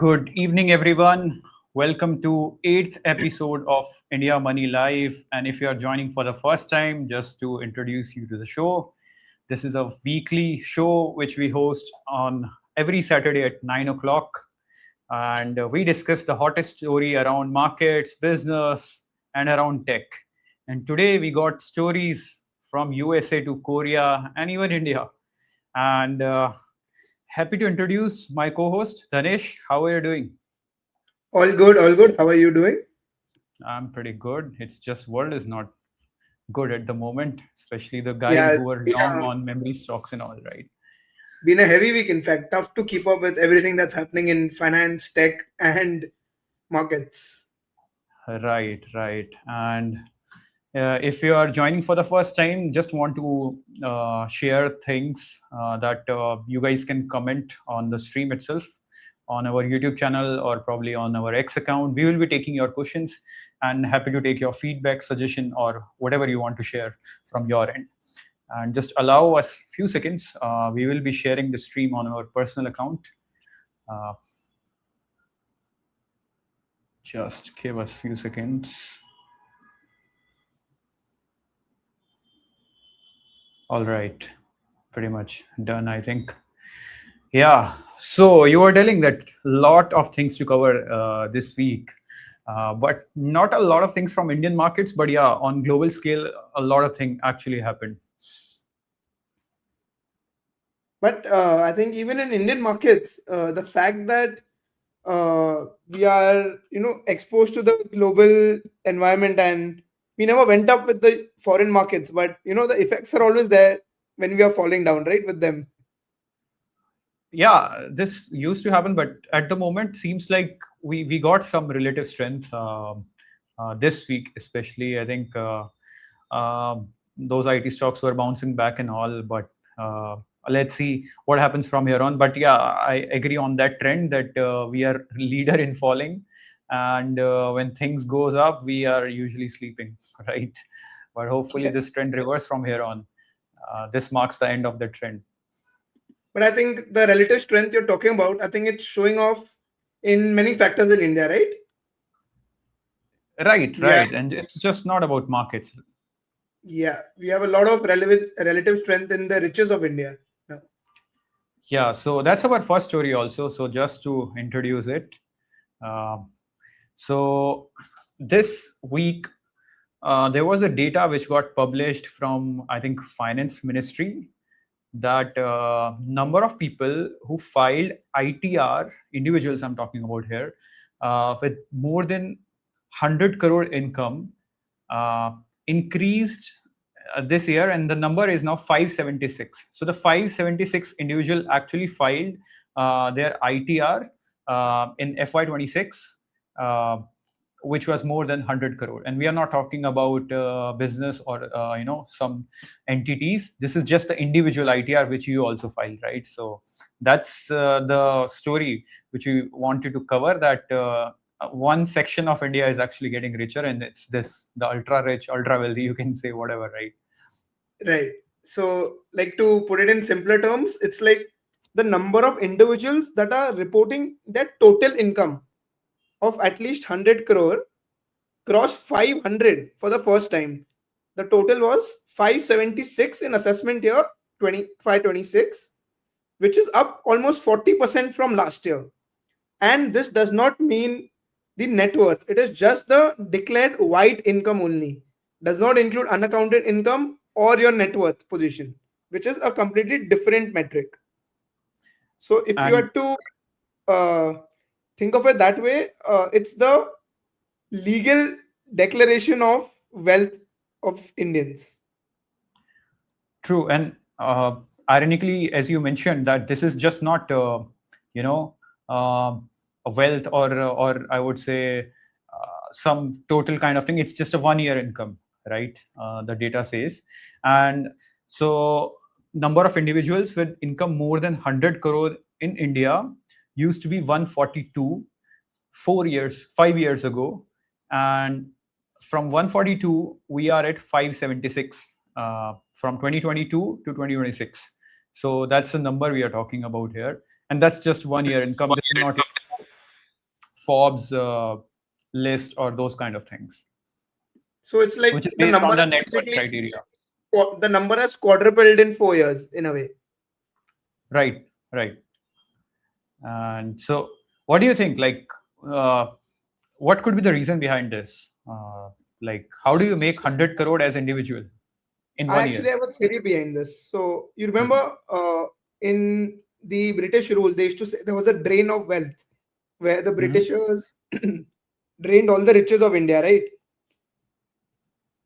Good evening, everyone. Welcome to 8th episode of India Money Live. And if you are joining for the first time, just to introduce you to the show, this is a weekly show which we host on every Saturday at 9 o'clock. And we discuss the hottest story around markets, business, and around tech. And today we got stories from USA to Korea and even India. And happy to introduce my co-host, Dhanesh. How are you doing? All good, all good. How are you doing? I'm pretty good. It's just world is not good at the moment, especially the guys Yeah, who are long on memory stocks and all, right? been a heavy week, in fact. Tough to keep up with everything that's happening in finance, tech, and markets. Right. And if you are joining for the first time, just want to share things that you guys can comment on the stream itself on our YouTube channel or probably on our X account. We will be taking your questions and happy to take your feedback, suggestion, or whatever you want to share from your end. And just allow us a few seconds. We will be sharing the stream on our personal account. Uh, just give us a few seconds. All right, pretty much done, I think. Yeah, so you were telling that a lot of things to cover this week, but not a lot of things from Indian markets, but yeah, on global scale, a lot of things actually happened. But I think even in Indian markets, the fact that we are, exposed to the global environment and we never went up with the foreign markets, but the effects are always there when we are falling down, right, with them. Yeah, this used to happen, but at the moment, seems like we got some relative strength this week, especially. I think those IT stocks were bouncing back and all, but let's see what happens from here on. But yeah, I agree on that trend that we are leader in falling, and when things goes up, we are usually sleeping, right? But hopefully, this trend reverse from here on. This marks the end of the trend. But I think the relative strength you're talking about, I think it's showing off in many factors in India, right? Yeah, Right. And it's just not about markets. yeah. We have a lot of relevant relative strength in the riches of India. Yeah. Yeah, so that's our first story also. So just to introduce it. Um so this week, there was a data which got published from, I think, Finance Ministry that number of people who filed ITR, individuals I'm talking about here, with more than 100 crore income uh, increased this year, and the number is now 576. So the 576 individual actually filed their ITR in FY26, which was more than 100 crore. And we are not talking about business or some entities. This is just the individual ITR which you also filed, right? So that's the story which we wanted to cover, that one section of India is actually getting richer, and it's this, the ultra rich, ultra wealthy, you can say whatever, right? Right. So, like to put it in simpler terms, it's like the number of individuals that are reporting their total income of at least 100 crore crossed 500 for the first time. The total was 576 in assessment year 25-26, which is up almost 40% from last year. And this does not mean the net worth, it is just the declared white income only, does not include unaccounted income or your net worth position, which is a completely different metric. So if you And had to uh, think of it that way, it's the legal declaration of wealth of Indians. true. And ironically, as you mentioned, that this is just not, you know, a wealth, or I would say some total kind of thing. It's just a 1 year income, right? The data says. And so number of individuals with income more than 100 crore in India used to be 142 4 years, 5 years ago. And from 142, we are at 576 from 2022 to 2026. So that's the number we are talking about here. And that's just 1 year income. This is not Forbes list or those kind of things, So it's like which is the based number on the is net worth basically criteria. the number has quadrupled in 4 years in a way. Right, right. And so, what do you think? Like, what could be the reason behind this? Like, how do you make 100 crore as individual in I 1 year? actually have a theory behind this. So you remember Mhm. in the British rule, they used to say there was a drain of wealth where the Mhm. Britishers drained all the riches of India, right?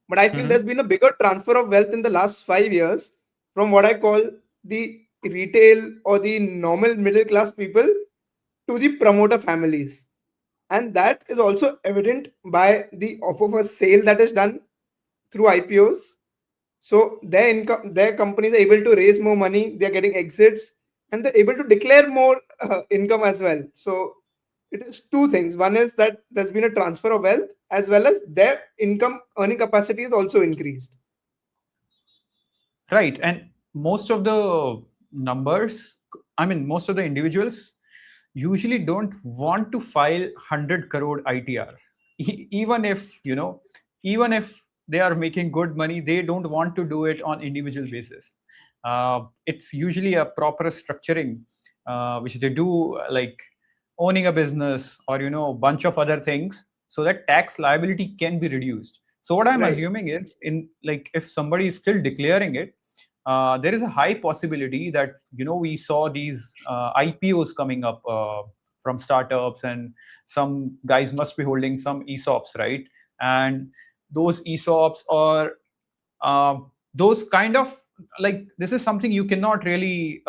But I feel there's Mhm. been a bigger transfer of wealth in the last 5 years from what I call the retail or the normal middle class people to the promoter families. And that is also evident by the offer for sale that is done through IPOs. So their income, their companies are able to raise more money, they're getting exits, and they're able to declare more income as well. So it is two things. One is that there's been a transfer of wealth, as well as their income earning capacity is also increased. Right. And most of the numbers, I mean, most of the individuals usually don't want to file 100 crore ITR. Even if, even if they are making good money, they don't want to do it on individual basis. It's usually a proper structuring, which they do, like owning a business or, a bunch of other things, so that tax liability can be reduced. So what I'm Right. assuming is, in like, if somebody is still declaring it, there is a high possibility that we saw these IPOs coming up from startups, and some guys must be holding some ESOPs, right? And those ESOPs, or those kind of, like, this is something you cannot really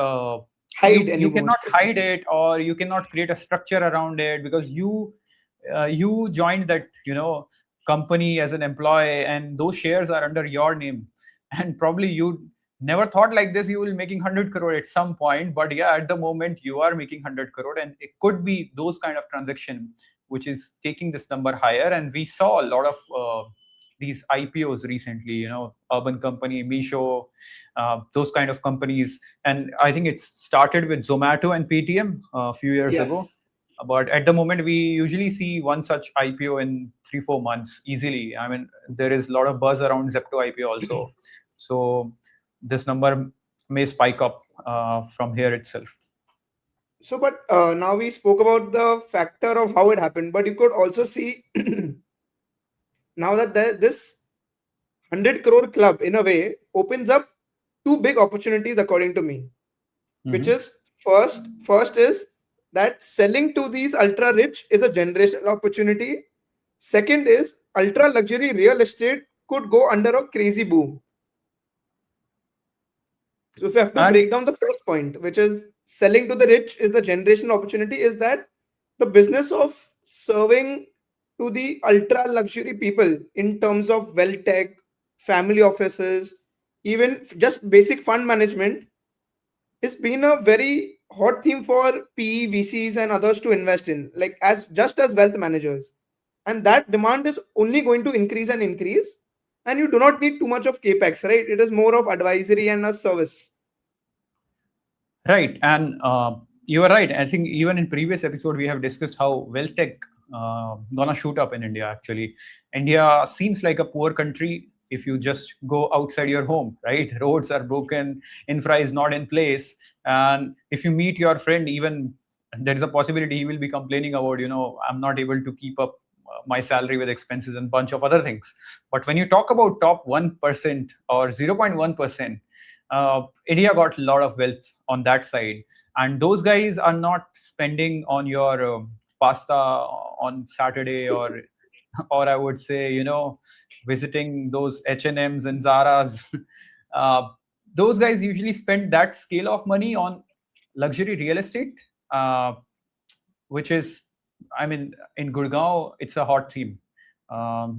Hide you anymore. cannot hide it, or you cannot create a structure around it, because you joined that company as an employee, and those shares are under your name. And probably you never thought like this you will making 100 crore at some point, but yeah, at the moment you are making 100 crore, and it could be those kind of transaction which is taking this number higher. And we saw a lot of these IPOs recently, Urban Company, Misho, those kind of companies. And I think it's started with Zomato and Paytm a few years ago. Yes. But at the moment, we usually see one such IPO in 3-4 months easily. I mean, there is a lot of buzz around Zepto IPO also. So this number may spike up from here itself. So, but now we spoke about the factor of how it happened, but you could also see now that this 100 crore club in a way opens up two big opportunities according to me, which Mhm. is first is that selling to these ultra rich is a generational opportunity. Second is ultra luxury real estate could go under a crazy boom. So if you have to And break down the first point, which is selling to the rich is the generational opportunity, is that the business of serving to the ultra luxury people in terms of wealth tech, family offices, even just basic fund management, it's been a very hot theme for PE, VCs, and others to invest in, like as just as wealth managers. And that demand is only going to increase and increase. And you do not need too much of capex, right? It is more of advisory and a service. right, and you are right. I think even in previous episode we have discussed how wealth tech gonna shoot up in India. Actually, India seems like a poor country if you just go outside your home, right? Roads are broken, infra is not in place, and if you meet your friend, even there is a possibility he will be complaining about, I'm not able to keep up my salary with expenses and bunch of other things. But when you talk about top 1% or 0.1%, India got a lot of wealth on that side, and those guys are not spending on your pasta on Saturday, or I would say, visiting those H&Ms and Zara's. uh, those guys usually spend that scale of money on luxury real estate, uh, which is, I mean, in Gurgaon, it's a hot theme.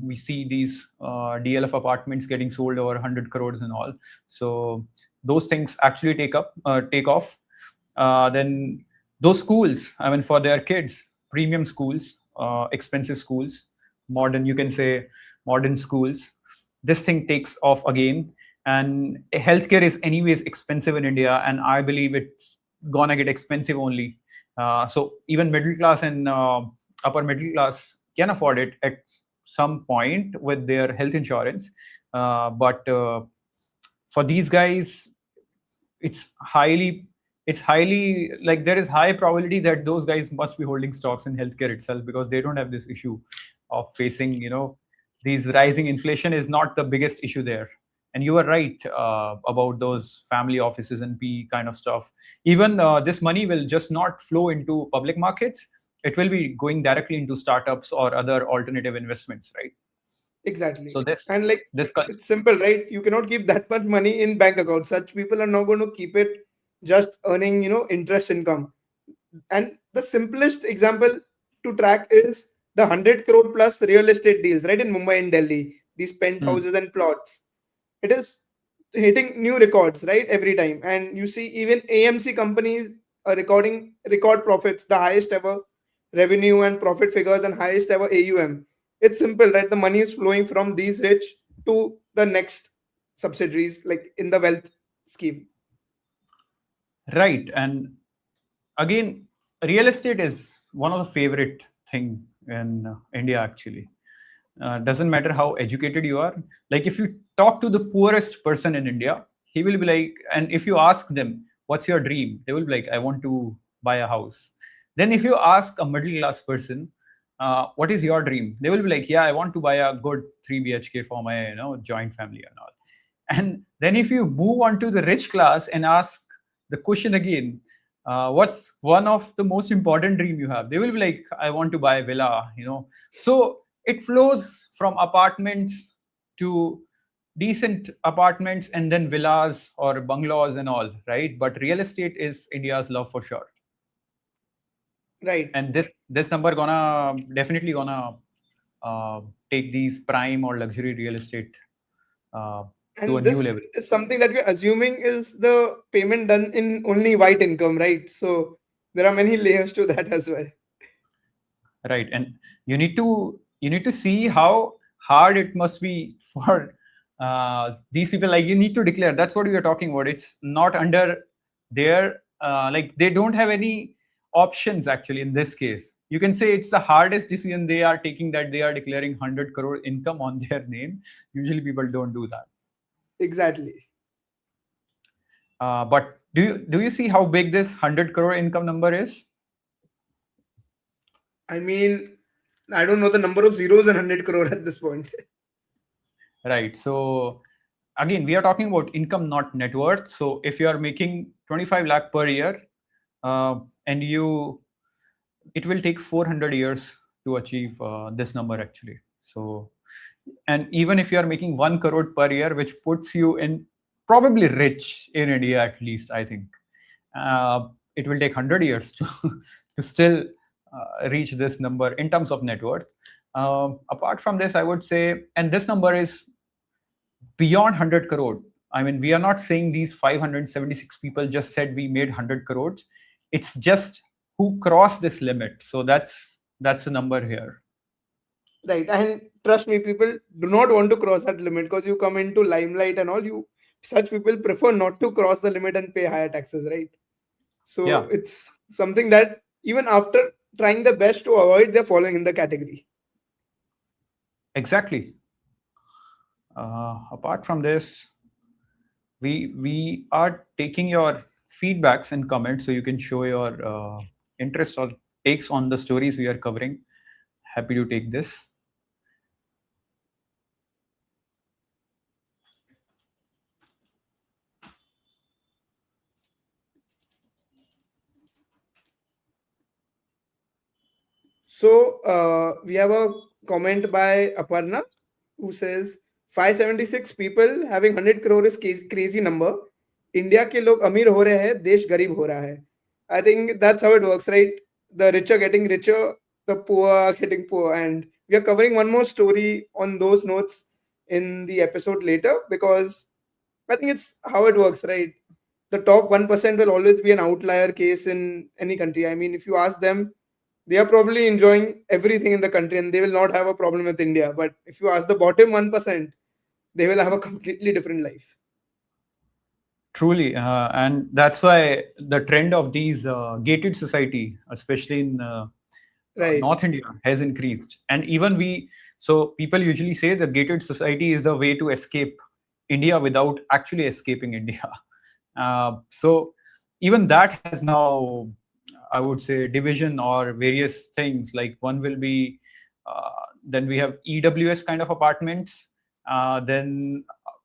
We see these DLF apartments getting sold over 100 crores and all. So those things actually take off. Then those schools, I mean, for their kids, premium schools, expensive schools, modern, you can say modern schools. This thing takes off again. And healthcare is anyways expensive in India, and I believe it's gonna get expensive only. So even middle class and upper middle class can afford it at some point with their health insurance, but for these guys, it's highly like there is high probability that those guys must be holding stocks in healthcare itself, because they don't have this issue of facing, these rising inflation is not the biggest issue there. And you were right about those family offices and P kind of stuff. Even this money will just not flow into public markets. It will be going directly into startups or other alternative investments, right? Exactly. So And like this it's simple, right? You cannot keep that much money in bank accounts. Such people are not going to keep it just earning, interest income. And the simplest example to track is the 100 crore plus real estate deals, right? In Mumbai and Delhi, these penthouses and plots. It is hitting new records, right? Every time. And you see even AMC companies are recording record profits, the highest ever revenue and profit figures and highest ever AUM. It's simple, right? The money is flowing from these rich to the next subsidiaries, like in the wealth scheme. Right. And again, real estate is one of the favorite thing in India, actually. Doesn't matter how educated you are. Like if you talk to the poorest person in India, he will be like, and if you ask them, what's your dream? They will be like, I want to buy a house. Then if you ask a middle class person, what is your dream? They will be like, yeah, I want to buy a good 3 BHK for my joint family and all. And then if you move on to the rich class and ask the question again, what's one of the most important dream you have? They will be like, I want to buy a villa, So it flows from apartments to decent apartments and then villas or bungalows and all, right? But real estate is India's love for sure. Right. And this number definitely gonna take these prime or luxury real estate to a And new this level. is something that we're assuming is the payment done in only white income, right? So there are many layers to that as well. Right. And you need to see how hard it must be for these people. Like you need to declare, that's what we are talking about. It's not under their like they don't have any options actually in this case. You can say it's the hardest decision they are taking, that they are declaring 100 crore income on their name. Usually people don't do that. Exactly. But do you see how big this 100 crore income number is? I mean, I don't know the number of zeros in 100 crore at this point. Right. So again, we are talking about income, not net worth. So if you are making 25 lakh per year, and it will take 400 years to achieve this number actually. So, and even if you are making 1 crore per year, which puts you in probably rich in India, at least, I think, it will take 100 years to still reach this number in terms of net worth. Apart from this, I would say, and this number is beyond 100 crore. I mean, we are not saying these 576 people just said we made 100 crores. It's just who crossed this limit. So that's the number here. Right. And trust me, people do not want to cross that limit because you come into limelight and all. Such people prefer not to cross the limit and pay higher taxes, right? So Yeah, it's something that even after trying the best to avoid, they're falling in the category. exactly. Apart from this, we are taking your feedbacks and comments, so you can show your interest or takes on the stories we are covering. Happy to take this. So we have a comment by Aparna who says 576 people having 100 crore is crazy number. India के लोग अमीर हो रहे हैं, देश गरीब हो रहा है. I think that's how it works, right? The rich are getting richer, the poor are getting poor, and we are covering one more story on those notes in the episode later because I think it's how it works, right? The top 1% will always be an outlier case in any country. I mean, if you ask them, they are probably enjoying everything in the country and they will not have a problem with India. But if you ask the bottom 1%, they will have a completely different life. Truly, and that's why the trend of these gated society, especially in Right. North India has increased. And even so people usually say the gated society is the way to escape India without actually escaping India. So even that has now, I would say, division or various things. Like one will be, then we have EWS kind of apartments. Then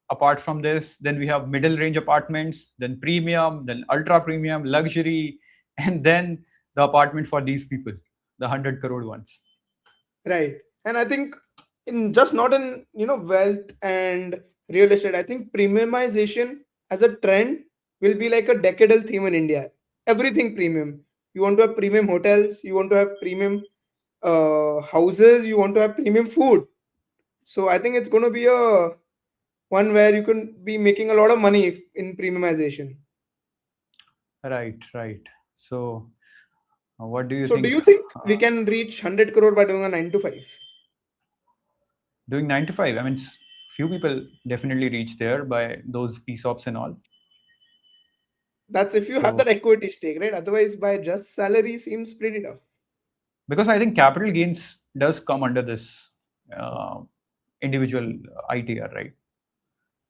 apart from this, then we have middle range apartments, then premium, then ultra premium, luxury, and then the apartment for these people, the 100 crore ones. Right. And I think in just not in wealth and real estate, I think premiumization as a trend will be like a decadal theme in India. Everything premium. You want to have premium hotels, you want to have premium houses, you want to have premium food. So I think it's going to be a one where you can be making a lot of money in premiumization. Right, right. So what do you So do think? you think we can reach 100 crore by doing a 9 to 5? Doing 9 to 5, I mean, few people definitely reach there by those ESOPs and all. That's if you have So that equity stake, right? Otherwise, by just salary seems pretty tough. because I think capital gains does come under this uh, individual ITR, right?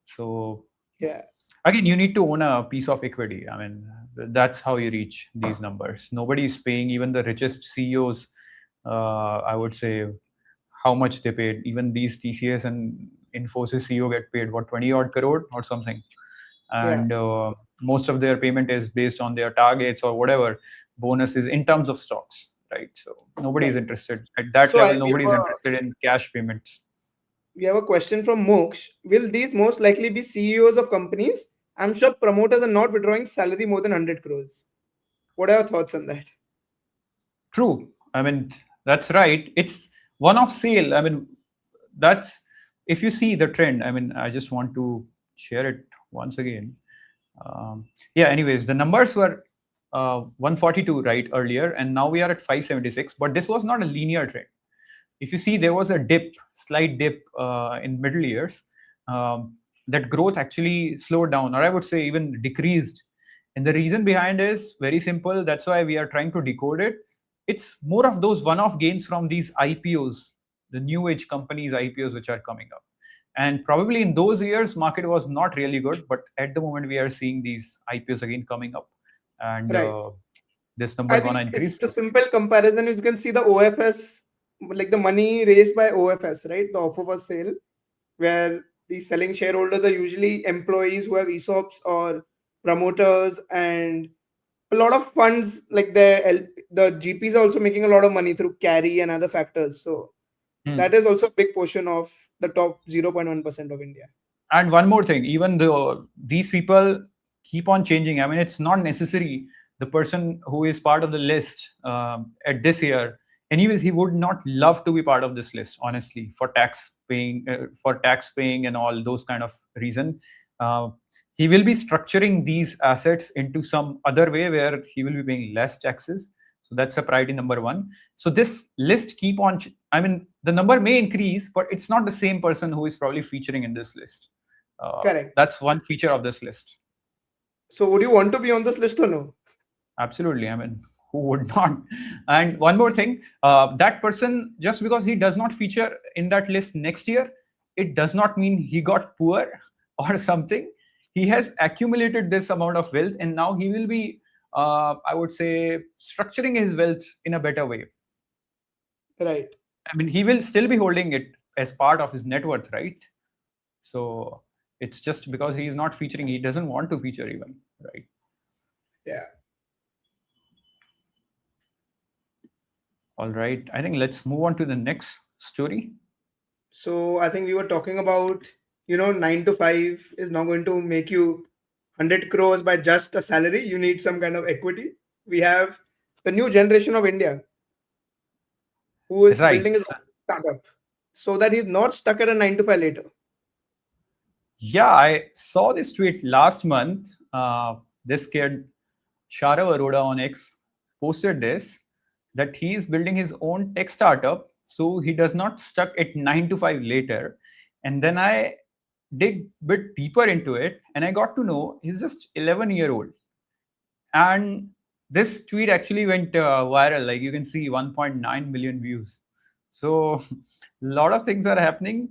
So Yeah, again, you need to own a piece of equity. I mean, that's how you reach these numbers. Nobody is paying, even the richest CEOs, I would say, how much they paid. Even these TCS and Infosys CEO get paid, what, 20 odd crore or something. yeah. And most of their payment is based on their targets or whatever bonuses in terms of stocks, right? So nobody is Right. interested at that So level. we Nobody have is a interested in cash payments. question from Moksh. Will these most likely be CEOs of companies? I'm sure promoters are not withdrawing salary more than 100 crores. What are your thoughts on that? True. I mean, that's right. It's one off sale. I mean, that's, if you see the trend, I mean, I just want to share it once again. Yeah, anyways, the numbers were 142 right earlier, and now we are at 576, but this was not a linear trend. If you see, there was a slight dip in middle years. That growth actually slowed down, or I would say even decreased. And the reason behind is very simple. That's why we are trying to decode it. It's more of those one-off gains from these IPOs, the new age companies IPOs which are coming up. And probably in those years, market was not really good, but at the moment we are seeing these IPOs again coming up, and Right. this number I gonna think increase. it's the simple comparison is you can see the OFS, like the money raised by OFS, right? The offer for sale, where the selling shareholders are usually employees who have ESOPs or promoters, and a lot of funds like the GPs are also making a lot of money through carry and other factors. So that Hmm. is also a big portion of the top 0.1% of India. And one more thing, even though these people keep on changing, I mean, it's not necessary the person who is part of the list at this year, anyways, he would not love to be part of this list, honestly, for tax paying and all those kind of reason. uh, he will be structuring these assets into some other way where he will be paying less taxes. So that's a priority number one. So this list keep on I mean, the number may increase, but it's not the same person who is probably featuring in this list. Correct. That's one feature of this list. So would you want to be on this list or no? Absolutely. I mean, who would not? And one more thing, that person, just because he does not feature in that list next year, it does not mean he got poor or something. He has accumulated this amount of wealth, and now he will be, I would say, structuring his wealth in a better way. Right. I mean, he will still be holding it as part of his net worth, right? So it's just because he is not featuring, he doesn't want to feature even, right? Yeah. All right. I think let's move on to the next story. So I think we were talking about 9 to 5 is not going to make you 100 crores by just a salary. You need some kind of equity. We have the new generation of India who is building Right. his own startup so that he's not stuck at a 9 to 5 later. Yeah, I saw this tweet last month. This kid, Sharav Arora on X, posted this, that he is building his own tech startup so he does not stuck at 9 to 5 later. And then I dig bit deeper into it and I got to know he's just 11-year-old. And this tweet actually went viral. Like you can see 1.9 million views. So a lot of things are happening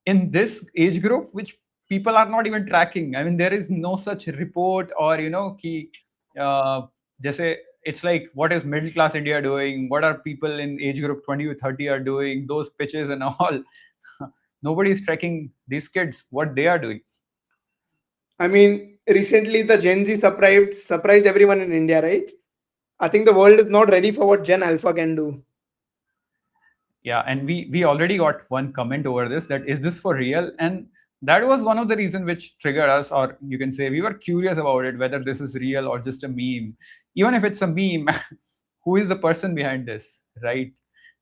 in this age group, which people are not even tracking. I mean, there is no such report or ki, uh, जैसे it's like what is middle class India doing? What are people in age group 20 to 30 are doing? Those pitches and all. Nobody is tracking these kids what they are doing. I mean, recently the Gen Z surprised everyone in India, right? I think the world is not ready for what Gen Alpha can do. Yeah, and we already got one comment over this, that is this for real? And that was one of the reasons which triggered us, or you can say we were curious about it, whether this is real or just a meme. Even if it's a meme, who is the person behind this, right?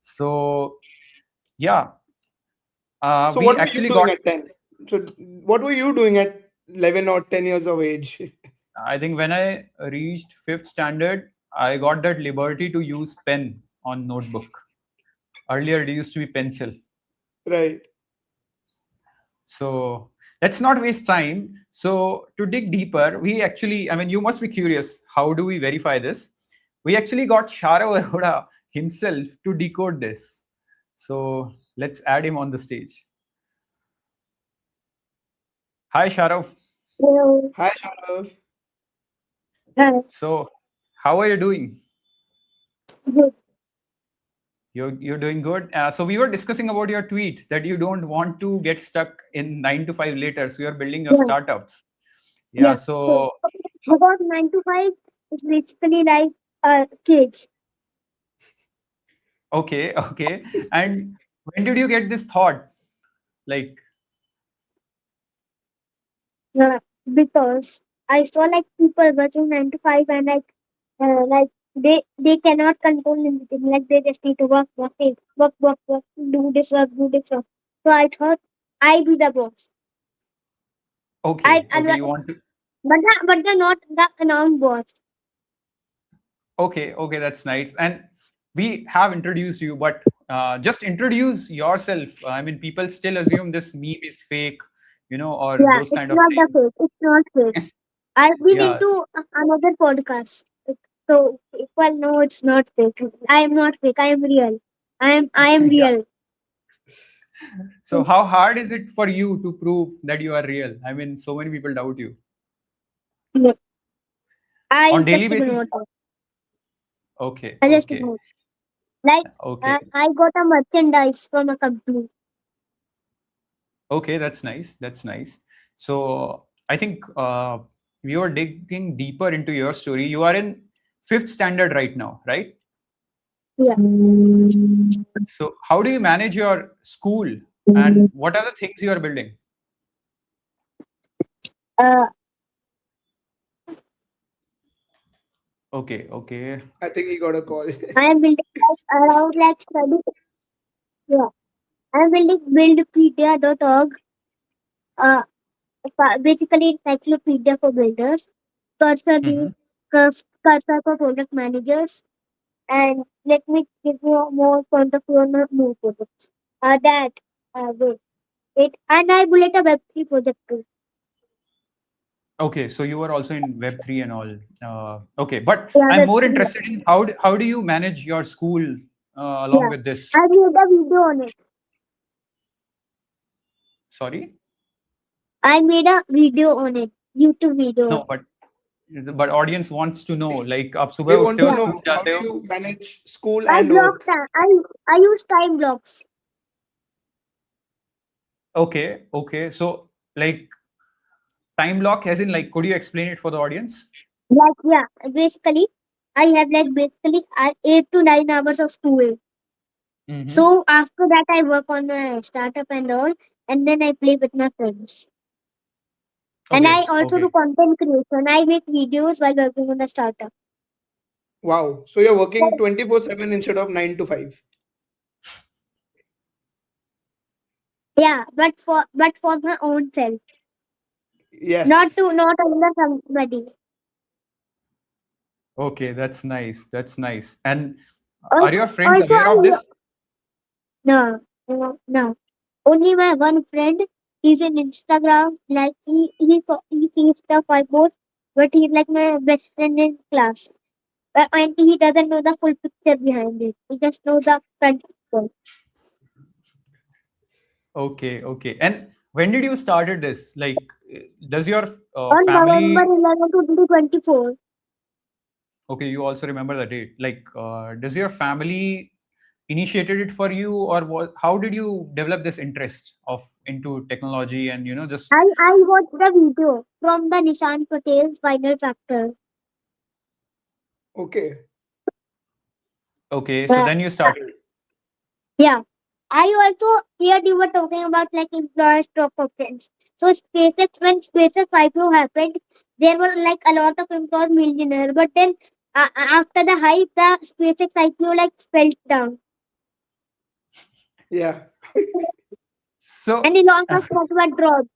So yeah, So we what were you actually doing got, at 10? So what were you doing at 11 or 10 years of age? I think when I reached fifth standard, I got that liberty to use pen on notebook. Earlier it used to be pencil. Right. So let's not waste time. So to dig deeper, we actually, I mean, you must be curious, how do we verify this? We actually got Sharav Arora himself to decode this. So let's add him on the stage. Hi, Sharav. Hello. Hi, Sharav. Hi. So how are you doing? Good. You're doing good. So we were discussing about your tweet that you don't want to get stuck in 9 to 5 later. So you're building your Yeah. startups. Yeah. Yeah. So So about 9 to 5 is basically like kids. okay, okay. And when did you get this thought? Like, Yeah. Because I saw like people working 9 to 5 and like they cannot control anything. Like they just need to work, do this work. So I thought I be the boss. I okay, and okay, you want to, but they're not the announced boss. okay, okay, that's nice. And we have introduced you, but just introduce yourself. I mean, people still assume this meme is fake, or Yeah, those it's kind of not the things. fake. It's not fake. I've been Yeah, into another podcast. So if I know it's not fake. I am not fake. I am real. I am yeah. real. So how hard is it for you to prove that you are real? I mean, so many people doubt you Yeah. I on daily just basis. ignored it. Okay, I just okay, ignored. Like okay, I got a merchandise from a company. okay. That's nice. That's nice. So I think we are digging deeper into your story. You are in fifth standard right now, right? Yeah. So how do you manage your school, and what are the things you are building? Uh, Okay, okay, I think he got a call. I am building like around like study. Yeah. I am building buildpedia.org. Uh, basically encyclopedia for builders. Cursor hmm, cursor for product managers. And let me give you a more point of view on the new project. That wait, wait, and I bullet a Web3 project too. okay. So you are also in Web3 and all. Okay, but Yeah, I'm more Web3. interested in how do you manage your school along Yeah, with this? I made a video on it. Sorry, I made a video on it. YouTube video on no, it. but audience wants to know. Like, आप They सुबह want उठते to हो, Yeah, know school how जाते do हो? you manage school I and blocked work. time. I use time blocks. Okay, okay. So like time block, as in like, could you explain it for the audience? Like yeah, basically I have like basically 8 to 9 hours of school. Mm-hmm. So after that I work on my startup and all, and then I play with my friends. And I Okay, also do okay. content creation. I make videos while working on the startup. Wow. So you're working 24/7 instead of 9 to 5. Yeah, but for my own self, Yes. not under somebody. Okay, that's nice. That's nice. And are Also, your friends also aware I of this? no. Only my one friend. He's in Instagram. Like he sees stuff I post, but he's like my best friend in class. and he doesn't know the full picture behind it. He just knows the front picture. Okay. And when did you started this? Like, does your On family? November 11, 2024. Okay, you also remember the date. Like, does your family initiated it for you, or how did you develop this interest of into technology and just I watched the video from the Nishan Patel's final chapter. Okay. okay? So Uh, then you started. yeah. I also heard you were talking about like employer stock options. So SpaceX, when SpaceX IPO happened, there were like a lot of employees millionaire. But then after the hype, the SpaceX IPO like fell down. Yeah. And So Elon Musk talked about dropped.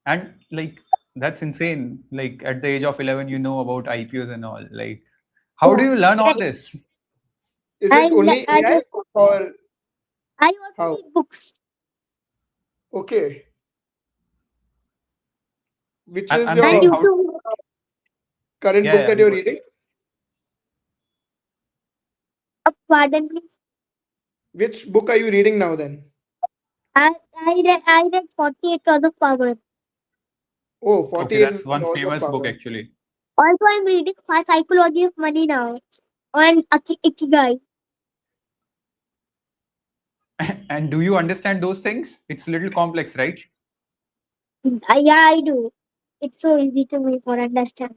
and like that's insane. Like at the age of 11, you know about IPOs and all. Like, how do Yeah. you learn all Like, this? Is it only I AI or also how? read books. Okay. Which I, is I'm And saying your how. YouTube. current book Yeah, that you're reading? Pardon please. Which book are you reading now then? I read 48 Laws of Power. Oh, okay, 48 that's one Laws of famous book Power. actually. Also, I'm reading Psychology of Money now on Ikigai. And do you understand those things? It's a little complex, right? Yeah, I do. It's so easy to me for understand.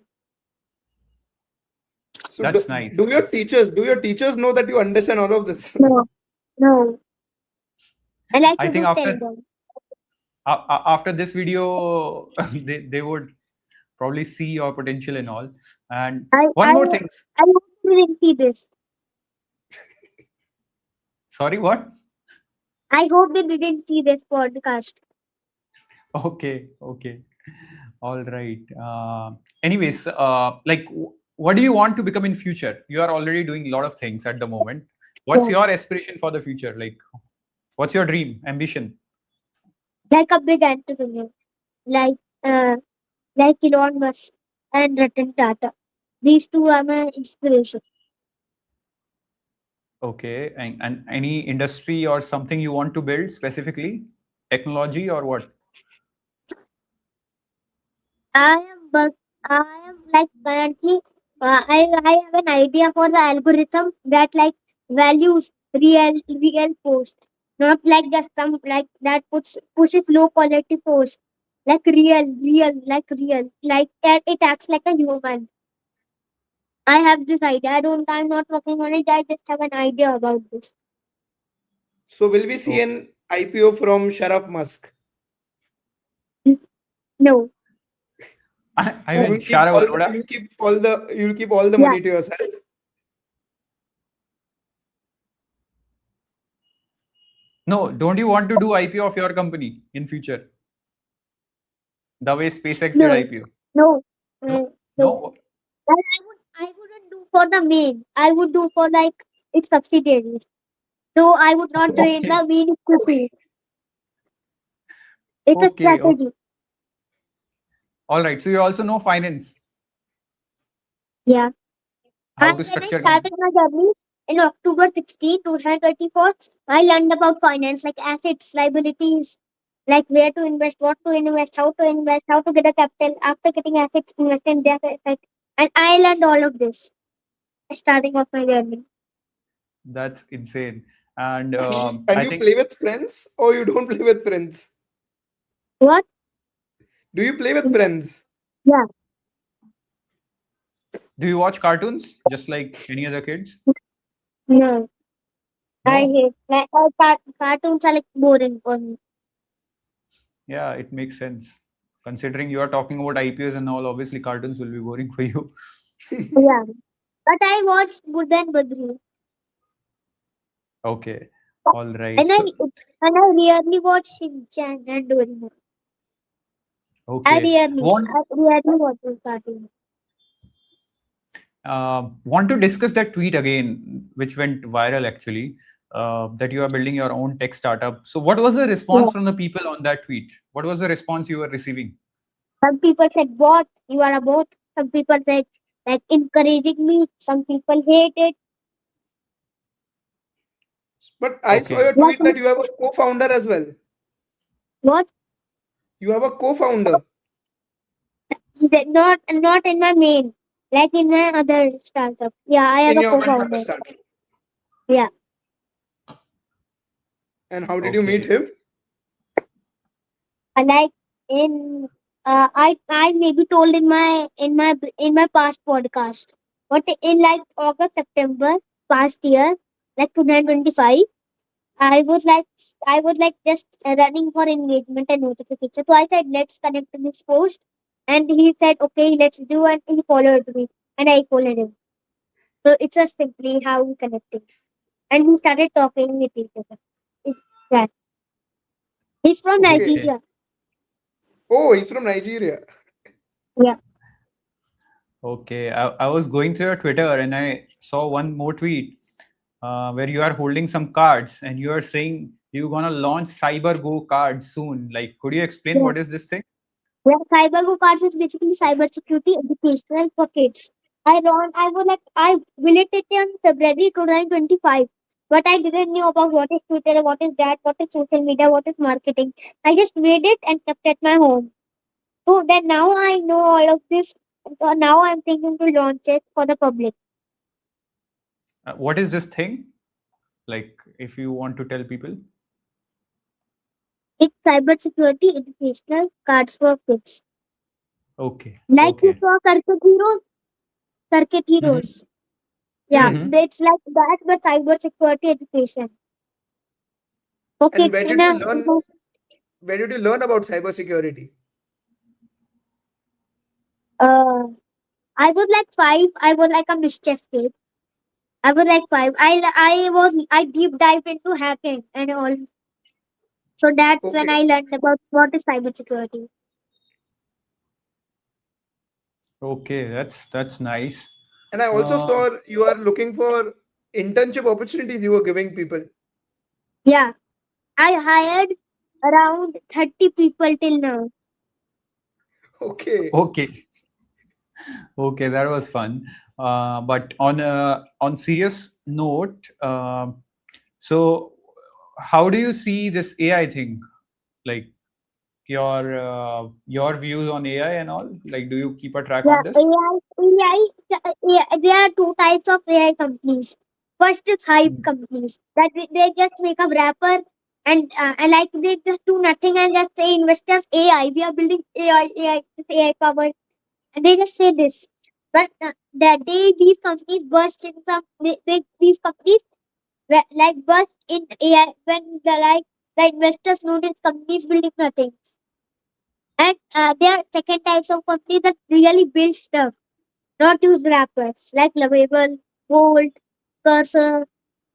So That's nice. do your teachers know that you understand all of this? No, no. And I I should think do tell them. after this video, they would probably see your potential and all. And I one I more thing. I hope they didn't see this. Sorry, what? I hope they didn't see this podcast. Okay. All right. Anyways, like, what do you want to become in future? You are already doing a lot of things at the moment. What's Yeah. your aspiration for the future? Like, what's your dream, ambition? Like a big entrepreneur. Like uh like Elon Musk and Ratan Tata. These two are my inspiration. Okay, and any industry or something you want to build specifically, technology or what? I am but I am like currently I have an idea for the algorithm that like values real post, not like just some like that pushes low quality post, like real, that it acts like a human. I have this idea. I'm not working on it. I just have an idea about this. So will we see Okay. an IPO from Sharav Musk? No. I You Uh, mean, will keep Sharav Arora. you'll keep all the yeah. money to yourself. No, don't you want to do IPO of your company in future? The way SpaceX did No. IPO. No. No, No. no. That I wouldn't do for the main. I would do for like its subsidiaries. So I would not drain Okay, the main equity. It's a okay. strategy. All right. So you also know finance, Yeah. how to When I structure started company. my journey in October 16, 2024, I learned about finance, like assets, liabilities, like where to invest, what to invest, how to get a capital after getting assets, invest in their assets. And I learned all of this starting of my journey. That's insane. And And I you think, play with friends or you don't play with friends? What? Do you play with friends? Yeah. do you watch cartoons just like any other kids? No. I No. hate cartoons are like boring for me. Yeah, it makes sense. Considering you are talking about IPOs and all, obviously cartoons will be boring for you. Yeah. But I watched Buddha and Badri. Okay. All right. And I So, and I rarely watch Shinchan and Doraemon. okay. I rarely watch those cartoons. Want to discuss that tweet again, which went viral actually, that you are building your own tech startup. So, what was the Yeah. response from the people on that tweet? What was the response you were receiving? Some people said bot, you are a bot. Some people said like encouraging me. Some people hate it. But I saw your Okay. Like tweet that you have a co-founder as well. what? You have a co-founder Not in my main, like in my other startup. Yeah, I have in a your mentor co-founder. startup. Yeah, And how did you meet Okay. him? like in I maybe told in my past podcast, but in like August September past year, like 2025, I was like just running for engagement and notification. So I said let's connect to this post, and he said okay let's do, and he followed me and I followed him. So it's just simply how we connected, and we started talking with each other. It's that he's from Okay. Okay. Nigeria. Oh, he's from Nigeria. Yeah, Okay. I was going through your Twitter and I saw one more tweet where you are holding some cards and you are saying you're gonna launch Cyber Go cards soon. Like, could you explain yeah. what is this thing? Yeah, cyber cards is basically cybersecurity educational for kids. I visited it in February 2025, but I didn't know about what is Twitter, what is that, what is social media, what is marketing. I just made it and kept it at my home. So then now I know all of this. So now I'm thinking to launch it for the public. What is this thing? Like, if you want to tell people. It's cybersecurity educational cards for kids. Okay. Like you Okay. saw Circuit Mm-hmm. Heroes. Yeah, Hmm. Mm-hmm. it's like that, but cybersecurity education. For And kids in a where did you learn about cybersecurity? uh, I was like 5. I was like a mischief kid. I was like 5. I deep dive into hacking and all. So that's when Okay. I learned about what is cybersecurity. Okay. That's nice. And I also Uh, saw you are looking for internship opportunities you were giving people. Yeah, I hired around 30 people till now. Okay. okay. Okay, that was fun. But on serious note, so how do you see this AI thing? Like your views on AI and all? Like, do you keep a track Yeah, on this? there are two types of AI companies. First is hype Mm. companies that they just make a wrapper and like they just do nothing and just say investors AI. We are building AI, this AI powered. And they just say this. But the day these companies burst in these companies like burst in AI when the investors know this company is building nothing. And there are second types of companies that really build stuff, not use wrappers like Lovable, Bolt, Cursor.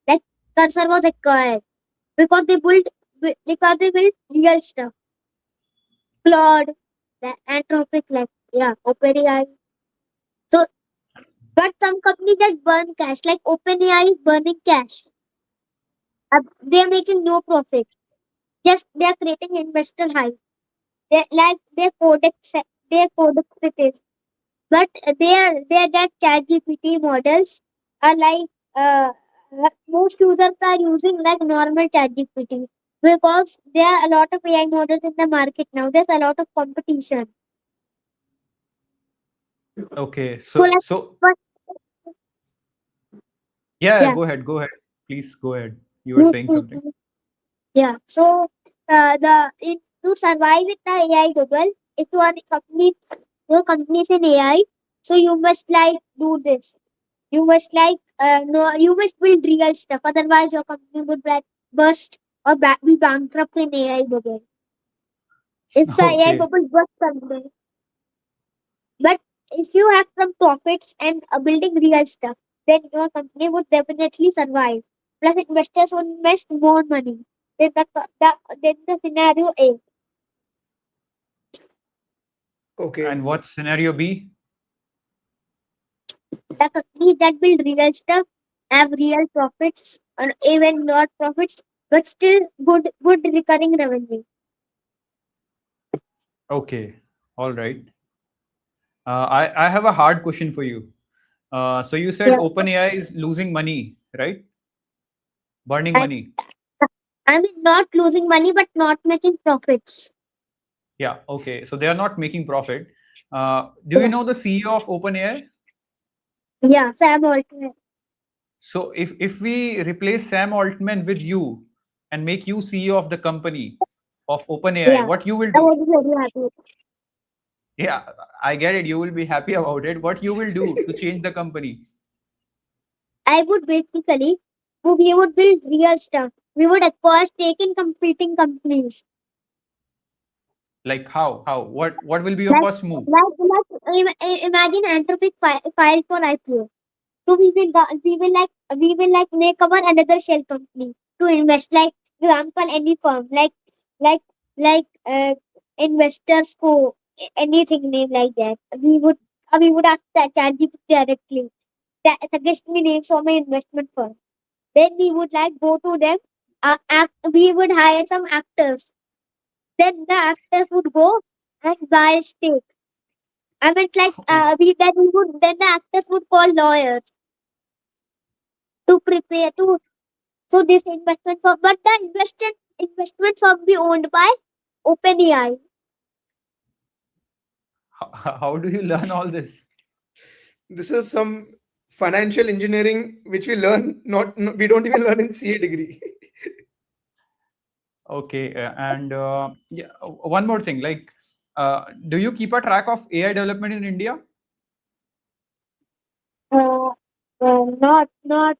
Like Cursor was acquired because they build real stuff. Claude, the Anthropic, like yeah, OpenAI. So, but some companies just burn cash, like OpenAI is burning cash. They are making no profit. Just they are creating investor hype. Like their codex it is. But their that ChatGPT models are like most users are using like normal ChatGPT because there are a lot of AI models in the market now. There's a lot of competition. Okay, So so like, so but yeah, yeah, go ahead, go ahead. Please go ahead. You were you- saying you- something. you- yeah. So to survive with the AI bubble, if you are the company, your companies in AI, so you must like do this. You must like no, you must build real stuff. Otherwise, your company would like bust or be bankrupt in AI bubble. If the AI Okay. bubble bursts someday, but if you have some profits and building real stuff, then your company would definitely survive. Plus, investors would invest more money. Then the scenario A. Okay. And what scenario B? The companies that build real stuff have real profits or even not profits, but still good recurring revenue. Okay. All right. I have a hard question for you. So you said Yeah. OpenAI is losing money, right? Burning I, money. I mean, not losing money, but not making profits. Yeah. Okay. So they are not making profit. Do you Yeah. know the CEO of OpenAI? Yeah. Sam Altman. So if we replace Sam Altman with you and make you CEO of the company of OpenAI, Yeah. what you will I do? was very happy. Yeah, I get it. You will be happy about it. What you will do to change the company? I would basically, we would build real stuff. We would acquire stake in competing companies. Like how? How? What will be your Like, first move? imagine Anthropic file for IPO. So we will like make our another shell company to invest. Like example, any firm like like investors co anything name like that. We would ask that ChatGPT directly. That suggest me names for my investment firm. Then we would like go to them. We would hire some actors. Then the actors would go and buy stake. I meant like then the actors would call lawyers to prepare to so this investment firm, but the investment firm be owned by OpenAI. How do you learn all this? This is some financial engineering which we learn not we don't even learn in CA degree. Okay, and yeah, one more thing. Like, do you keep a track of AI development in India? Uh, not no.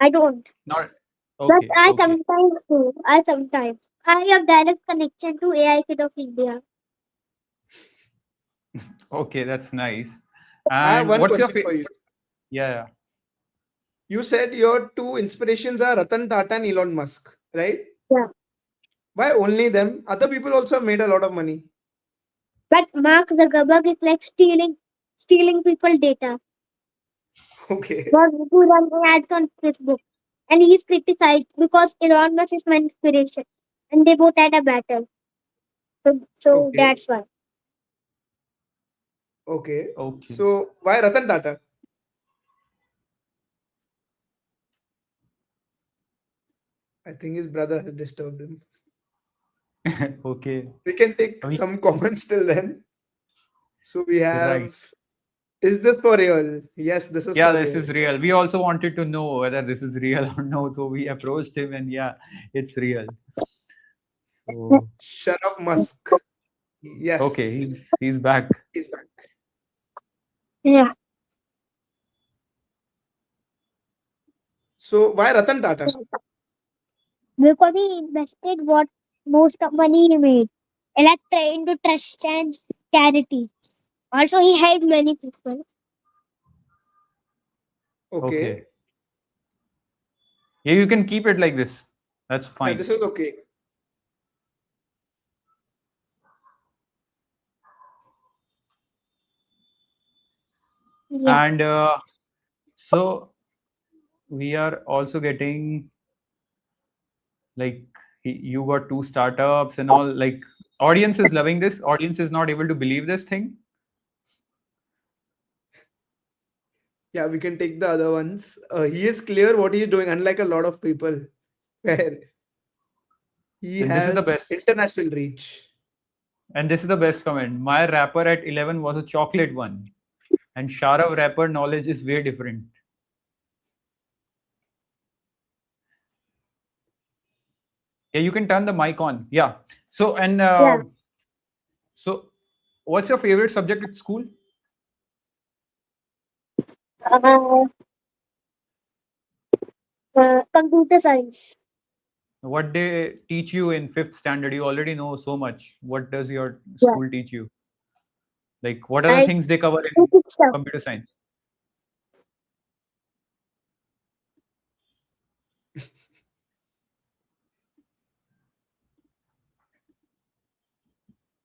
I don't. Not. But Okay. Okay. I sometimes. I have direct connection to AI Kid of India. Okay, that's nice. I have And one what's your question for you. yeah, yeah. You said your two inspirations are Ratan Tata and Elon Musk, right? Yeah. Why only them? Other people also have made a lot of money. But Mark Zuckerberg is like stealing people data. Okay. Was who run ads on Facebook. And he is criticized because Elon Musk is my inspiration. And they both had a battle. So Okay. that's why. Okay. Okay. So why Ratan Tata? I think his brother has disturbed him. Okay. We can take We, some comments till then. So we right. have, is this for real? Yes, this is Yeah, for this real. is real. We also wanted to know whether this is real or no. So we approached him and yeah, it's real. So Sharav Musk. okay, Yes, he's back. he's back. Yeah. So why Ratan Tata? Because he invested what most of money he made. Into trust and charity. Also he helped many people. Okay. Okay. Yeah, you can keep it like this. That's Yeah, fine. this is okay. Yeah. And so we are also getting like you got two startups and all. Like audience is loving this. Audience is not able to believe this thing. Yeah, we can take the other ones. He is clear what he is doing, unlike a lot of people, where he And this is the has best. international reach. And this is the best comment. My rapper at 11 was a chocolate one. And Sharav rapper knowledge is way different. Yeah, you can turn the mic on. Yeah. So and Yeah. so, what's your favorite subject at school? Uh, Computer science. What they teach you in fifth standard? You already know so much. What does your Yeah. school teach you? Like, what are the Like things they cover in basic stuff. computer science?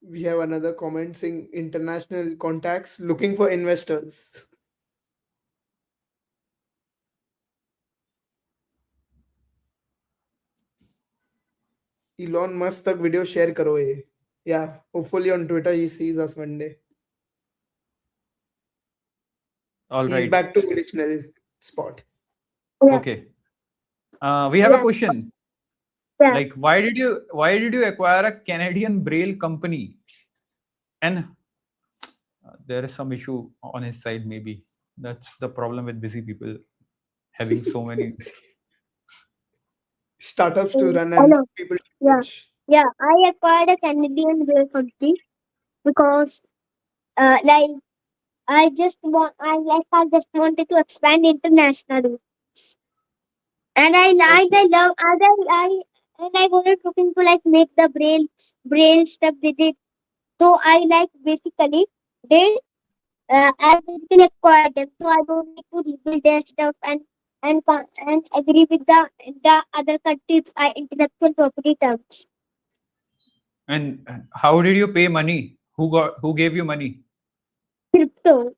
We have another comment saying international contacts looking for investors. Elon Musk तक video share करो ये. Yeah, hopefully on Twitter he sees us one day. All He's right. back to original spot. Yeah, Okay. We have a yeah, question. yeah. Like, why did you acquire a Canadian Braille company? And there is some issue on his side, maybe. That's the problem with busy people having so many. Startups to run and Hello. people to Yeah, manage. yeah. I acquired a Canadian beer company because, like, I just wanted to expand internationally, and Okay. I love, and I wasn't looking to like make the braille stuff with it. So I like basically did I basically acquired them, so I don't need to rebuild their stuff and agree with the other countries' intellectual property terms. And how did you pay money? Who gave you money? Crypto,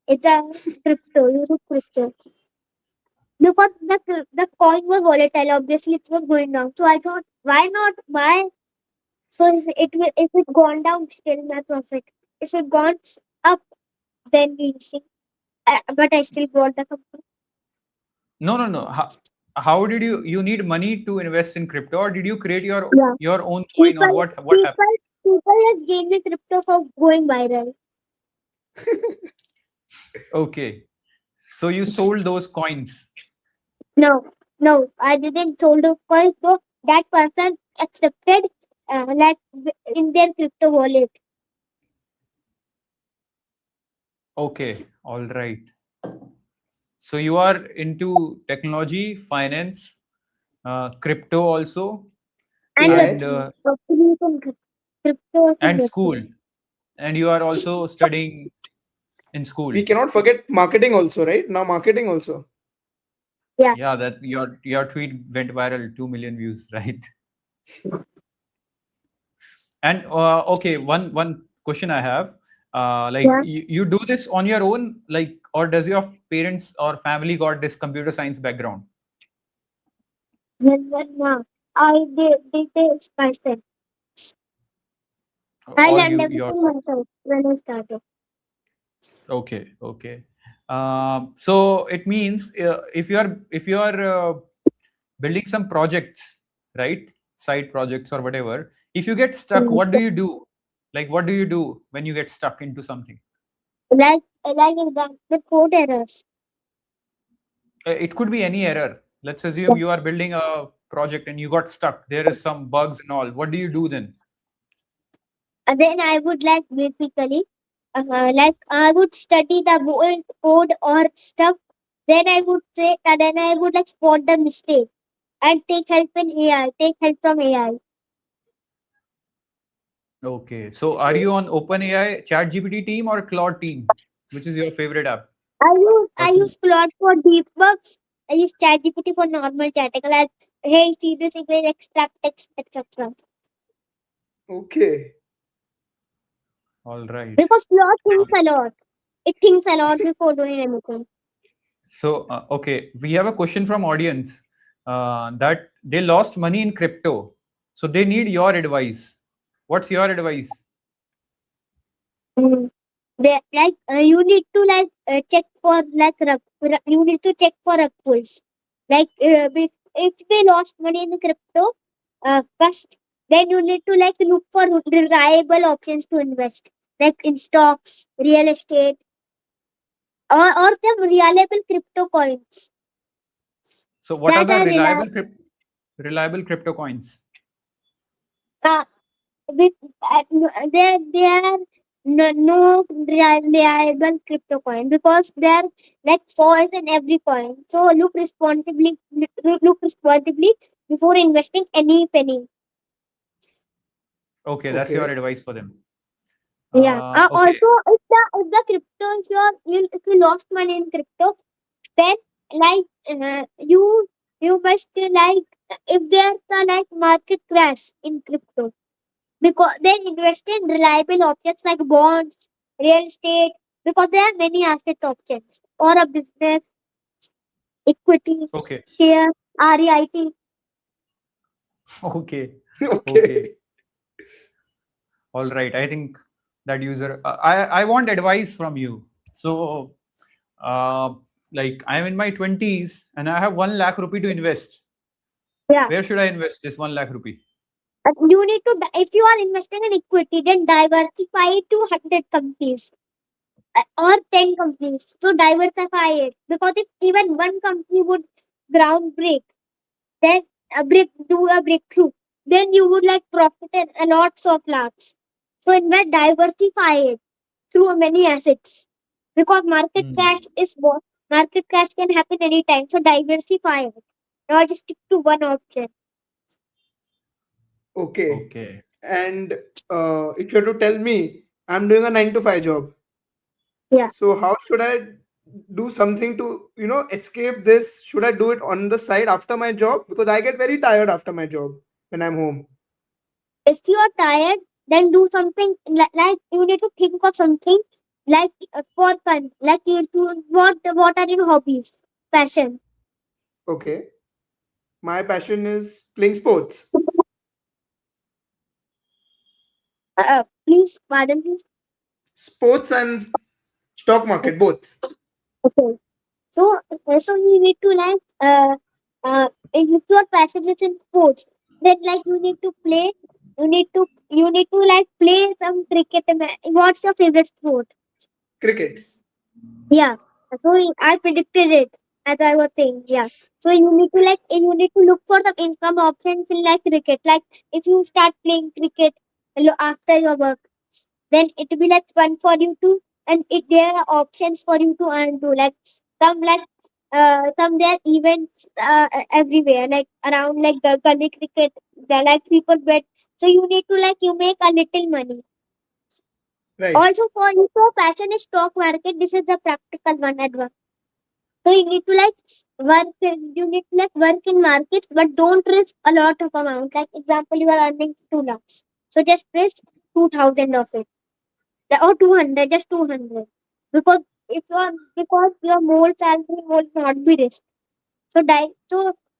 it's a crypto. You do crypto because the coin was volatile. Obviously, it was going down. So I thought, why not buy? So if it gone down, still my profit. If it gone up, then we see. But I still bought the company. No, no, no. How did you need money to invest in crypto, or did you create Yeah, your own coin, or people, what happened? people, people just gave me crypto for going viral. Okay. So you sold those coins. No, no, I didn't sold the coins. Though that person accepted, in their crypto wallet. Okay. All right. So you are into technology, finance, crypto also, And and AI. luxury. Luxury from crypto is a school, luxury. and you are also studying in school. We cannot forget marketing also, right? Now marketing also. Yeah, Yeah, that your tweet went viral, 2 million views, right? And okay, one question I have, like yeah. you do this on your own, like, or does your parents or family got this computer science background? Then now did this myself. I All learned you everything yourself? myself when I started. Okay, okay. So it means if you are building some projects, right? Side projects or whatever. If you get stuck, Mm. what do you do? Like, what do you do when you get stuck into something? Like the code errors. It could be any error. Let's Yeah. assume you are building a project and you got stuck. There is some bugs and all. What do you do then? And then I would like basically, like I would study the whole code or stuff. Then I would say, and then I would like spot the mistake and take help in AI. Take help from AI. Okay. So are you on OpenAI ChatGPT team or Claude team? Which is your favorite app I or tool? use Claude for deep works. I use ChatGPT for normal chatting. Like, hey, see this image, extract text, etc. Okay. All right. Because Claude thinks a lot. It thinks a lot before doing anything. So okay, we have a question from audience that they lost money in crypto. So they need your advice. What's your advice? Mm. You need to check for you need to check for rug pulls. If they lost money in crypto, first then you need to look for reliable options to invest, like in stocks, real estate, or some reliable crypto coins So what are that the are reliable. reliable crypto coins? Uh, with they are no reliable crypto coin because they're like faults in every coin. So look responsibly before investing any penny. Okay, that's your Okay. advice for them. Yeah. Okay. Also, if the crypto if you lost money in crypto, then like you must if there's a market crash in crypto, because they invest in reliable options like bonds, real estate, because there are many asset options, or a business, equity, Okay. share, REIT. Okay. Okay. Okay. All right. I think that user. I want advice from you. So, uh, like I'm in my 20s and I have 1 lakh rupee to invest. Yeah. Where should I invest this 1 lakh rupee? You need to, if you are investing in equity, then diversify it to 100 companies or 10 companies. So diversify it, because if even one company would ground break, then do a breakthrough, then you would like profit a lots of lakhs. So invest, diversify it through many assets, because market Hmm. crash is what market crash can happen anytime. So diversify it, not just stick to one option. Okay. Okay. And if you have to tell me, I'm doing a 9 to 5 job. Yeah. So how should I do something to, escape this? Should I do it on the side after my job? Because I get very tired after my job when I'm home. If you are tired, then do something like you need to think of something like for fun. Like you do what are your hobbies, passion? Okay. My passion is playing sports. Please pardon please. Sports and stock market, both. Okay. So you need to like if your passion is in sports, then like you need to play. You need to like play some cricket. What's your favorite sport? Cricket. Yeah. So I predicted it as I was saying. Yeah. So you need to look for some income options in like cricket. Like if you start playing cricket after your work, then it will be like fun for you to, and it there are options for you to earn too. Some there are events everywhere, like around like the gully cricket. They're like people bet. So you need to like you make a little money. Right. Also for you, so passion is stock market. This is the practical one advice. So you need to like you need to like work in markets, but don't risk a lot of amount. Like example, you are earning 2 lakhs. So just risk 2,000 of it. Or 200, just 200. Because because your more salary will not be risk. So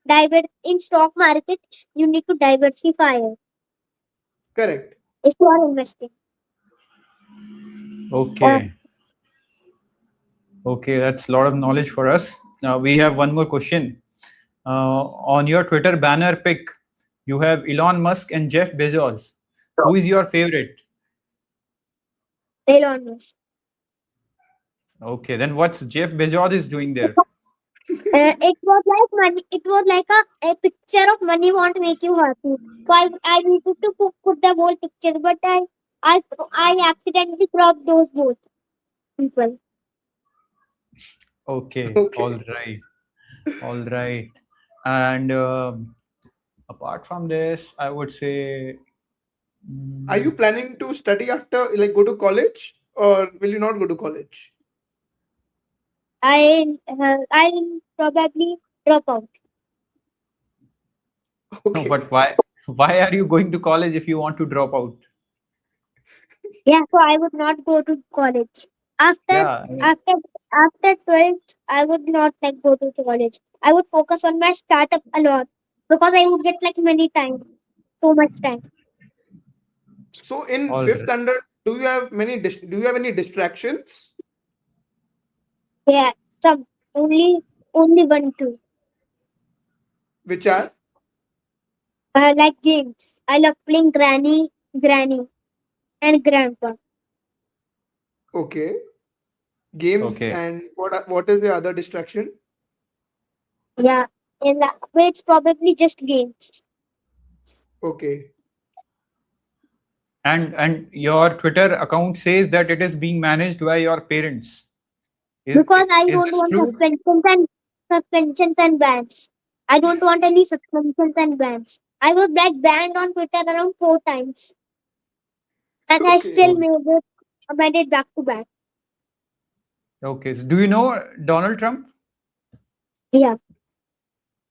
divert in stock market, you need to diversify it Correct. if you are investing. Uh, Okay. Okay. That's a lot of knowledge for us. Now we have one more question. On your Twitter banner pic, you have Elon Musk and Jeff Bezos. Who is your favorite? Elon Musk. Okay. Then what's Jeff Bezos is doing there? It was like money. It was like a picture of money won't make you happy. So I needed to put the whole picture, but I I accidentally cropped those both people. Okay. All Okay. right. All right. And apart from this, I would say, Are you mm, planning to study after, like, go to college, or will you not go to college? I probably drop out. no, Okay. but why? Why are you going to college if you want to drop out? Yeah, so I would not go to college. After Yeah. I mean, after after 12th, I would not like go to college. I would focus on my startup a lot, because I would get like many time, so much time. So in all fifth right. standard, do you have any distractions? Yeah, some only one two. Which are Like games. I love playing granny, and grandpa. okay, games, Okay. and what is the other distraction? Yeah, and it's probably just games. Okay. And your Twitter account says that it is being managed by your parents. Is Because I is don't this want true? suspensions and bans. I don't want any suspensions and bans. I was like banned on Twitter around 4 times, and I Okay. still Oh, made it back to back. okay. So do you know Donald Trump? Yeah,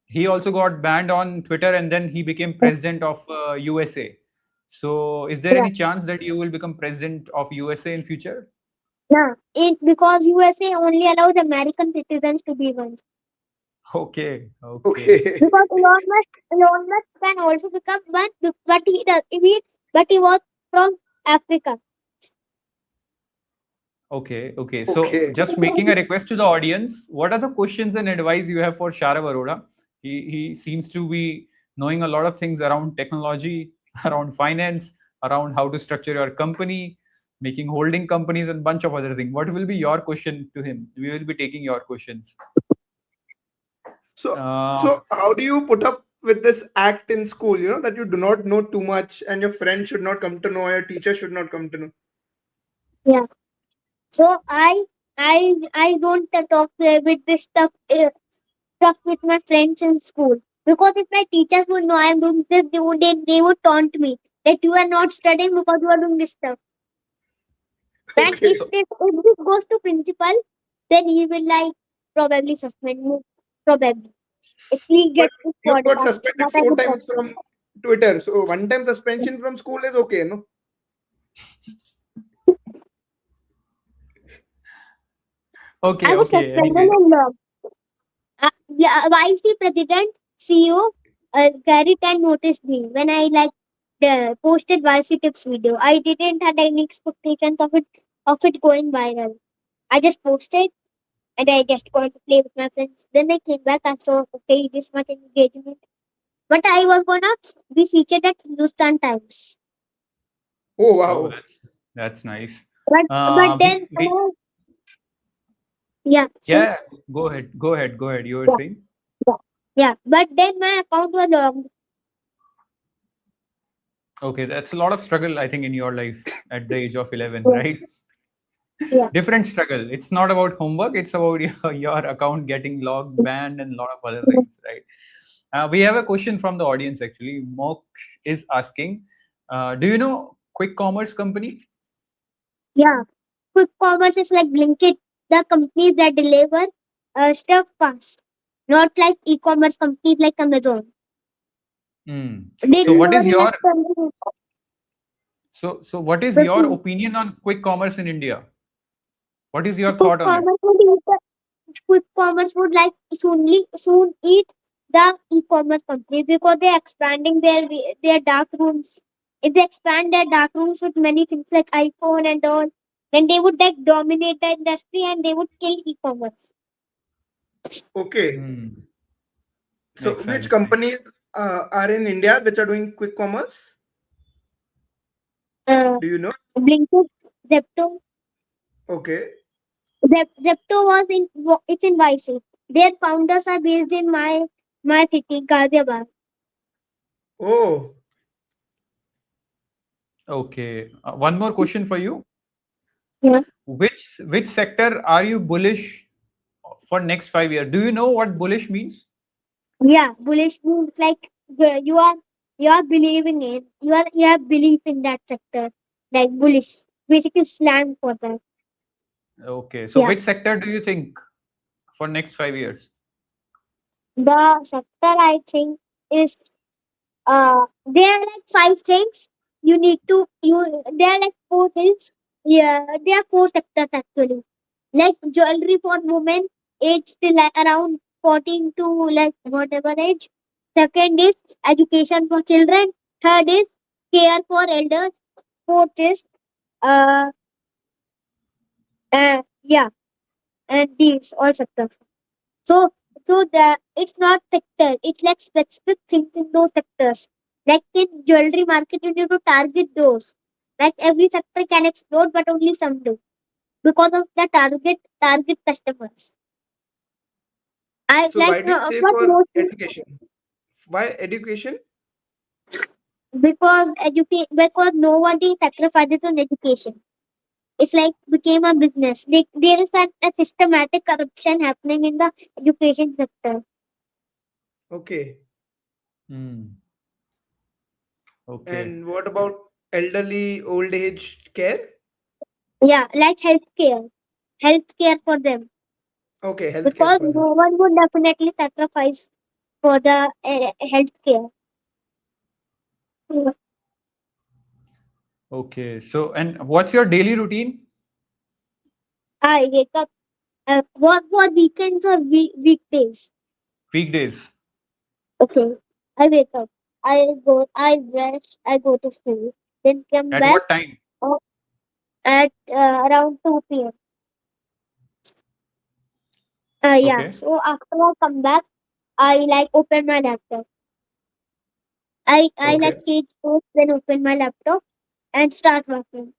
He also got banned on Twitter and then he became president of USA. So is there yeah, any chance that you will become president of USA in future? yeah. Because USA only allows American citizens to be one. Okay, okay. Okay. Because Elon Musk can also become one, but he does. But he was from Africa. Okay. So Okay. just making a request to the audience, what are the questions and advice you have for Sharav Arora? He seems to be knowing a lot of things around technology, around finance, around how to structure your company, making holding companies, and bunch of other things. What will be your question to him? We will be taking your questions. So, Uh, so how do you put up with this act in school? That you do not know too much, and your friend should not come to know, your teacher should not come to know. Yeah. So I don't talk with this stuff with my friends in school, because if my teachers would know I'm doing this, they would taunt me that you are not studying because you are doing this stuff. And Okay. so if this goes to principal, then he will like probably suspend me. Probably. If we But get this you got podcast, suspended that I four would talk. times from Twitter. So one time suspension from school is okay, no? I would okay. suspend Anyway, them and log. Yeah, YC president, CEO, Gary Tan noticed me when I posted YC tips video. I didn't had any expectations of it going viral. I just posted and I just going to play with my friends. Then I came back and saw okay this much engagement. But I was gonna be featured at Hindustan Times. Oh oh, wow. that's nice. But then We yeah, see, yeah. Go ahead. You were yeah, saying. yeah, yeah. But then my account was logged. Okay, that's a lot of struggle, I think, in your life at the age of 11, Yeah, right? yeah. Different struggle. It's not about homework, it's about your account getting logged, banned, and a lot of other things, right? We have a question from the audience actually. Mok is asking, do you know quick commerce company? Yeah. Quick commerce is like Blinkit, the companies that deliver stuff fast, not like e-commerce companies like Amazon. Hmm. They So what deliver is in like your so what is your 20. opinion on quick commerce in India? What is your Quick thought on it? commerce would eat quick commerce would like soon eat the e-commerce companies because they're expanding their dark rooms. If they expand their dark rooms with many things like iPhone and all, then they would like dominate the industry and they would kill e-commerce. Okay. Hmm. So Makes which sense. companies are in India which are doing quick commerce? Uh, Do you know? Blinkit, Zepto. Okay. Zepto it's in YC. Their founders are based in my city, Ghaziabad. Oh, Okay. One more question for you. Yeah. Which sector are you bullish for next 5 years? Do you know what bullish means? Yeah, bullish means like you are believing in you have belief in that sector, like bullish, basically slang for that. Okay. So Yeah, which sector do you think for next 5 years? the sector I think is there are like five things you need to you there are like four things. Yeah, there are four sectors actually, like jewelry for women aged till like around 14 to like whatever age. Second is education for children. Third is care for elders. Fourth is uh, yeah, and these all sectors. So it's not sector. It's like specific things in those sectors. Like in jewelry market, you need to target those. Like every sector can explode, but only some do because of the target customers. I so like why do you say but for mostly education? Why education? because nobody sacrifices on education. It's like became a business. There is a systematic corruption happening in the education sector. Okay. Hmm. Okay. And what about elderly old age care? Yeah, like healthcare for them, Okay, healthcare because for them. no one would definitely sacrifice for the healthcare. Okay. So and what's your daily routine? I wake up. What for weekends or weekdays? Weekdays. Okay, I wake up. I brush. I go to school. Then come At back. what time? uh, at around 2 p.m. Yeah. Okay. So after I come back, I like open my laptop. I like Okay. change clothes, then open my laptop and start working.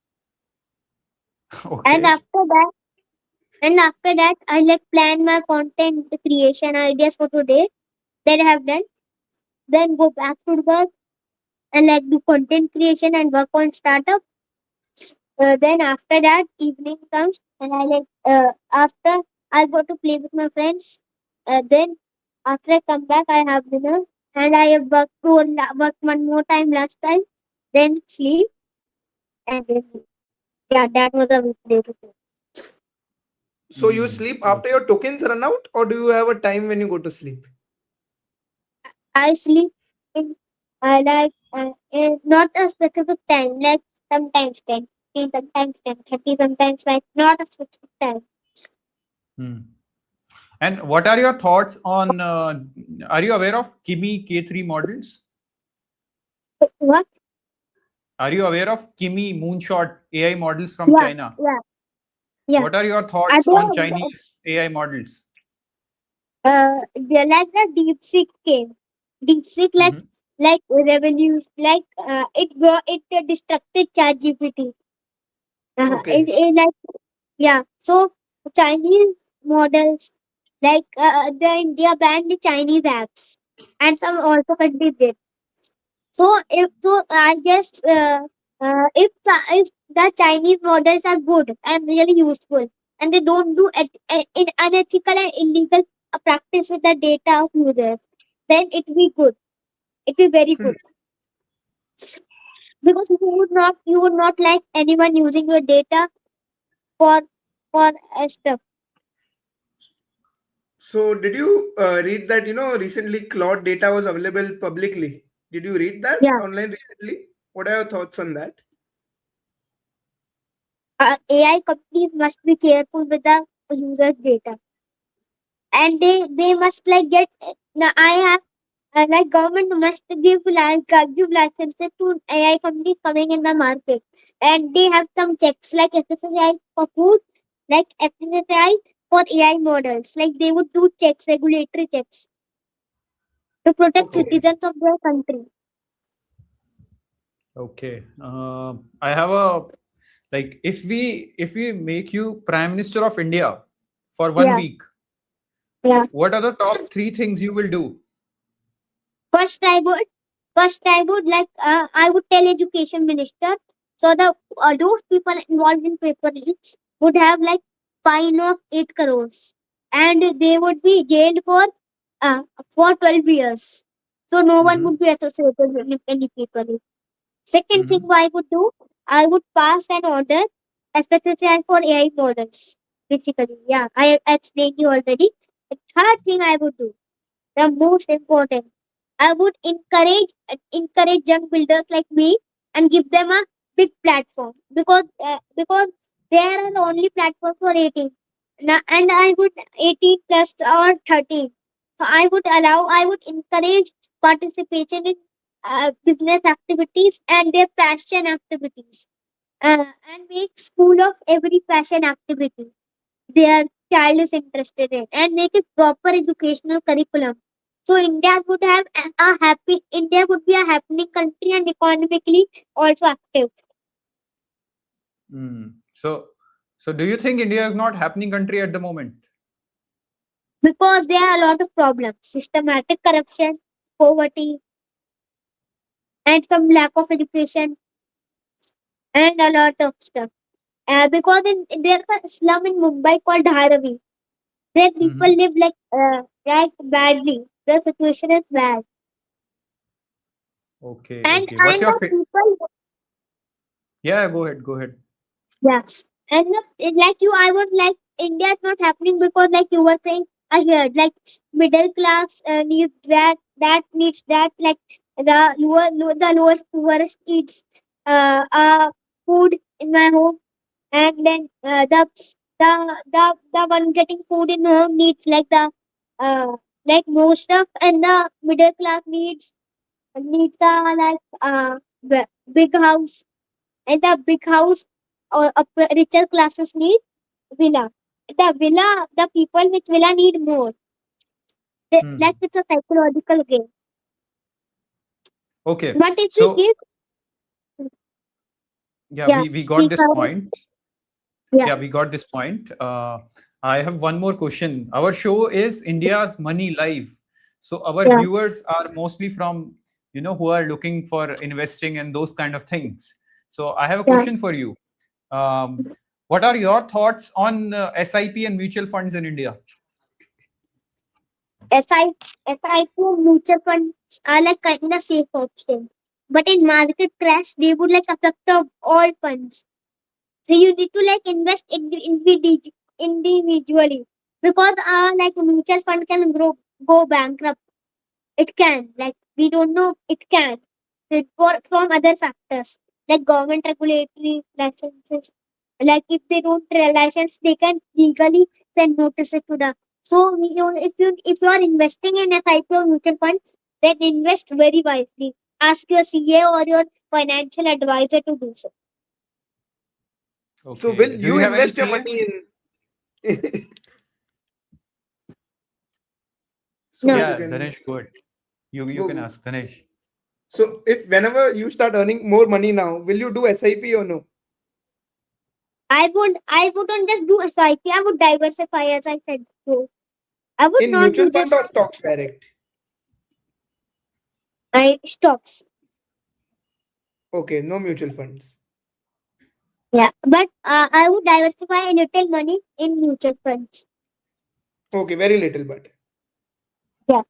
And Okay. after that, I like plan my content creation ideas for today. Then I have done. Then go back to work and like do content creation and work on startup. Then after that, evening comes and I like after I go to play with my friends. Then after I come back, I have dinner and I have work one more time last time. Then sleep and then yeah, that was a weekday routine. So you sleep after Okay. your tokens run out, or do you have a time when you go to sleep? I sleep in like not a specific time, like sometimes 10, 15, sometimes 10:30, sometimes like not a specific time. Hmm. And what are your thoughts on? Are you aware of Kimi K3 models? What? Are you aware of Kimi Moonshot AI models from Yeah, China? yeah, yeah. What are your thoughts on Other, Chinese AI models? they're like the DeepSeek came. DeepSeek Hmm. like revolution, like it destructed ChatGPT. Okay. Like yeah. So Chinese models like the India banned the Chinese apps, and some also countries did. I guess if the Chinese models are good and really useful, and they don't do in unethical and illegal practice with the data of users, then it will be good. It will be very Hmm. good because you would not like anyone using your data for stuff. So did you read that recently Claude data was available publicly? Did you read that Yeah, online recently? What are your thoughts on that? AI companies must be careful with the users' data, and they must like get. Now I have like government must give licenses to AI companies coming in the market, and they have some checks like FSSAI for food, like FSSAI for AI models. Like they would do checks, regulatory checks to protect Okay. Okay. citizens of their country. Okay. I have a like if we make you Prime Minister of India for one Yeah, week, yeah. what are the top three things you will do? First, I would like I would tell education minister so the those people involved in paper leaks would have like fine of 8 crores, and they would be jailed uh, for 12 years. So no one Hmm. would be associated with any paper leak. Second thing Hmm. I would do, I would pass an order especially for AI models. Basically, yeah, I explained you already. The third thing I would do, the most important, I would encourage young builders like me and give them a big platform because they are the only platform for 18. Now, and I would 18 plus or 13. So I would encourage participation in business activities and their passion activities, and make school of every passion activity their child is interested in, and make it proper educational curriculum. So India would be a happening country and economically also active Mm. So do you think India is not happening country at the moment? because there are a lot of problems, systematic corruption, poverty, and some lack of education, and a lot of stuff. Because there's a slum in Mumbai called Dharavi. There people Hmm. live like badly. The situation is bad, Okay. and Okay. What's your the people. Yeah? Go ahead. Go ahead. Yes. And like you, I was like, India is not happening because, like you were saying, I heard like middle class needs that needs that, like the lowest, poorest needs food in my home, and then the one getting food in home needs uh, like more stuff, and the middle class needs a big house And the big house or richer classes need villa. The people with villa need more. Like Hmm. it's a psychological game. Okay. But if we So give, yeah, yeah, we got speak this out, point. yeah, Yeah, we got this point. I have one more question. Our show is India's Money Live. So our yeah, viewers are mostly from, who are looking for investing and those kind of things. So I have a yeah. question for you. Um, what are your thoughts on SIP and mutual funds in India? SI, SIP mutual funds are like kind of safe option. But in market crash, they would like affect of all funds. So you need to like invest individually because like a mutual fund can go bankrupt. It can like we don't know it can. From other factors like government regulatory licenses. Like if they don't license, they can legally send notices to the. So if you are investing in SIP or mutual funds, then invest very wisely. Ask your CA or your financial advisor to do so. So will Okay. Do you you have any invest your CA? money in? So No. you Yeah, can Dhanesh, good. You can go. ask Dhanesh. So if whenever you start earning more money now, will you do SIP or no? I wouldn't just do SIP. I would diversify as I said. So I would In not mutual do fund just or stocks direct? I stocks. Okay, no mutual funds. Yeah, but I would diversify a little money in mutual funds. Okay, very little, but Yeah,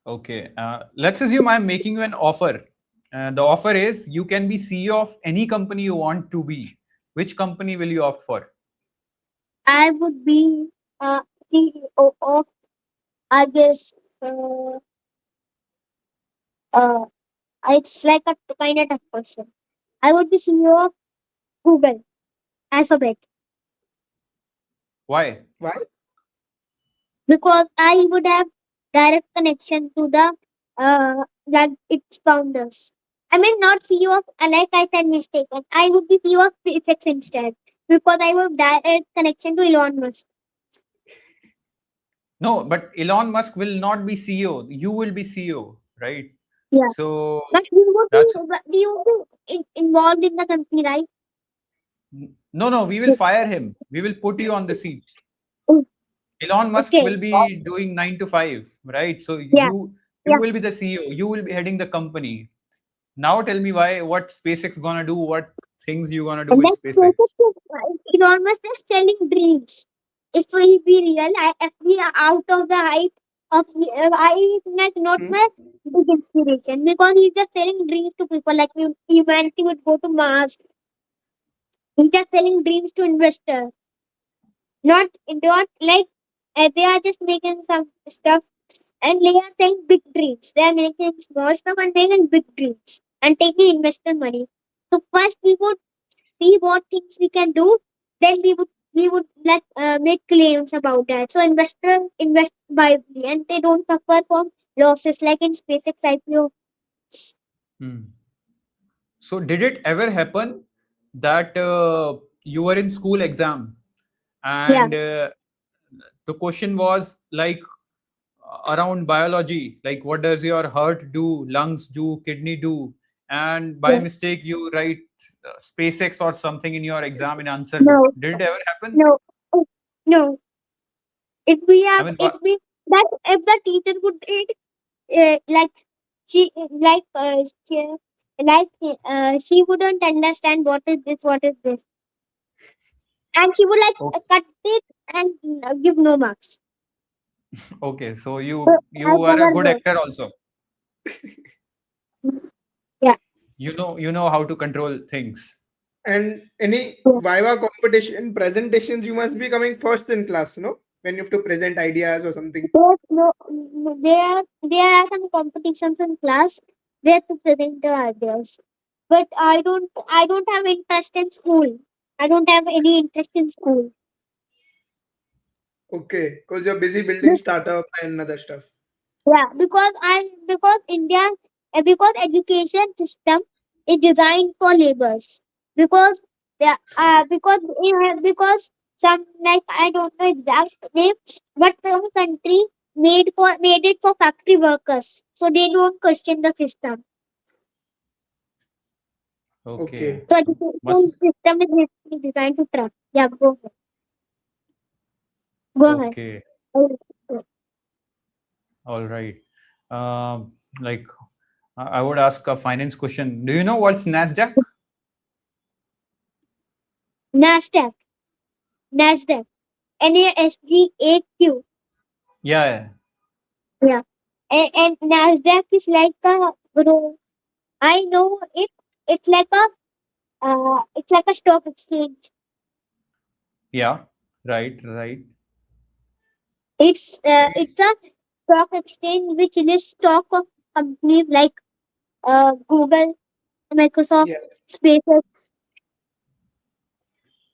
Okay. Let's assume I'm making you an offer. The offer is you can be CEO of any company you want to be. Which company will you opt for? I would be CEO of I guess uh it's like a kind of tough question. I would be CEO of Google Alphabet Why? why? because I would have direct connection to the that its founders. I mean, not CEO of like I said mistaken. I would be CEO of SpaceX instead because I would direct connection to Elon Musk. No, but Elon Musk will not be CEO. You will be CEO, right? Yeah, So but that's we would be involved in the company, right? no, no. We will fire him. We will put you on the seat. Oh, Elon Musk okay, will be doing 9 to 5, right? So yeah, you yeah. will be the CEO. You will be heading the company. Now tell me why. What SpaceX gonna do? What things you gonna do And with then SpaceX? Elon Musk is selling dreams. If we be real, if we are out of the hype of, I like not Hmm? my big inspiration because he's just selling dreams to people like humanity would go to Mars. He's just selling dreams to investors. Not like they are just making some stuff and they are saying big dreams. They are making small stuff and making big dreams and taking investor money. So first we would see what things we can do, then we would like make claims about that. So investors invest wisely and they don't suffer from losses like in SpaceX IPO. Hmm. So did it ever happen that you were in school exam Yeah, and the question was like around biology, like what does your heart do, lungs do, kidney do, and by yeah. mistake you write SpaceX or something in your exam in answer book. No, Did it ever happen? no, oh, no. If we I have, mean, if we that if the teacher would read like she she, she wouldn't understand what is this, and she would like cut it and give no marks. okay, so So you I've are a never good got. actor also. Yeah. You know how to control things. And any Yeah. Viva competition presentations, you must be coming first in class, no? When you have to present ideas or something. There are some competitions in class where to present the ideas. But I don't have interest in school. I don't have any interest in school. Okay, because you're busy building Be- startup and other stuff. Yeah, because education system is designed for laborers because because some, like, I don't know exact name, but some country made it for factory workers, so they don't question the system. Okay. Okay. So Must. education system is basically designed to trust. Yeah, go ahead. Go ahead. Okay. Oh, All right. Like, I would ask a finance question. Do you know what's Nasdaq? Nasdaq, Nasdaq, NASDAQ. Yeah. Yeah, and Nasdaq is like a, bro. I know it. It's like a it's like a stock exchange. Yeah. Right. Right. It's a stock exchange which lists stock of companies like Google, Microsoft, Yeah. SpaceX.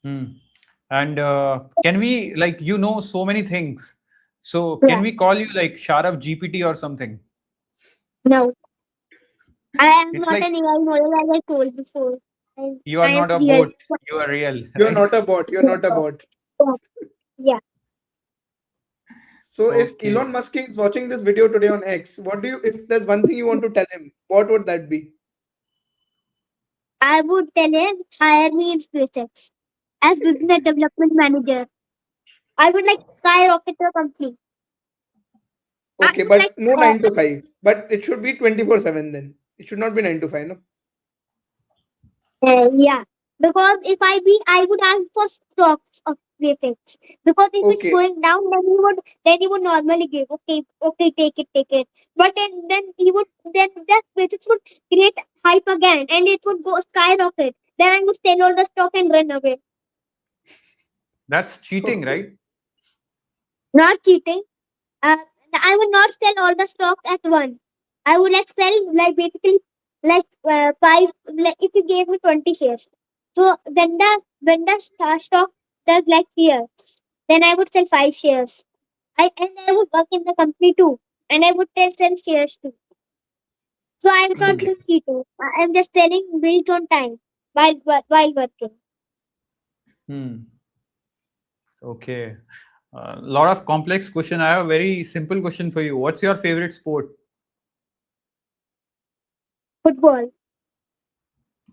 Hmm. And can we, like, so many things. So can Yeah, we call you like Sharav GPT or something? no, I am It's not like an AI model as I told before. you I are am not a real. bot. You are real, You're right? not a bot. You're not a bot. Yeah, So if Okay. Elon Musk is watching this video today on X, what do you, if there's one thing you want to tell him, what would that be? I would tell him hire me in SpaceX as business development manager. I would like skyrocket the company. I Okay, would like but no 9 to 5. But it should be 24/7 then. It should not be 9 to 5, no? Yeah, because if I would ask for stocks of SpaceX. Because if it's Okay. going down, then he would normally give, okay, take it. But then he would, then the SpaceX would create hype again, and it would go skyrocket. Then I would sell all the stock and run away. That's cheating, Okay. right? Not cheating. Uh, I would not sell all the stock at once. I would like sell, like, basically, like, five. Like, if you gave me 20 shares, so when the stock does like here, then I would sell 5 shares. I would work in the company too, and I would sell shares too. So I'm not Okay. Hmm. doing cheating. I'm just selling based on time while working. Hmm. Okay. A lot of complex question. I have a very simple question for you. What's your favorite sport? Football.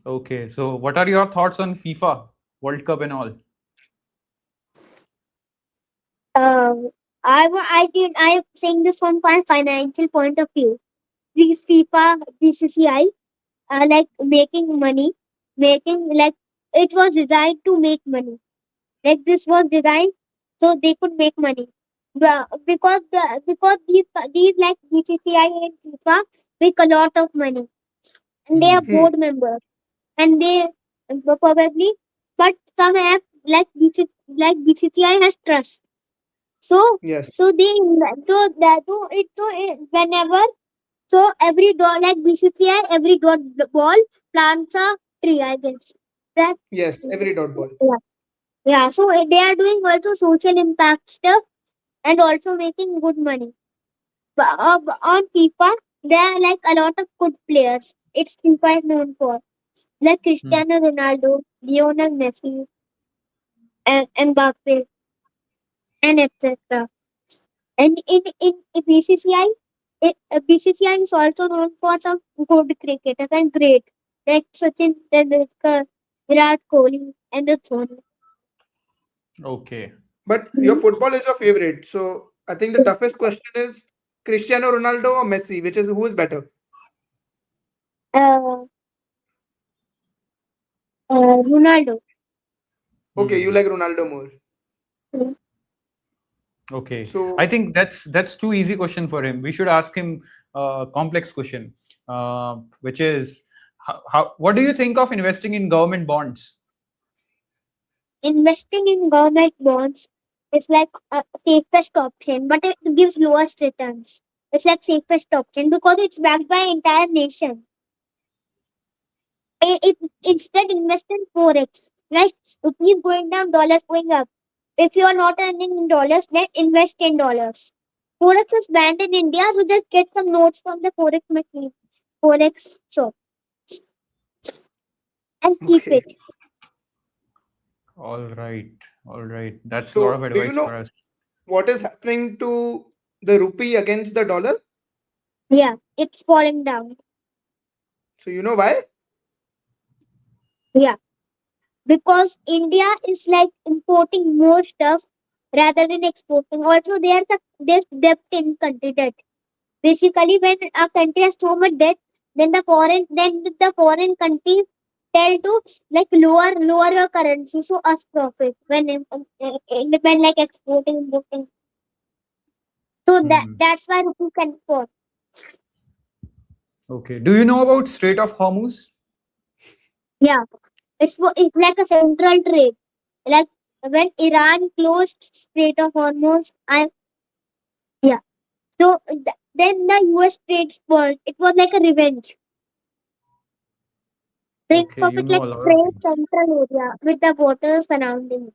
Okay. So what are your thoughts on FIFA World Cup and all? Um, I am saying this from my financial point of view. These FIFA, BCCI, like making money, making, like, it was designed to make money. Like, this was designed so they could make money. Because these like BCCI and FIFA make a lot of money, and they are Hmm. Hmm. board members, and they probably, but some have, like BCCI has trust. So Yes. so they whenever, so every dot, like BCCI, every dot ball plants a tree, I guess. That, Yes. Every dot ball. yeah. Yeah. So they are doing also social impact stuff and also making good money. But on FIFA, there are like a lot of good players. It's FIFA is known for, like Hmm. Cristiano Ronaldo, Lionel Messi, and Mbappe, and etc. And in BCCI, BCCI is also known for some good cricketers and great, like Sachin Tendulkar, Virat Kohli, and the Dhoni. Okay. But your Mhm. football is your favorite. So I think the toughest question is Cristiano Ronaldo or Messi, which is who is better? Uh, Ronaldo. Okay, you Hmm. like Ronaldo more. Mhm. Okay. I So think that's too easy question for him. We should ask him a complex question, which is how what do you think of investing in government bonds? Investing in government bonds is like a safest option, but it gives lowest returns. It's like safest option because it's backed by entire nation. Instead, invest in forex. Like, rupees going down, dollars going up. If you are not earning in dollars, then invest in dollars. Forex is banned in India, so just get some notes from the forex machine, forex shop. and keep Okay. it. All right. All right. That's a lot of So, do you advice know for us. what is happening to the rupee against the dollar? Yeah, it's falling down. So, you know why? Yeah, because India is like importing more stuff rather than exporting. Also, there's debt in country debt. Basically, when a country has so much debt, then the foreign countries tell to like lower your currency, so us profit when like exporting importing. So Hmm. that's why rupee can fall. Okay. Do you know about Strait of Hormuz? Yeah, it's like a central trade. Like when Iran closed Strait of Hormuz, yeah. So then the US trade spurred. It was like a revenge. Think Okay, of you it know like a lot of trade things. central area with the water surrounding it.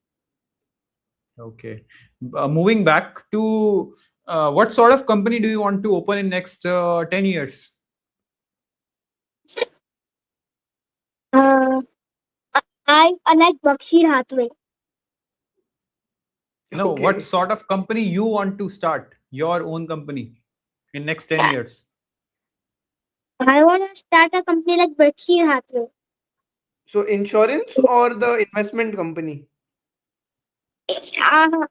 Okay. Moving back to what sort of company do you want to open in next 10 years? Uh, I like Berkshire Hathaway. No, what Okay. sort of company you want to start? Your own company in next 10 years? I want to start a company like Berkshire Hathaway. So, insurance or the investment company?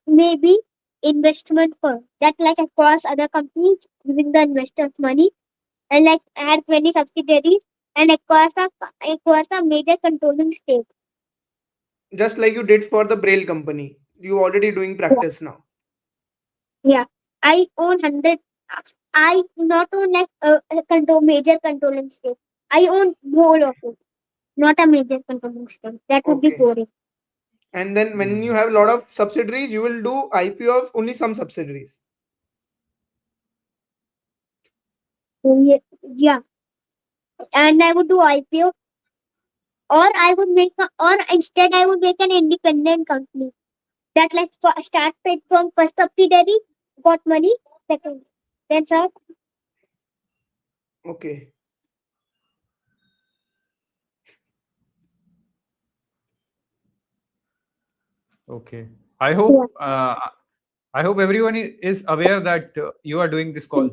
Maybe investment firm that like across other companies using the investors' money and like add 20 subsidiaries and acquires a major controlling stake. Just like you did for the Braille company. You already doing Yeah, practice now. yeah. I own 100. I not own like a control major controlling stake. I own whole of it, not a major controlling stake. That would be Okay. boring. And then when you Hmm. have a lot of subsidiaries, you will do IPO of only some subsidiaries. So, yeah, and I would do IPO, or instead I would make an independent company that like started from first subsidiary, got money, second, then third. Okay. Okay. Yeah, I hope everyone is aware that you are doing this call.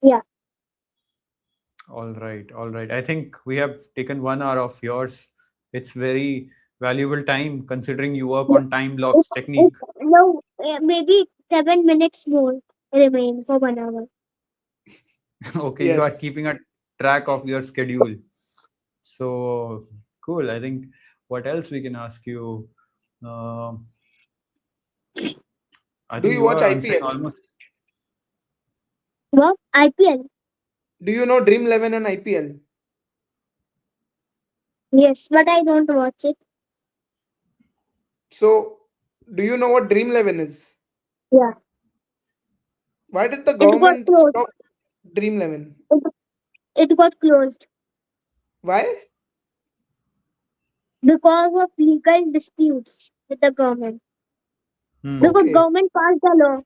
yeah. All right. All right. I think we have taken 1 hour of yours. It's very valuable time considering you work on time blocks technique. No, maybe 7 minutes more remain for 1 hour. Okay, you are Yes. keeping a track of your schedule. So cool. I think what else we can ask you? Um I Do think you you watch are answering IPL? almost. What? IPL? Do you know Dream 11 and IPL? Yes, but I don't watch it. So, do you know what Dream 11 is? Yeah, Why did the it got government closed. stop Dream 11? It, it got closed Why? because of legal disputes with the government. Hmm. Because Okay. government passed the law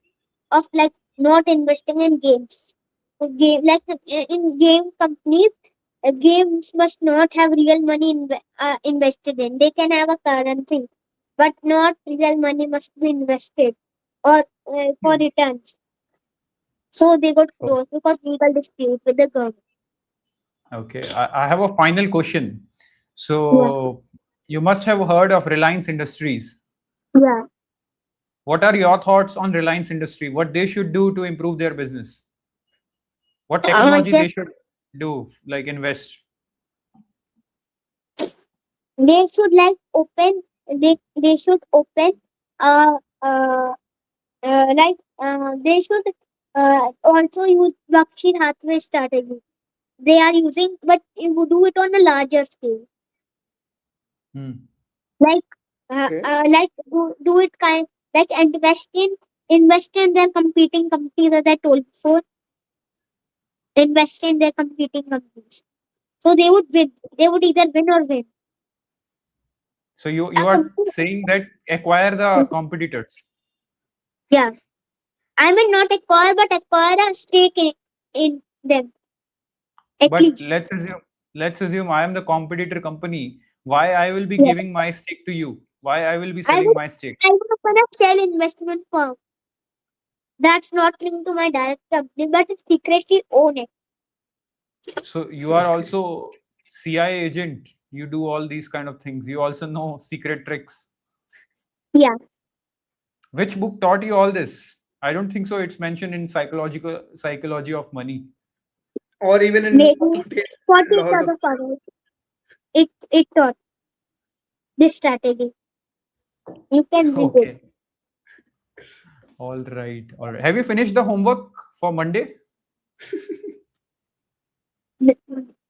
of like not investing in games. The game like in game companies, games must not have real money invested in. They can have a currency, but not real money must be invested or for Hmm. returns. So they got Oh, closed because legal dispute with the government. okay. I have a final question. Yeah, So you must have heard of Reliance Industries. yeah. What are your thoughts on Reliance Industry? What they should do to improve their business? What technology they Just should do, like invest? they should like open. They should open. Uh, uh, they should also use Berkshire Hathaway strategy. They are using, but you would do it on a larger scale. Hmm. Like, Okay. do it kind like invest in their competing companies as I told before. Invest in their competing companies. So they would win. They would either win or win. So you A are company, saying that acquire the competitors, yeah. I mean not acquire, but acquire a stake in them at but least. let's assume let's assume I am the competitor company. Why I will be giving my stake to you? Why I will be I selling would my stake? I would open a shell investment firm that's not linked to my direct company, but it secretly own it. So you are also CIA agent. You do all these kind of things. You also know secret tricks. Yeah. Which book taught you all this? I don't think so. It's mentioned in psychology of money. Or even in Maybe 48 40 laws of other others. It taught this strategy. You can read it. Okay. All right. All right. Have you finished the homework for Monday?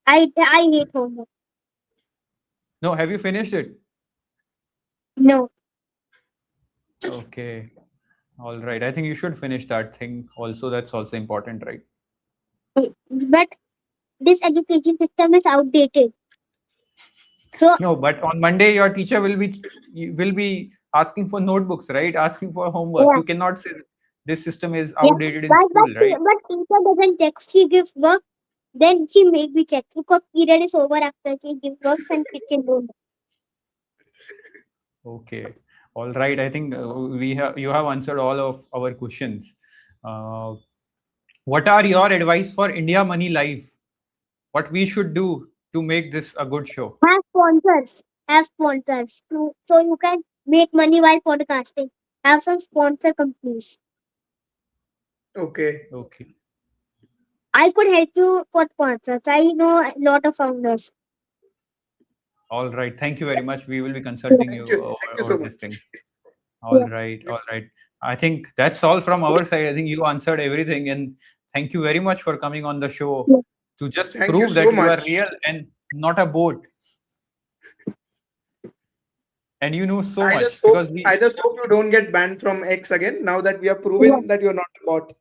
I hate homework. No. Have you finished it? No. Okay. All right. I think you should finish that thing also. That's also important, right? But this education system is outdated. So No, but on Monday your teacher will be asking for notebooks, right? Asking for homework. yeah, You cannot say this system is yeah. outdated in school, right? But teacher doesn't check. She gives work, then she make me check because period is over after she gives works and teacher don't. Okay. All right. I think you have answered all of our questions. Uh, what are your advice for India Money Live? What we should do to make this a good show? Have sponsors. Have sponsors. So you can make money while podcasting. Have some sponsor companies. Okay. Okay. I could help you for sponsors. I know a lot of founders. All right. Thank you very much. We will be Yeah. consulting you Thank you over so this much. thing. All Yeah. right. All right. I think that's all from our side. I think you answered everything. And thank you very much for coming on the show Yeah. to just Thank you prove so that you are much. real and not a bot. And you know so much because I just hope you don't get banned from X again now that we have Yeah. proven that you're not a bot.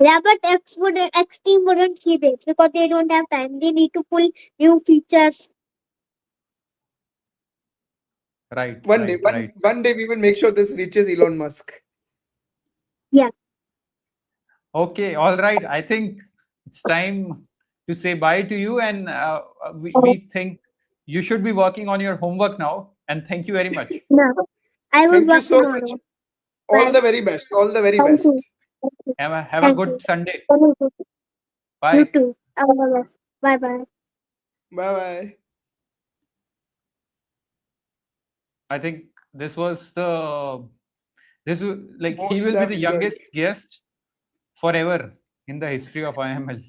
Yeah, but X team wouldn't see this because they don't have time. They need to pull new features. right, One day, right, right. one day we will make sure this reaches Elon Musk. Yeah. Okay. All right. I think it's time to say bye to you. And Oh, we think you should be working on your homework now. And thank you very much. no. I will Thank you work so much. tomorrow. All Bye. the very best. All the very Thank best. you. Have a Thank you. good Sunday. You Bye. too. All the best. Bye bye. Bye bye. I think this was like he Most will be have the enjoyed. youngest guest forever in the history of IML.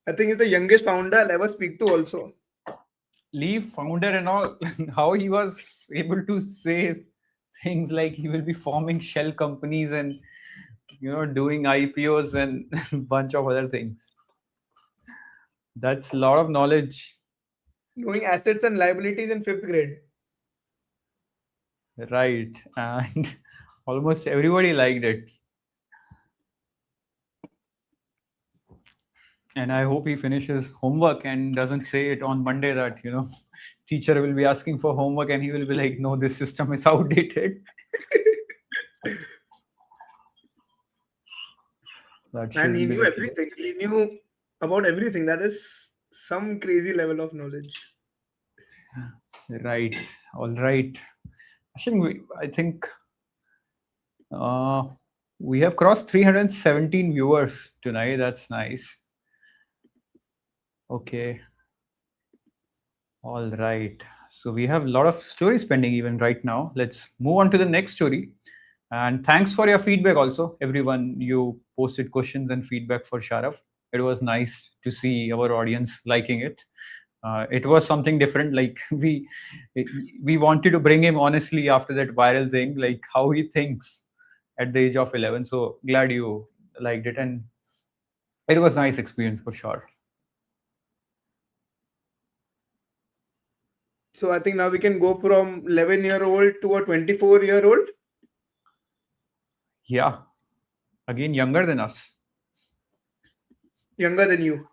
I think he's the youngest founder I'll ever speak to also. Leaf founder and all, how he was able to say things like he will be forming shell companies and doing IPOs and bunch of other things. That's a lot of knowledge. Knowing assets and liabilities in 5th grade. Right. And almost everybody liked it. And I hope he finishes homework and doesn't say it on Monday that, teacher will be asking for homework and he will be like, no, this system is outdated. That And shouldn't he be knew the case. everything. He knew about everything. That is some crazy level of knowledge. Right. All right. I think we have crossed 317 viewers tonight. That's nice. Okay. All right. So we have a lot of stories pending even right now. Let's move on to the next story. And thanks for your feedback also, everyone. You posted questions and feedback for Sharav. It was nice to see our audience liking it. It was something different. Like we wanted to bring him honestly after that viral thing, like how he thinks at the age of 11. So glad you liked it, and it was nice experience for sure. So I think now we can go from 11-year-old to a 24-year-old. Yeah, again younger than us. Younger than you.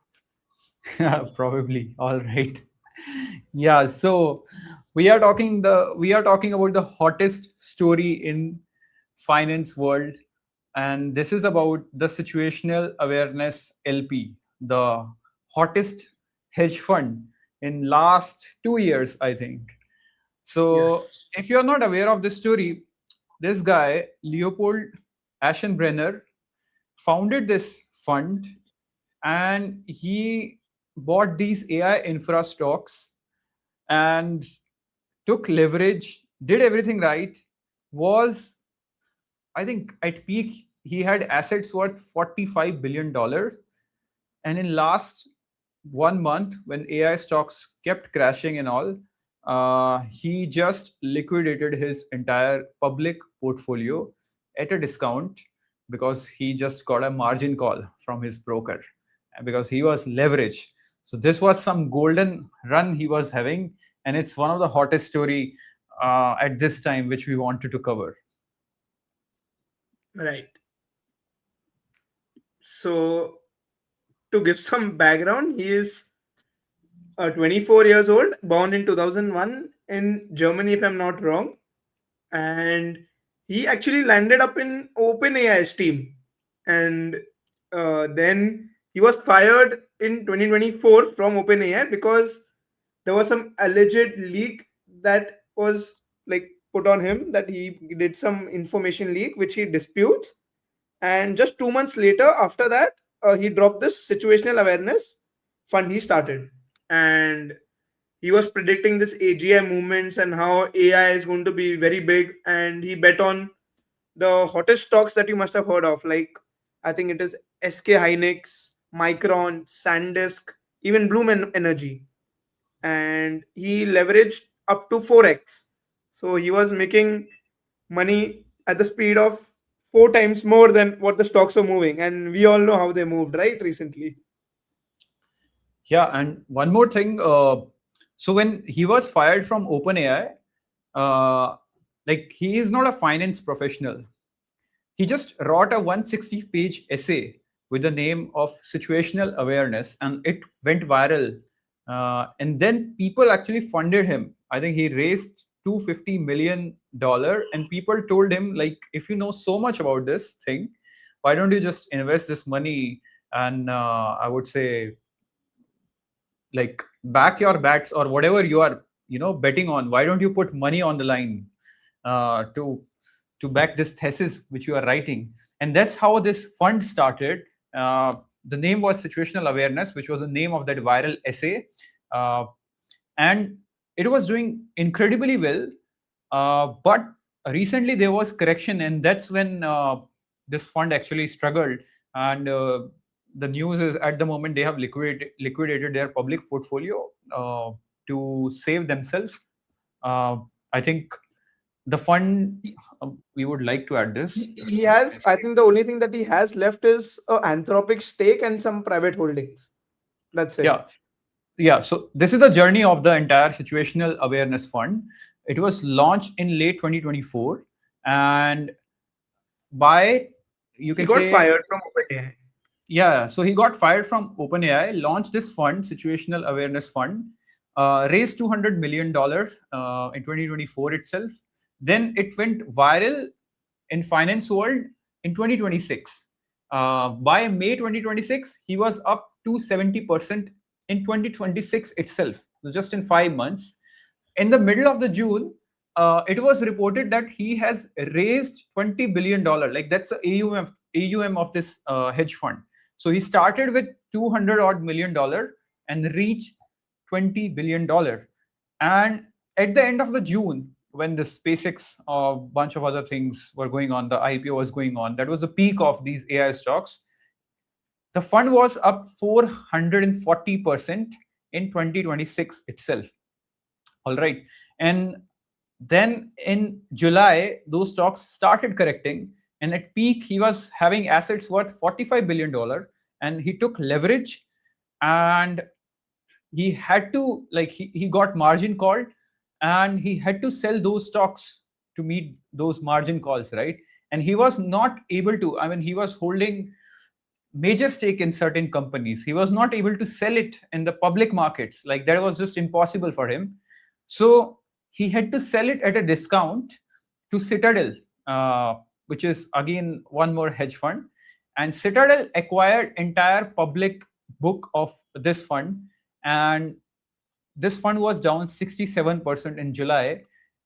Probably. All right. Yeah, so we are talking about the hottest story in finance world, and this is about the situational awareness LP, the hottest hedge fund in last 2 years, I think. So Yes. if you're not aware of this story, this guy, Leopold Aschenbrenner, founded this fund, and he bought these AI infra stocks and took leverage, did everything right, was, I think, at peak, he had assets worth $45 billion. And in last 1 month, when AI stocks kept crashing and all, he just liquidated his entire public portfolio at a discount because he just got a margin call from his broker because he was leveraged. So this was some golden run he was having, and it's one of the hottest story at this time which we wanted to cover. Right. So to give some background, he is 24 years old, born in 2001 in Germany, if I'm not wrong. And he actually landed up in OpenAI's team. And then he was fired in 2024 from OpenAI because there was some alleged leak that was like put on him, that he did some information leak, which he disputes. And just 2 months later, after that, he dropped this situational awareness fund he started. And he was predicting this AGI movements and how AI is going to be very big. And he bet on the hottest stocks that you must have heard of, like I think it is SK Hynix, Micron, Sandisk, even Bloom Energy. And he leveraged up to 4x. So he was making money at the speed of 4 times more than what the stocks are moving. And we all know how they moved, right, recently. Yeah, and one more thing. So when he was fired from OpenAI, uh, like he is not a finance professional. He just wrote a 160-page essay with the name of Situational Awareness, and it went viral. And then people actually funded him. I think he raised $250 million, and people told him, like, if you know so much about this thing, why don't you just invest this money and I would say, like, back your bets or whatever you are, betting on. Why don't you put money on the line to back this thesis which you are writing? And that's how this fund started. The name was Situational Awareness, which was the name of that viral essay. And it was doing incredibly well. But recently there was correction, and that's when this fund actually struggled. And the news is, at the moment, they have liquidated their public portfolio to save themselves. I think the fund, we would like to add this. He has, I think the only thing that he has left is a Anthropic stake and some private holdings. That's it. Yeah. So this is the journey of the entire Situational Awareness Fund. It was launched in late 2024, and by, you He can got say, fired from OpenAI. yeah, so he got fired from OpenAI, launched this fund, Situational Awareness Fund, raised $200 million in 2024 itself. Then it went viral in finance world in 2026. By May 2026, he was up to 70% in 2026 itself, just in 5 months. In the middle of the June, it was reported that he has raised $20 billion. Like, that's the AUM of this hedge fund. So he started with $200 million and reached $20 billion. And at the end of the June, when the SpaceX, bunch of other things were going on, the IPO was going on, that was the peak of these AI stocks. The fund was up 440% in 2026 itself. All right. And then in July, those stocks started correcting. And at peak, he was having assets worth $45 billion. And he took leverage, and he had to, like, he got margin called, and he had to sell those stocks to meet those margin calls, right? And he was not able to, I mean, he was holding major stake in certain companies. He was not able to sell it in the public markets. Like, that was just impossible for him. So he had to sell it at a discount to Citadel, which is again one more hedge fund. And Citadel acquired entire public book of this fund, and this fund was down 67% in July.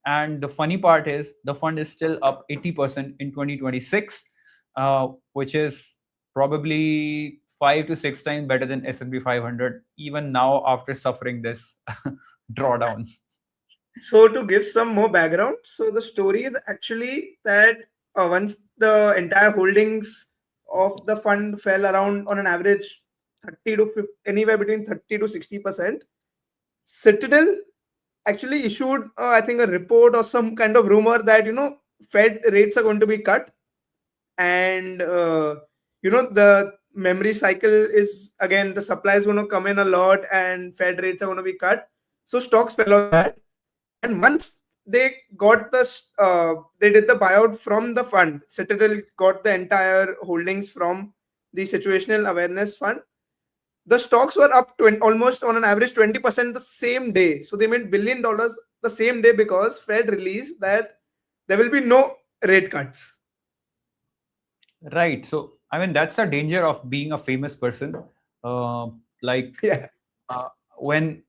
And the funny part is the fund is still up 80% in 2026, which is probably 5 to 6 times better than S&P 500, even now after suffering this drawdown. So to give some more background, so the story is actually that once the entire holdings of the fund fell around on an average 30 to 50, anywhere between 30 to 60%, Citadel actually issued, I think, a report or some kind of rumor that Fed rates are going to be cut, and the memory cycle is again the supply is going to come in a lot, and Fed rates are going to be cut. So stocks fell on that, and once they got they did the buyout from the fund. Citadel got the entire holdings from the Situational Awareness Fund. The stocks were up almost on an average 20% the same day. So they made $1 billion the same day because Fed released that there will be no rate cuts. Right. So, I mean, that's the danger of being a famous person. Yeah. When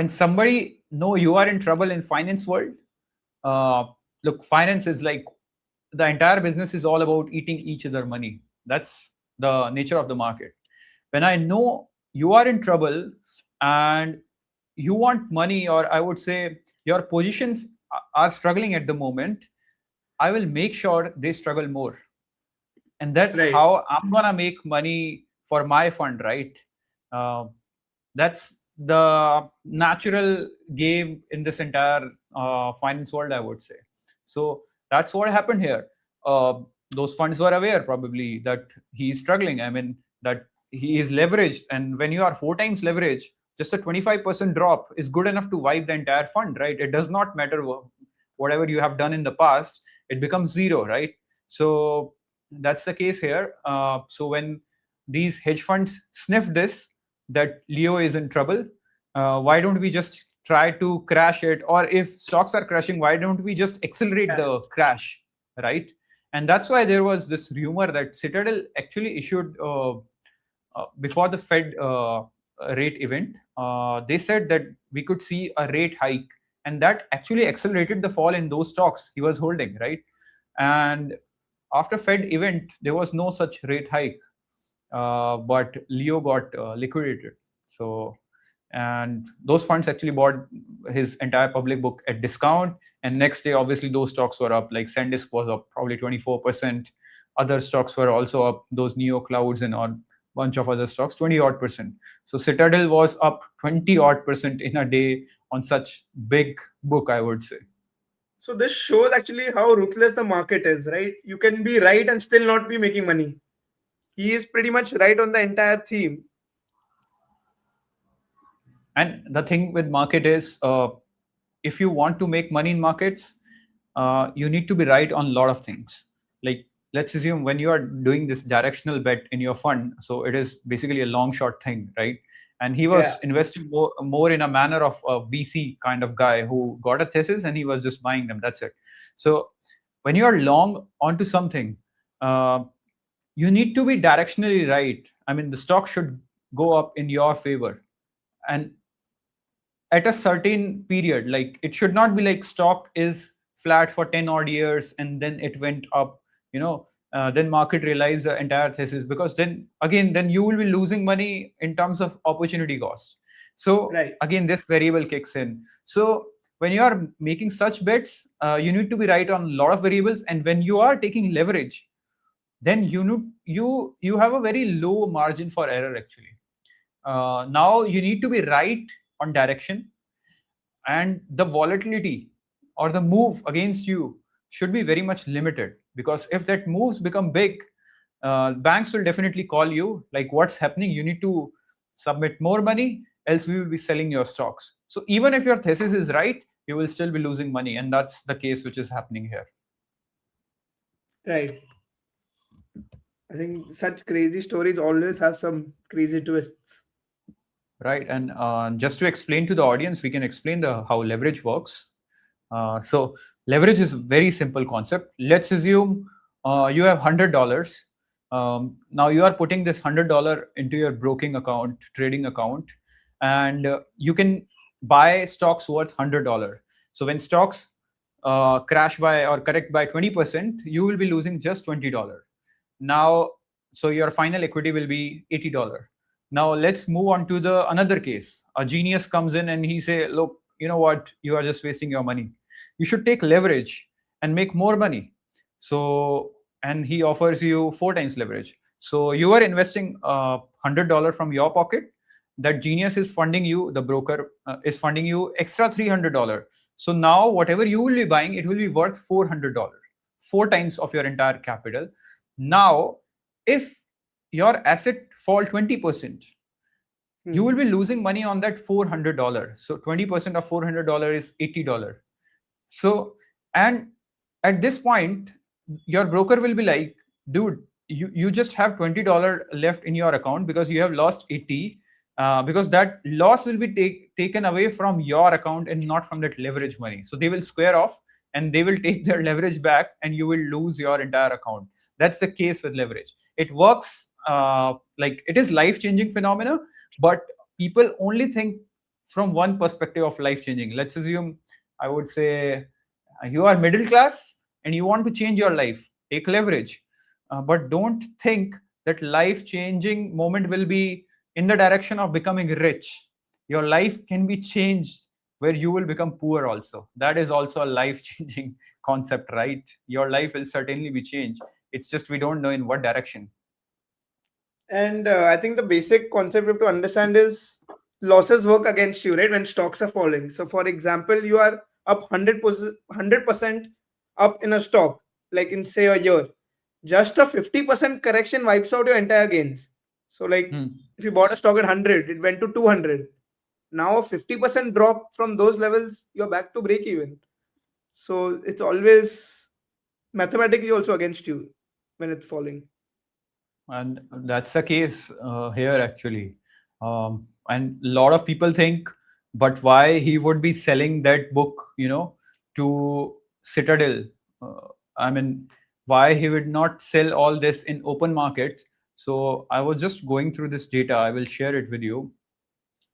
somebody know you are in trouble in finance world, look, finance is like the entire business is all about eating each other money. That's the nature of the market. When I know you are in trouble and you want money, or I would say your positions are struggling at the moment, I will make sure they struggle more. And that's Right. how I'm gonna make money for my fund, right? That's the natural game in this entire finance world, I would say. So that's what happened here. Those funds were aware probably that he's struggling. I mean, that he is leveraged, and when you are 4 times leverage, just a 25% drop is good enough to wipe the entire fund, right? It does not matter whatever you have done in the past, it becomes zero, right? So that's the case here. So when these hedge funds sniff this, that Leo is in trouble, why don't we just try to crash it? Or if stocks are crashing, why don't we just accelerate the crash, right? And that's why there was this rumor that Citadel actually issued before the Fed rate event. They said that we could see a rate hike, and that actually accelerated the fall in those stocks he was holding, right? And after Fed event, there was no such rate hike, but Leo got liquidated. So, and those funds actually bought his entire public book at discount. And next day, obviously, those stocks were up. Like SanDisk was up probably 24%. Other stocks were also up. Those Neo Clouds and a bunch of other stocks, 20-odd%. So Citadel was up 20-odd% in a day on such big book, I would say. So this shows actually how ruthless the market is, right? You can be right and still not be making money. He is pretty much right on the entire theme. And the thing with market is, if you want to make money in markets, you need to be right on a lot of things. Like, let's assume when you are doing this directional bet in your fund, so it is basically a long short thing, right? And he was investing more in a manner of a VC kind of guy who got a thesis and he was just buying them. That's it. So when you are long onto something, you need to be directionally right. I mean, the stock should go up in your favor, and at a certain period. Like, it should not be like stock is flat for 10 odd years and then it went up, then market realized the entire thesis, because then you will be losing money in terms of opportunity cost. So again, this variable kicks in. So when you are making such bets, you need to be right on a lot of variables. And when you are taking leverage, then you have a very low margin for error actually. Now you need to be right on direction, and the volatility or the move against you should be very much limited, because if that moves become big, banks will definitely call you like, what's happening? You need to submit more money, else we will be selling your stocks. So even if your thesis is right, you will still be losing money, and that's the case which is happening here. Right. I think such crazy stories always have some crazy twists. Right. And just to explain to the audience, we can explain how leverage works. So leverage is a very simple concept. Let's assume you have $100. Now you are putting this $100 into your broking account, trading account, and you can buy stocks worth $100. So when stocks crash by or correct by 20%, you will be losing just $20. Now, so your final equity will be $80. Now let's move on to the another case. A genius comes in and he say, look, you know what, you are just wasting your money. You should take leverage and make more money. So, and he offers you 4 times leverage. So you are investing $100 from your pocket. That genius is funding you, the broker is funding you extra $300. So now whatever you will be buying, it will be worth $400, 4 times of your entire capital. Now, if your asset fall 20%, you will be losing money on that $400. So 20% of $400 is $80. So, and at this point, your broker will be like, dude, you just have $20 left in your account because you have lost 80, because that loss will be taken away from your account and not from that leverage money. So they will square off and they will take their leverage back and you will lose your entire account. That's the case with leverage. It works like it is life-changing phenomena, but people only think from one perspective of life-changing. Let's assume, I would say, you are middle class and you want to change your life, take leverage. But don't think that life-changing moment will be in the direction of becoming rich. Your life can be changed where you will become poor also. That is also a life-changing concept, right? Your life will certainly be changed. It's just we don't know in what direction. And I think the basic concept we have to understand is losses work against you, right? When stocks are falling. So, for example, you are up 100% up in a stock, like in say a year. Just a 50% correction wipes out your entire gains. So, like if you bought a stock at 100, it went to 200. Now a 50% drop from those levels, you're back to break even. So it's always mathematically also against you when it's falling. And that's the case here actually. And a lot of people think, but why he would be selling that book, to Citadel? I mean, why he would not sell all this in open market? So I was just going through this data. I will share it with you.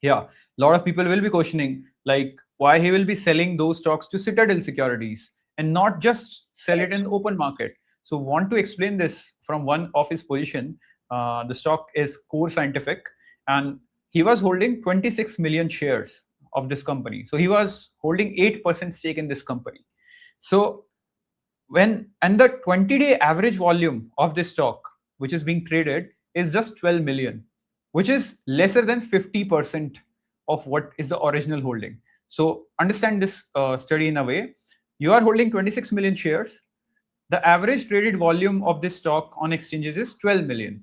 Yeah, a lot of people will be questioning, like, why he will be selling those stocks to Citadel Securities and not just sell it in open market. So want to explain this from one of his position. The stock is Core Scientific, and he was holding 26 million shares of this company. So he was holding 8% stake in this company. So and the 20-day average volume of this stock, which is being traded, is just 12 million, which is lesser than 50% of what is the original holding. So understand this study in a way. You are holding 26 million shares. The average traded volume of this stock on exchanges is 12 million,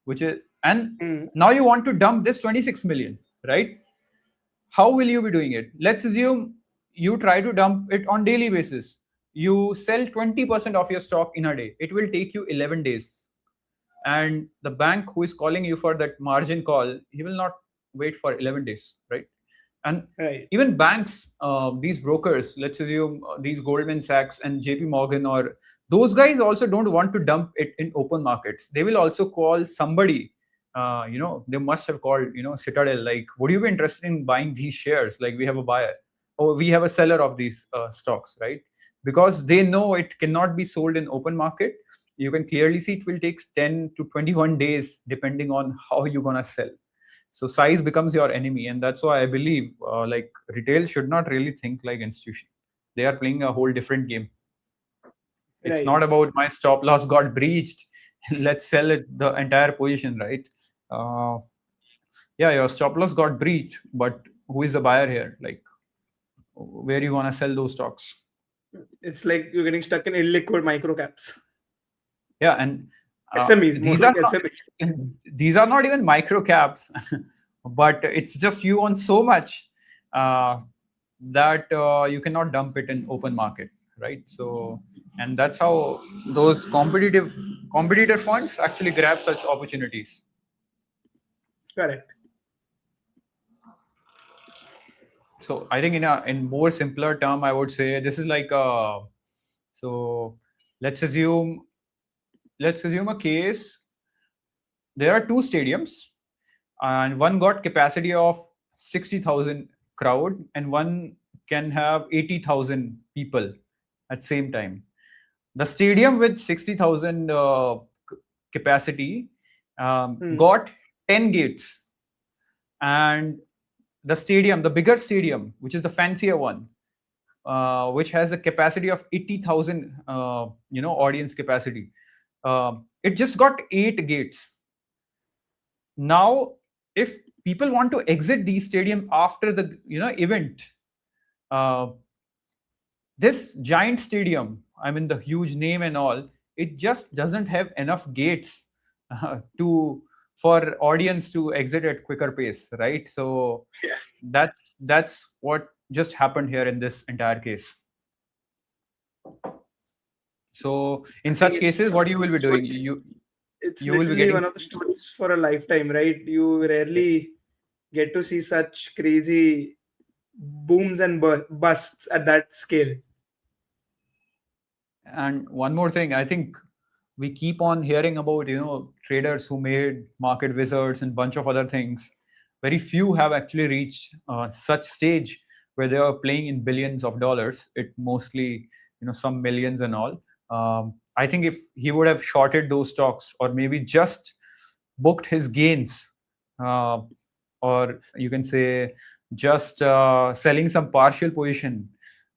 which is, and now you want to dump this 26 million, right? How will you be doing it? Let's assume you try to dump it on daily basis. You sell 20% of your stock in a day. It will take you 11 days. And the bank who is calling you for that margin call, he will not wait for 11 days, right? And even banks, these brokers, let's assume these Goldman Sachs and JP Morgan, or those guys also don't want to dump it in open markets. They will also call somebody, they must have called, Citadel, like, would you be interested in buying these shares? Like, we have a buyer or we have a seller of these stocks, right? Because they know it cannot be sold in open market. You can clearly see it will take 10 to 21 days, depending on how you're going to sell. So size becomes your enemy. And that's why I believe like retail should not really think like institution. They are playing a whole different game. It's not about my stop loss got breached. Let's sell it the entire position, right? Yeah, your stop loss got breached, but who is the buyer here? Like, where you want to sell those stocks? It's like you're getting stuck in illiquid micro caps. Yeah, and SMEs, these are not even micro caps, but it's just you own so much that you cannot dump it in open market, right? So, and that's how those competitor funds actually grab such opportunities. Correct. So I think in more simpler term, I would say this is like so let's assume a case there are two stadiums, and one got capacity of 60,000 crowd, and one can have 80,000 people at same time. The stadium with 60,000 capacity got 10 gates, and the stadium, the bigger stadium, which is the fancier one, which has a capacity of 80,000 audience capacity, it just got 8 gates. Now if people want to exit the stadium after the event, this giant stadium, I mean the huge name and all, it just doesn't have enough gates for audience to exit at quicker pace, right? So that's what just happened here in this entire case. So in such cases, what you will be doing, it's you will be literally getting one of the stories for a lifetime, right? You rarely get to see such crazy booms and busts at that scale. And one more thing, I think we keep on hearing about traders who made market wizards and bunch of other things. Very few have actually reached such stage where they are playing in billions of dollars. It mostly some millions and all. I think if he would have shorted those stocks, or maybe just booked his gains, or you can say just selling some partial position,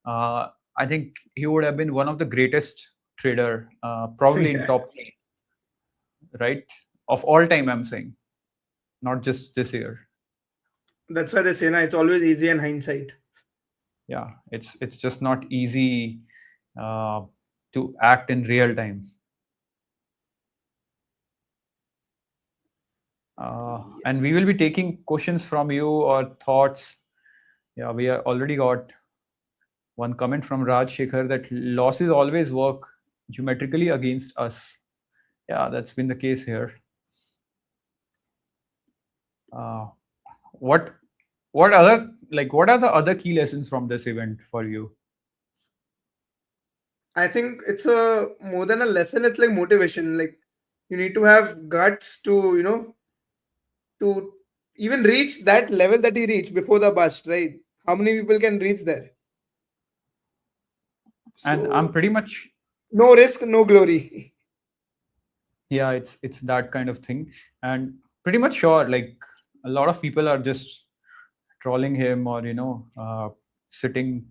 I think he would have been one of the greatest trader, probably in top 3, right, of all time. I'm saying, not just this year. That's why they say, it's always easy in hindsight. Yeah, it's just not easy to act in real time. And we will be taking questions from you or thoughts. Yeah, we are already got one comment from Raj Shekhar that losses always work geometrically against us. Yeah, that's been the case here. What are the other key lessons from this event for you? I think it's a more than a lesson, it's like motivation. Like you need to have guts to to even reach that level that he reached before the bust, right? How many people can reach there? And I'm pretty much, no risk, no glory. Yeah, it's that kind of thing. And pretty much sure, like a lot of people are just trolling him, or sitting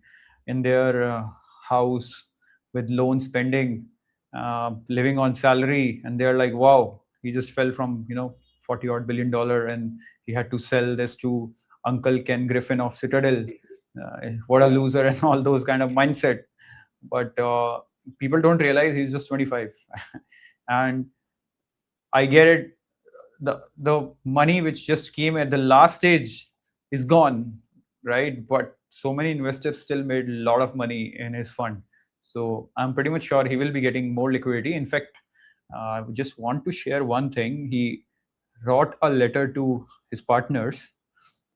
in their house with loans pending, living on salary, and they're like, wow, he just fell from $40 billion, and he had to sell this to Uncle Ken Griffin of Citadel. What a loser, and all those kind of mindset. But people don't realize he's just 25. And I get it. The money which just came at the last stage is gone, right? But so many investors still made a lot of money in his fund. So I'm pretty much sure he will be getting more liquidity. In fact, I just want to share one thing. He wrote a letter to his partners.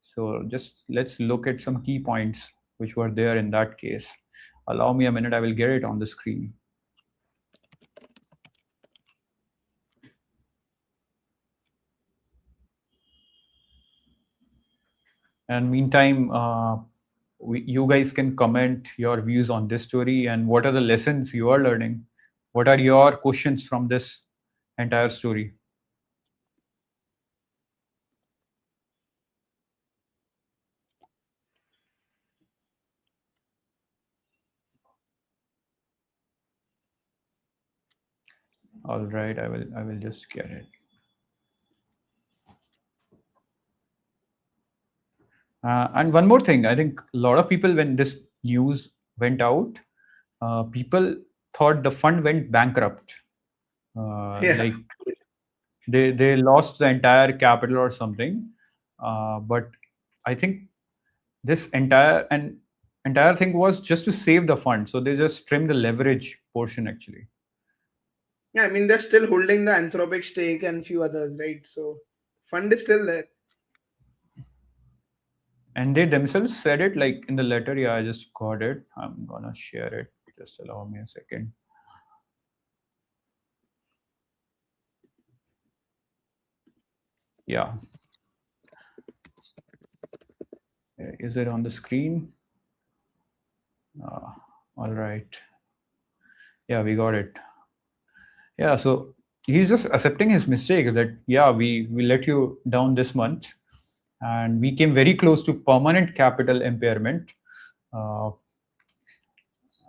So just let's look at some key points which were there in that case. Allow me a minute. I will get it on the screen. And meantime, you guys can comment your views on this story and what are the lessons you are learning. What are your questions from this entire story? All right, I will just get it. And one more thing, I think a lot of people, when this news went out, people thought the fund went bankrupt. Like they lost the entire capital or something. But I think this entire thing was just to save the fund. So they just trimmed the leverage portion actually. Yeah, I mean they're still holding the Anthropic stake and few others, right? So fund is still there. And they themselves said it like in the letter. Yeah, I just got it. I'm gonna share it. Just allow me a second. Yeah. Is it on the screen? All right. Yeah, we got it. Yeah, so he's just accepting his mistake that, yeah, we let you down this month, and we came very close to permanent capital impairment.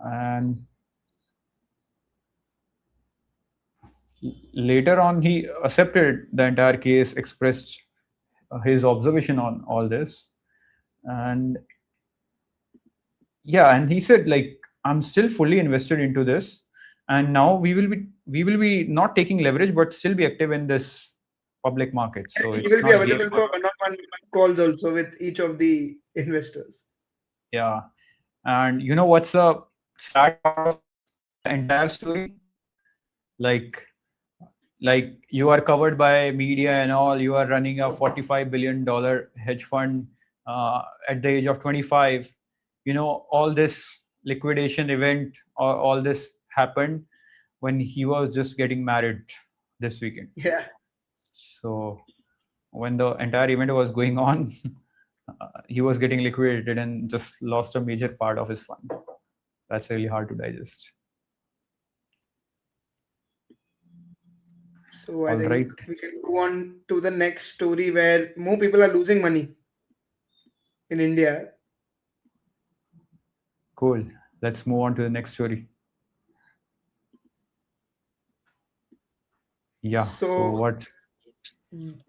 And later on, he accepted the entire case, expressed his observation on all this. And yeah, and he said, like, I'm still fully invested into this, and now we will be not taking leverage, but still be active in this public market. So He it's will be not game. available for one-on-one calls also with each of the investors. Yeah. And you know what's a sad part of the entire story? Like, you are covered by media and all. You are running a $45 billion hedge fund at the age of 25. You know, all this liquidation event, or all this happened when he was just getting married this weekend. Yeah. So when the entire event was going on, he was getting liquidated and just lost a major part of his fund. That's really hard to digest. So I All think right. we can go on to the next story where more people are losing money in India. Cool. Let's move on to the next story. Yeah. So So what?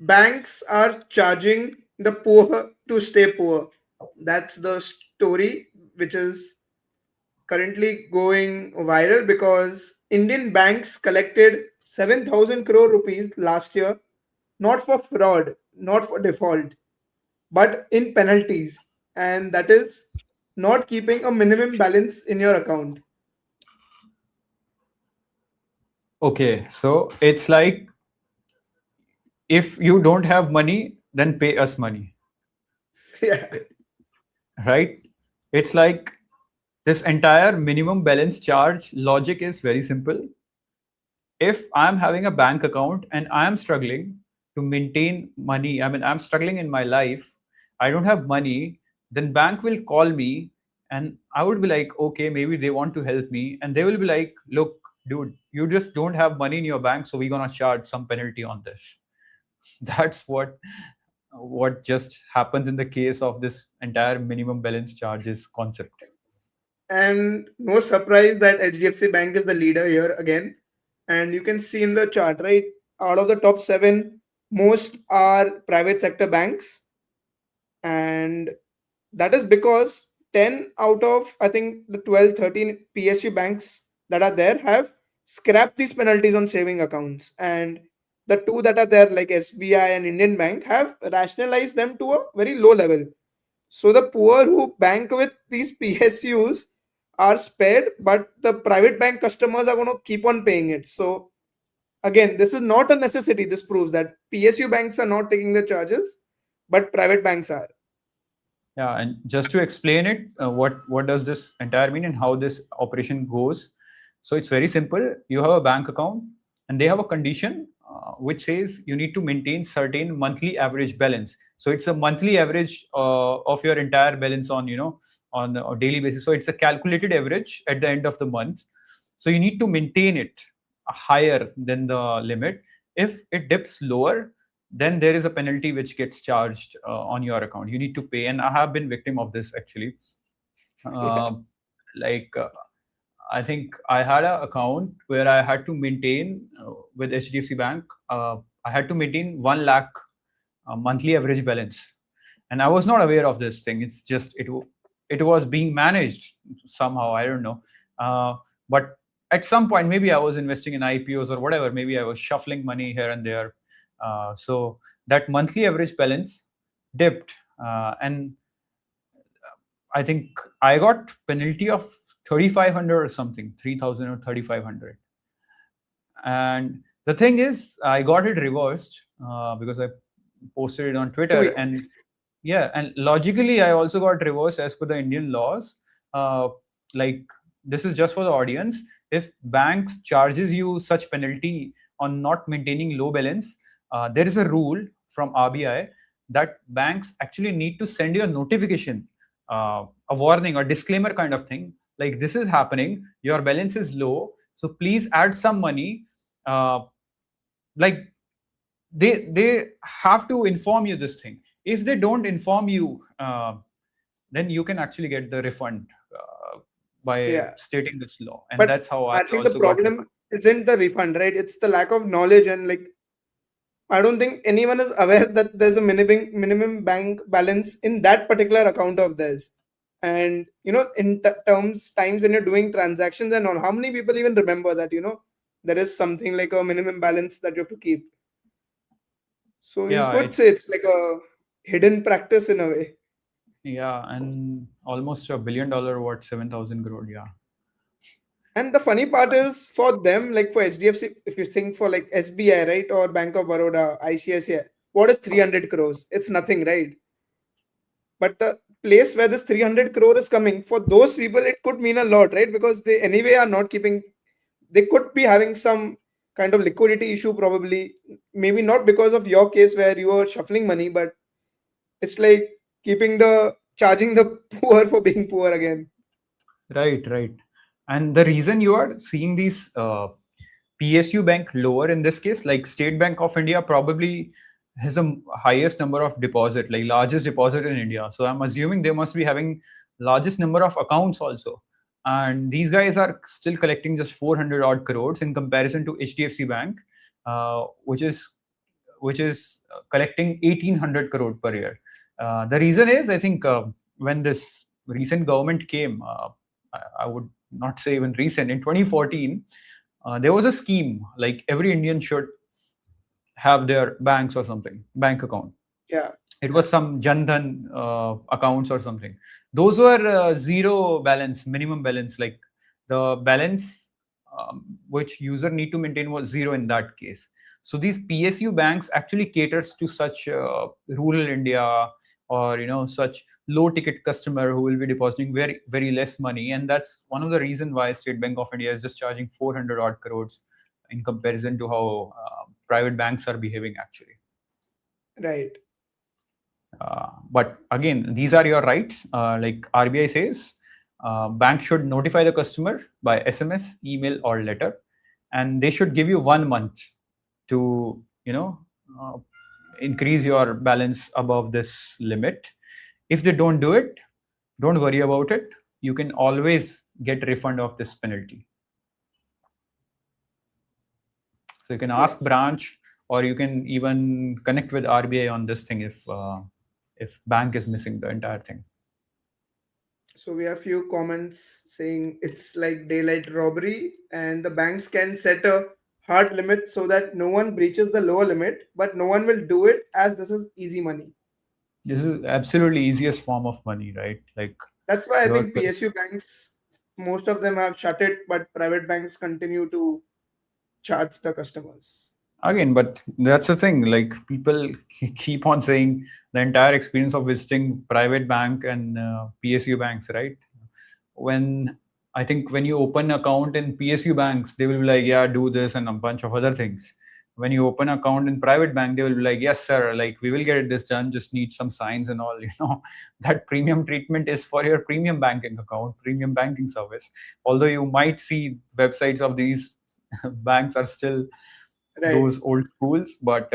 banks are charging the poor to stay poor. That's the story which is currently going viral because Indian banks collected 7,000 crore rupees last year, not for fraud, not for default, but in penalties. And that is not keeping a minimum balance in your account. Okay. So it's like, if you don't have money, then pay us money, Yeah. right? It's like this entire minimum balance charge logic is very simple. If I'm having a bank account and I'm struggling to maintain money, I mean, I'm struggling in my life, I don't have money, then bank will call me, and I would be like, okay, maybe they want to help me. And they will be like, look, dude, you just don't have money in your bank, so we're going to charge some penalty on this. That's what just happens in the case of this entire minimum balance charges concept. And no surprise that HDFC Bank is the leader here again. And you can see in the chart, right? Out of the top seven, most are private sector banks. And that is because 10 out of, I think, the 12, 13 PSU banks that are there have scrapped these penalties on saving accounts. And the two that are there, like SBI and Indian Bank, have rationalized them to a very low level. So the poor who bank with these PSUs are spared, but the private bank customers are going to keep on paying it. So again, this is not a necessity. This proves that PSU banks are not taking the charges, but private banks are. Yeah, and just to explain it, what does this entire mean and how this operation goes? So it's very simple. You have a bank account, and they have a condition which says you need to maintain certain monthly average balance. So it's a monthly average of your entire balance on on a daily basis. So it's a calculated average at the end of the month. So you need to maintain it higher than the limit. If it dips lower, then there is a penalty which gets charged on your account. You need to pay, and I have been victim of this actually. Yeah. Uh, like I think I had an account where I had to maintain with HDFC Bank. I had to maintain 1 lakh monthly average balance, and I was not aware of this thing. It's just it was being managed somehow. I don't know, but at some point, maybe I was investing in IPOs or whatever. Maybe I was shuffling money here and there. So that monthly average balance dipped, and I think I got penalty of 3,500 or something, 3,000 or 3,500. And the thing is, I got it reversed because I posted it on Twitter. Tweet. And yeah, and logically, I also got reversed as per the Indian laws. Like, this is just for the audience. If banks charges you such penalty on not maintaining low balance, there is a rule from RBI that banks actually need to send you a notification, a warning or disclaimer kind of thing, like this is happening, your balance is low, so please add some money. Like they have to inform you this thing. If they don't inform you, then you can actually get the refund by Yeah. stating this law, and But that's how I I think the also got refund. problem isn't the refund, right? It's the lack of knowledge, and like I don't think anyone is aware that there's a minimum bank balance in that particular account of theirs. And in times when you're doing transactions and all, how many people even remember that there is something like a minimum balance that you have to keep? So you Yeah, could say it's it's like a hidden practice in a way. yeah, and almost $1 billion, what, 7,000 crore, yeah. And the funny part is for them, like for HDFC, if you think for like SBI, right, or Bank of Baroda, ICICI, what is 300 crores? It's nothing, right? But the place where this 300 crore is coming, for those people, it could mean a lot, right? Because they anyway are not keeping, they could be having some kind of liquidity issue, probably. Maybe not because of your case where you are shuffling money, but it's like charging the poor for being poor again. Right. And the reason you are seeing these PSU bank lower in this case, like State Bank of India probably has the highest number of deposit, like largest deposit in India. So I'm assuming they must be having largest number of accounts also. And these guys are still collecting just 400 odd crores in comparison to HDFC Bank, which is collecting 1800 crore per year. The reason is, I think, when this recent government came, I would not say even recent, in 2014, there was a scheme like every Indian should have their banks or something, bank account. Yeah. It was some Jan Dhan accounts or something. Those were zero balance, minimum balance. Like the balance which user need to maintain was zero in that case. So these PSU banks actually caters to such rural India, or such low ticket customer who will be depositing very very less money, and that's one of the reason why State Bank of India is just charging 400 odd crores in comparison to how private banks are behaving actually. Right. But again, these are your rights. Like RBI says, bank should notify the customer by SMS, email, or letter, and they should give you 1 month to uh, increase your balance above this limit. If they don't do it, don't worry about it. You can always get refund of this penalty. So you can ask branch, or you can even connect with RBI on this thing if bank is missing the entire thing. So we have few comments saying it's like daylight robbery, and the banks can set a hard limit so that no one breaches the lower limit, but no one will do it as this is easy money. This is absolutely easiest form of money, right? Like That's why I your think PSU banks, most of them have shut it, but private banks continue to charge the customers. again, but that's the thing. Like people keep on saying the entire experience of visiting private bank and PSU banks, right? When I think when you open account in PSU banks, they will be like, yeah, do this and a bunch of other things. When you open account in private bank, they will be like, yes, sir, like we will get this done, just need some signs and all. That premium treatment is for your premium banking account, premium banking service. Although you might see websites of these banks are still Right. those old schools, but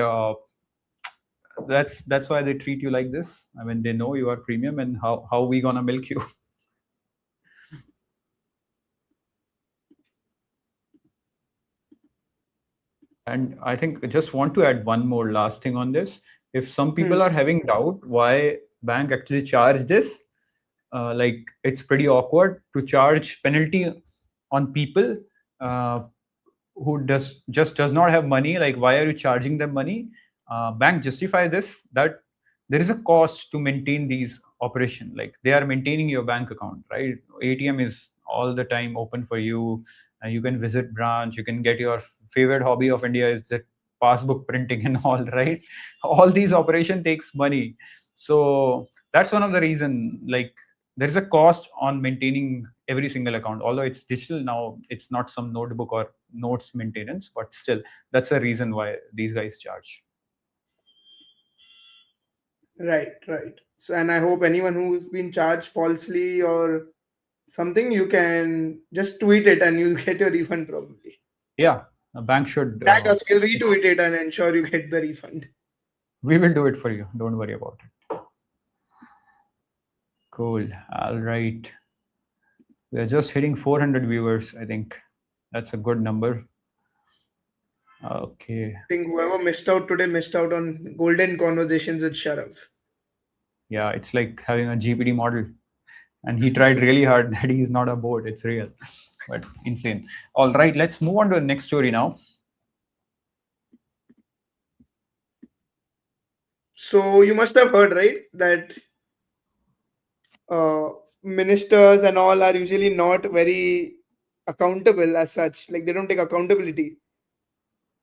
that's why they treat you like this. I mean, they know you are premium, and how we gonna milk you? And I think I just want to add one more last thing on this. If some people are having doubt why bank actually charge this, like it's pretty awkward to charge penalty on people who does not have money. Like, why are you charging them money? Bank justify this that there is a cost to maintain these operation. Like they are maintaining your bank account, right? ATM is all the time open for you, and you can visit branch. You can get your favorite hobby of India is the passbook printing and all, right? All these operation takes money, so that's one of the reason. Like there is a cost on maintaining every single account. Although it's digital now, it's not some notebook or notes maintenance, but still that's a reason why these guys charge. Right. So, and I hope anyone who's been charged falsely or something, you can just tweet it and you'll get your refund probably. Yeah, a bank should. Tag us, we'll retweet it and ensure you get the refund. We will do it for you. Don't worry about it. Cool. All right. We're just hitting 400 viewers. I think that's a good number. Okay. I think whoever missed out today missed out on golden conversations with Sharav. Yeah, it's like having a GPT model. And he tried really hard that he's not a bot. It's real, but insane. All right, let's move on to the next story now. So you must have heard, right, that ministers and all are usually not very accountable as such. Like they don't take accountability.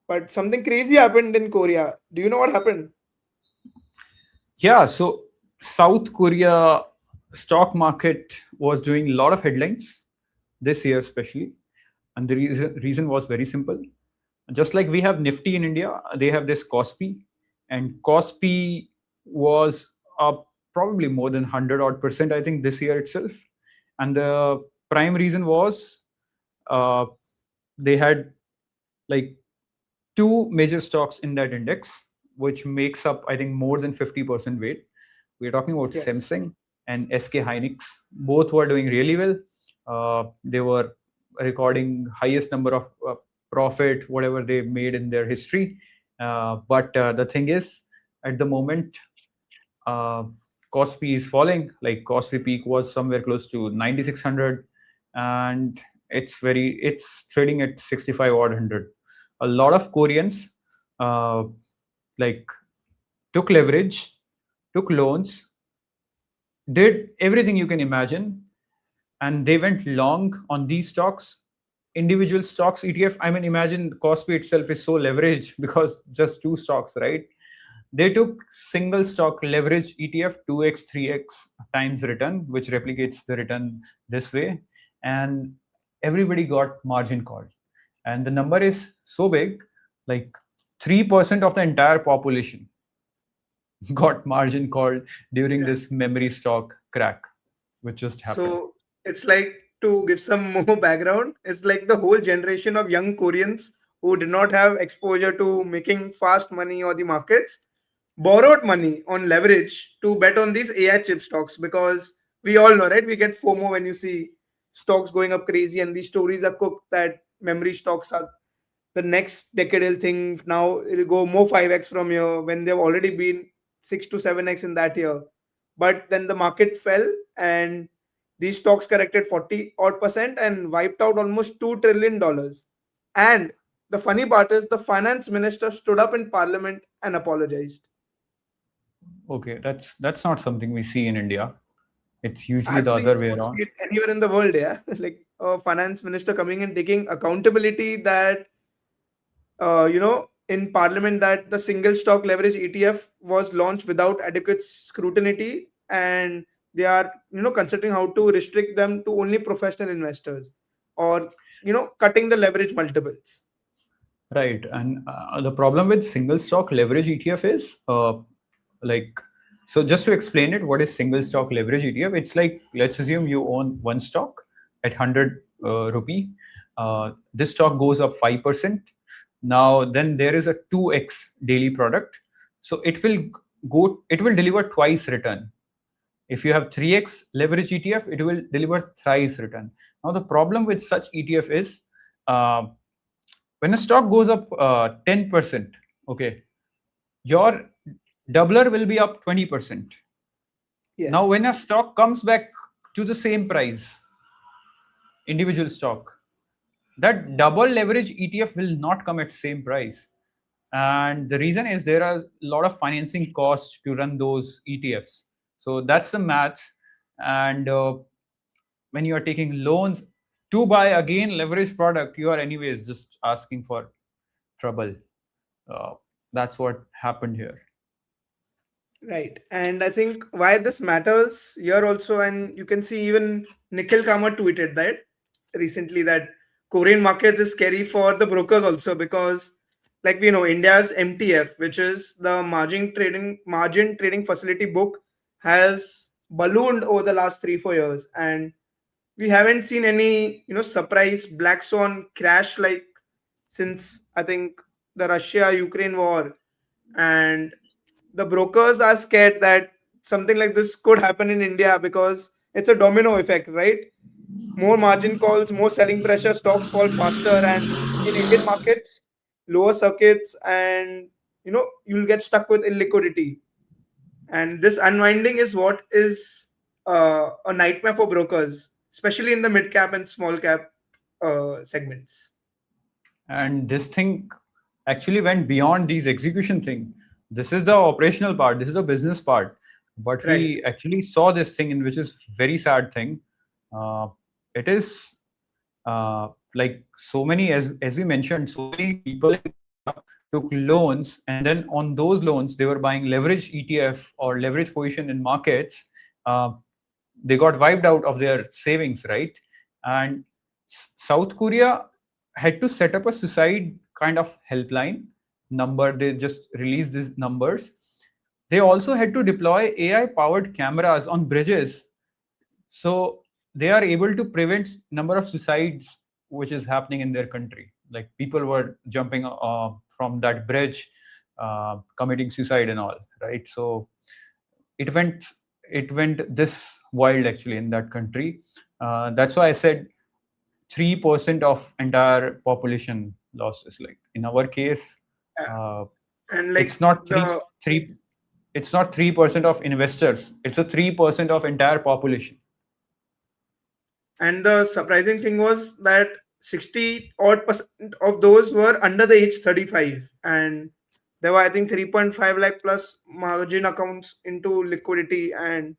But something crazy happened in Korea. Do you know what happened? Yeah, so South Korea stock market was doing a lot of headlines this year, especially, and the reason was very simple. Just like we have Nifty in India, they have this Kospi, and Kospi was up probably more than 100% I think this year itself. And the prime reason was they had like two major stocks in that index, which makes up I think more than 50% weight. We're talking about Yes. Samsung and SK Hynix. Both were doing really well. They were recording highest number of profit whatever they made in their history. But the thing is, at the moment, Kospi is falling. Like Kospi peak was somewhere close to 9600, and it's trading at 65 odd hundred. A lot of Koreans like took leverage, took loans, did everything you can imagine, and they went long on these stocks. Individual stocks ETF, I mean, imagine Kospi itself is so leveraged because just two stocks, right? They took single stock leverage ETF 2x 3x times return, which replicates the return this way, and everybody got margin called. And the number is so big, like 3% of the entire population got margin called during this memory stock crack, which just happened. So it's like, to give some more background, it's like the whole generation of young Koreans who did not have exposure to making fast money or the markets borrowed money on leverage to bet on these AI chip stocks, because we all know, right? We get FOMO when you see stocks going up crazy and these stories are cooked that memory stocks are the next decadal thing. Now it'll go more 5x from here when they've already been 6 to 7x in that year. But then the market fell and these stocks corrected 40 odd percent and wiped out almost $2 trillion. And the funny part is the finance minister stood up in parliament and apologized. Okay, that's not something we see in India. It's usually the Actually, other you way won't around. see it anywhere in the world, yeah. Like a finance minister coming and taking accountability that, in parliament, that the single stock leverage ETF was launched without adequate scrutiny, and they are, considering how to restrict them to only professional investors, or cutting the leverage multiples. Right. And the problem with single stock leverage ETF is like, so just to explain it, what is single stock leverage ETF? It's like, let's assume you own one stock at 100 rupee. This stock goes up 5%. Now, then there is a 2x daily product. So it will deliver twice return. If you have 3x leverage ETF, it will deliver thrice return. Now, the problem with such ETF is when a stock goes up 10%, okay, your doubler will be up 20%. Yes. Now, when a stock comes back to the same price, individual stock, that double leverage ETF will not come at same price. And the reason is there are a lot of financing costs to run those ETFs. So that's the maths. And when you are taking loans to buy again leverage product, you are anyways just asking for trouble. That's what happened here. Right. And I think why this matters here also, and you can see even Nikhil Kama tweeted that recently, that Korean markets is scary for the brokers also, because like we know India's MTF, which is the margin trading facility book, has ballooned over the last 3-4 years, and we haven't seen any surprise black swan crash like since I think the Russia Ukraine war. And the brokers are scared that something like this could happen in India because it's a domino effect, right? More margin calls, more selling pressure, stocks fall faster, and in Indian markets, lower circuits, and you'll get stuck with illiquidity. And this unwinding is what is a nightmare for brokers, especially in the mid cap and small cap segments. And this thing actually went beyond these execution thing. This is the operational part, this is the business part, but Right. we actually saw this thing, in which is very sad thing. It is like so many, as we mentioned, so many people in India took loans, and then on those loans they were buying leverage ETF or leverage position in markets. They got wiped out of their savings, right? And South Korea had to set up a suicide kind of helpline number. They just released these numbers. They also had to deploy AI powered cameras on bridges, so they are able to prevent number of suicides which is happening in their country. Like people were jumping from that bridge, committing suicide and all, right? So it went this wild actually in that country. That's why I said 3% of entire population losses. Like in our case, And like it's not the 3% of investors. It's a 3% of entire population. and the surprising thing was that 60 odd percent of those were under the age 35, and there were I think 3.5 lakh plus margin accounts into liquidity, and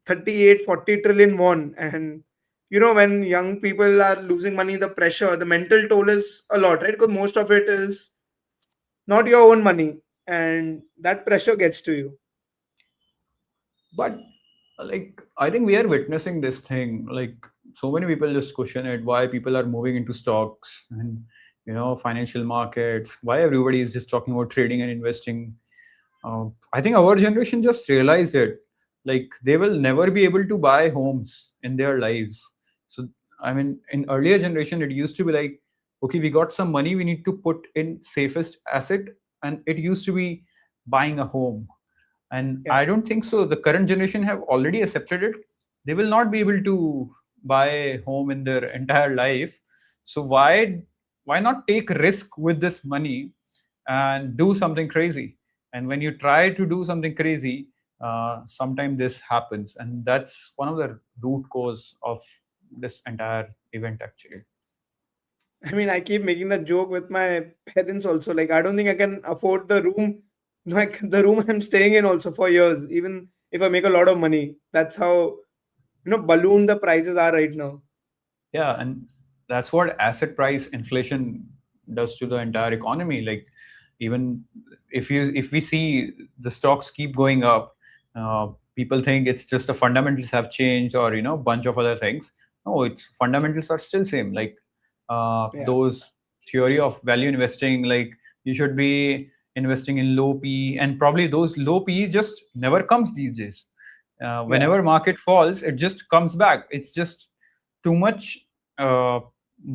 38-40 trillion won. And when young people are losing money, the pressure, the mental toll is a lot, right? Because most of it is not your own money, and that pressure gets to you. But like I think we are witnessing this thing. Like so many people just question it, why people are moving into stocks and financial markets, why everybody is just talking about trading and investing. I think our generation just realized it. Like they will never be able to buy homes in their lives. So I mean, in earlier generation, it used to be like, okay, we got some money, we need to put in safest asset, and it used to be buying a home. And Yeah. I don't think so. The current generation have already accepted it. They will not be able to buy a home in their entire life. So why not take risk with this money and do something crazy? And when you try to do something crazy, sometimes this happens, and that's one of the root cause of this entire event actually. I mean, I keep making that joke with my parents also. Like, I don't think I can afford the room, like the room I'm staying in also for years, even if I make a lot of money. That's how, balloon the prices are right now. Yeah, and that's what asset price inflation does to the entire economy. Like even if we see the stocks keep going up, people think it's just the fundamentals have changed, or bunch of other things. No, it's fundamentals are still same. Like Yeah. those theory of value investing, like you should be investing in low PE, and probably those low PE just never comes these days. Whenever market falls, it just comes back. It's just too much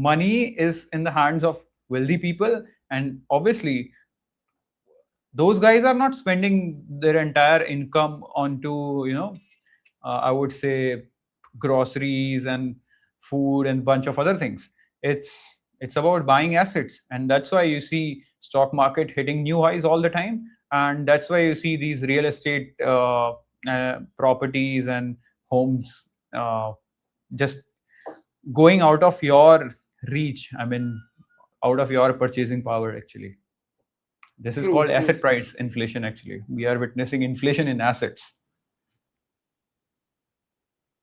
money is in the hands of wealthy people, and obviously those guys are not spending their entire income onto I would say groceries and food and bunch of other things. It's about buying assets, and that's why you see stock market hitting new highs all the time, and that's why you see these real estate properties and homes just going out of your reach. I mean, out of your purchasing power actually. This is called True, true. asset price inflation actually. We are witnessing inflation in assets.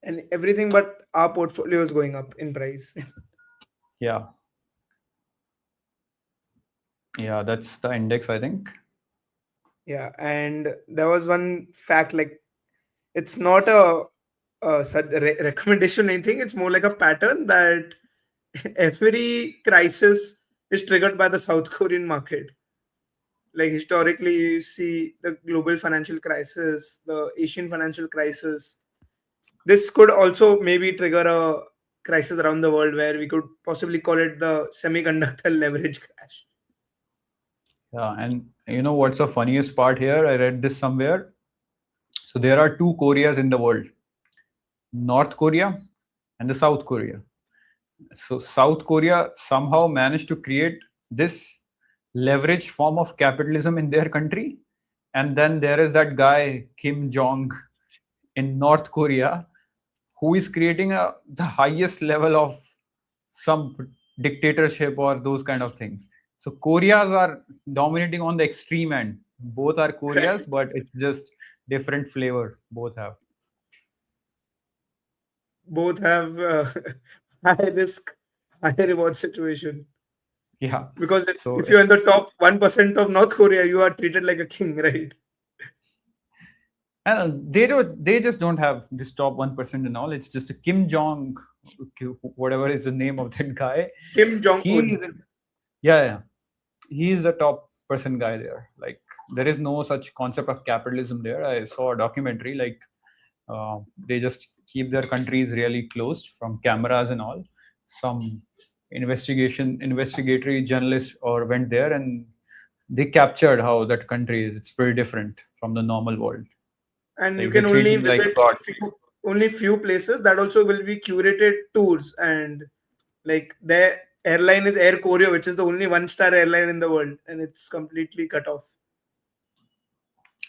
And everything but our portfolio is going up in price. Yeah. Yeah, that's the index, I think. Yeah. And there was one fact, like, it's not a recommendation or anything. It's more like a pattern that every crisis is triggered by the South Korean market. Like historically, you see the global financial crisis, the Asian financial crisis. This could also maybe trigger a crisis around the world where we could possibly call it the semiconductor leverage crash. Yeah, and you know what's the funniest part here? I read this somewhere. So there are two Koreas in the world, North Korea and the South Korea. So South Korea somehow managed to create this leverage form of capitalism in their country. And then there is that guy, Kim Jong in North Korea, who is creating the highest level of some dictatorship or those kind of things. So Koreas are dominating on the extreme end. Both are Koreas, but it's just different flavor. Both have. Both have high risk, high reward situation. Yeah. Because So if you're in the top 1% of North Korea, you are treated like a king, right? and they just don't have this top 1% and all. It's just a Kim Jong, whatever is the name of that guy. Kim Jong He Un. is, yeah, he is the top person guy there. Like there is no such concept of capitalism there. I saw a documentary like they just keep their countries really closed from cameras and all. Some investigatory journalist or went there and they captured how that country is. It's pretty different from the normal world. And you Like they can treat only you like visit God. only few places. That also will be curated tours, and like their airline is Air Korea, which is the only one-star airline in the world, and it's completely cut off.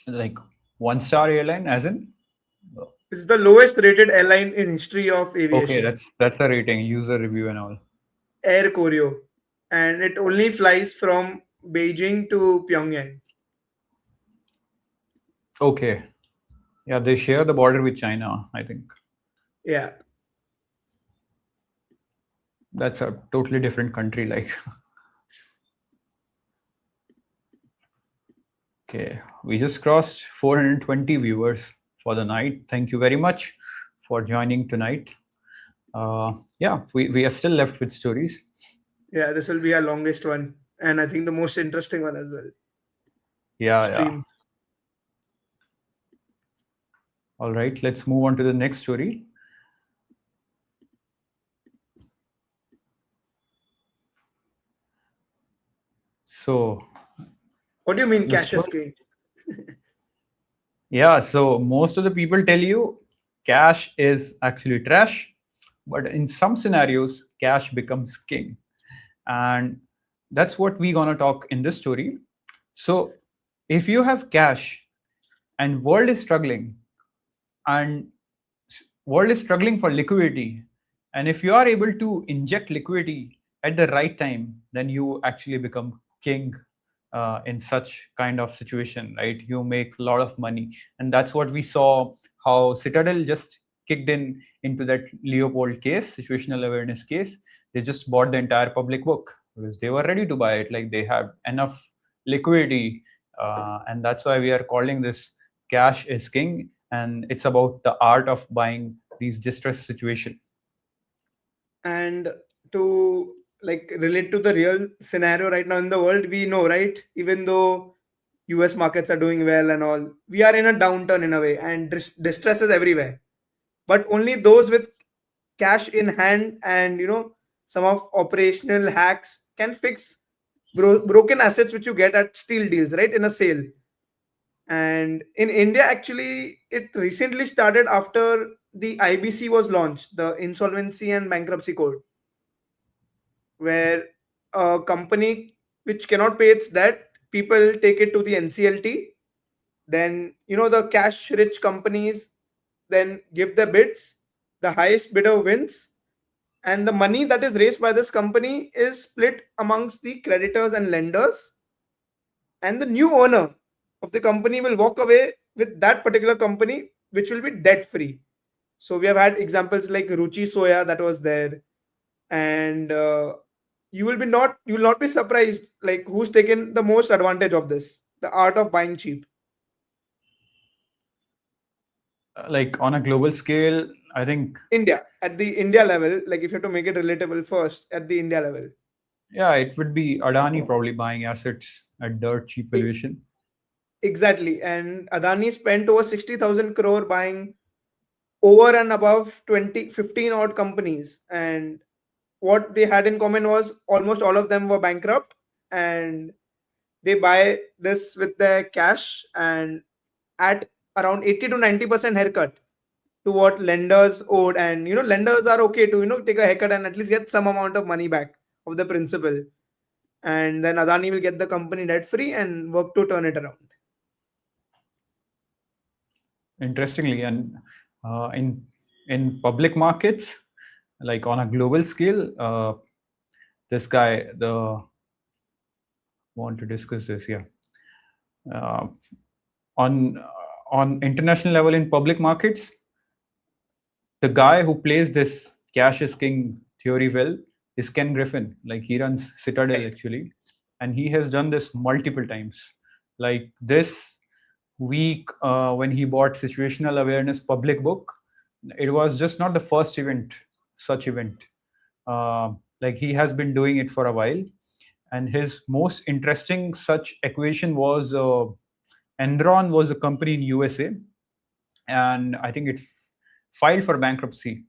Like 1-star airline, as in. It's the lowest rated airline in history of Okay, aviation. that's a rating, user review and all. Air Korea, and it only flies from Beijing to Pyongyang. Okay, yeah, they share the border with China. I think Yeah. that's a totally different country. Like, okay, we just crossed 420 viewers for the night. Thank you very much for joining tonight. Yeah, we are still left with stories. Yeah, this will be our longest one, and I think the most interesting one as well. Yeah, Stream. All right, let's move on to the next story. So, What do you mean the cash is story- king? yeah, so most of the people tell you cash is actually trash, but in some scenarios, cash becomes king. And that's what we're gonna talk in this story. So, if you have cash and world is struggling, and world is struggling for liquidity, and if you are able to inject liquidity at the right time, then you actually become king in such kind of situation, right? You make a lot of money, and that's what we saw how Citadel just kicked in into that Leopold case, situational awareness case. They just bought the entire public book because they were ready to buy it. Like they had enough liquidity, and that's why we are calling this cash is king, and it's about the art of buying these distressed situation. And to like relate to the real scenario right now in the world, we know, right? Even though US markets are doing well and all, we are in a downturn in a way, and distress is everywhere. But only those with cash in hand and some of operational hacks can fix broken assets which you get at steal deals, right, in a sale. And in India, actually, it recently started after the IBC was launched, the Insolvency and Bankruptcy Code, where a company which cannot pay its debt, people take it to the NCLT. Then, the cash rich companies then give the bids, the highest bidder wins, and the money that is raised by this company is split amongst the creditors and lenders, and the new owner of the company will walk away with that particular company, which will be debt free. So we have had examples like Ruchi Soya that was there, and you will not be surprised like who's taken the most advantage of this, the art of buying cheap. Like on a global scale, I think India, at the India level, like if you have to make it relatable first, at the India level. Yeah, it would be Adani probably buying assets at dirt cheap E- valuation. Exactly. And Adani spent over 60,000 crore buying over and above 20, 15 odd companies. And what they had in common was almost all of them were bankrupt, and they buy this with their cash and at around 80 to 90% haircut to what lenders owed. And lenders are okay to take a haircut and at least get some amount of money back of the principal, and then Adani will get the company debt free and work to turn it around. Interestingly, and in public markets, like on a global scale, this guy, the want to discuss this, yeah. Uh, on on international level in public markets, the guy who plays this cash is king theory well is Ken Griffin. Like he runs Citadel actually, and he has done this multiple times. Like this week, when he bought Situational Awareness public book, it was just not the first such event. Like he has been doing it for a while, and his most interesting such equation was Enron was a company in USA, and I think it filed for bankruptcy.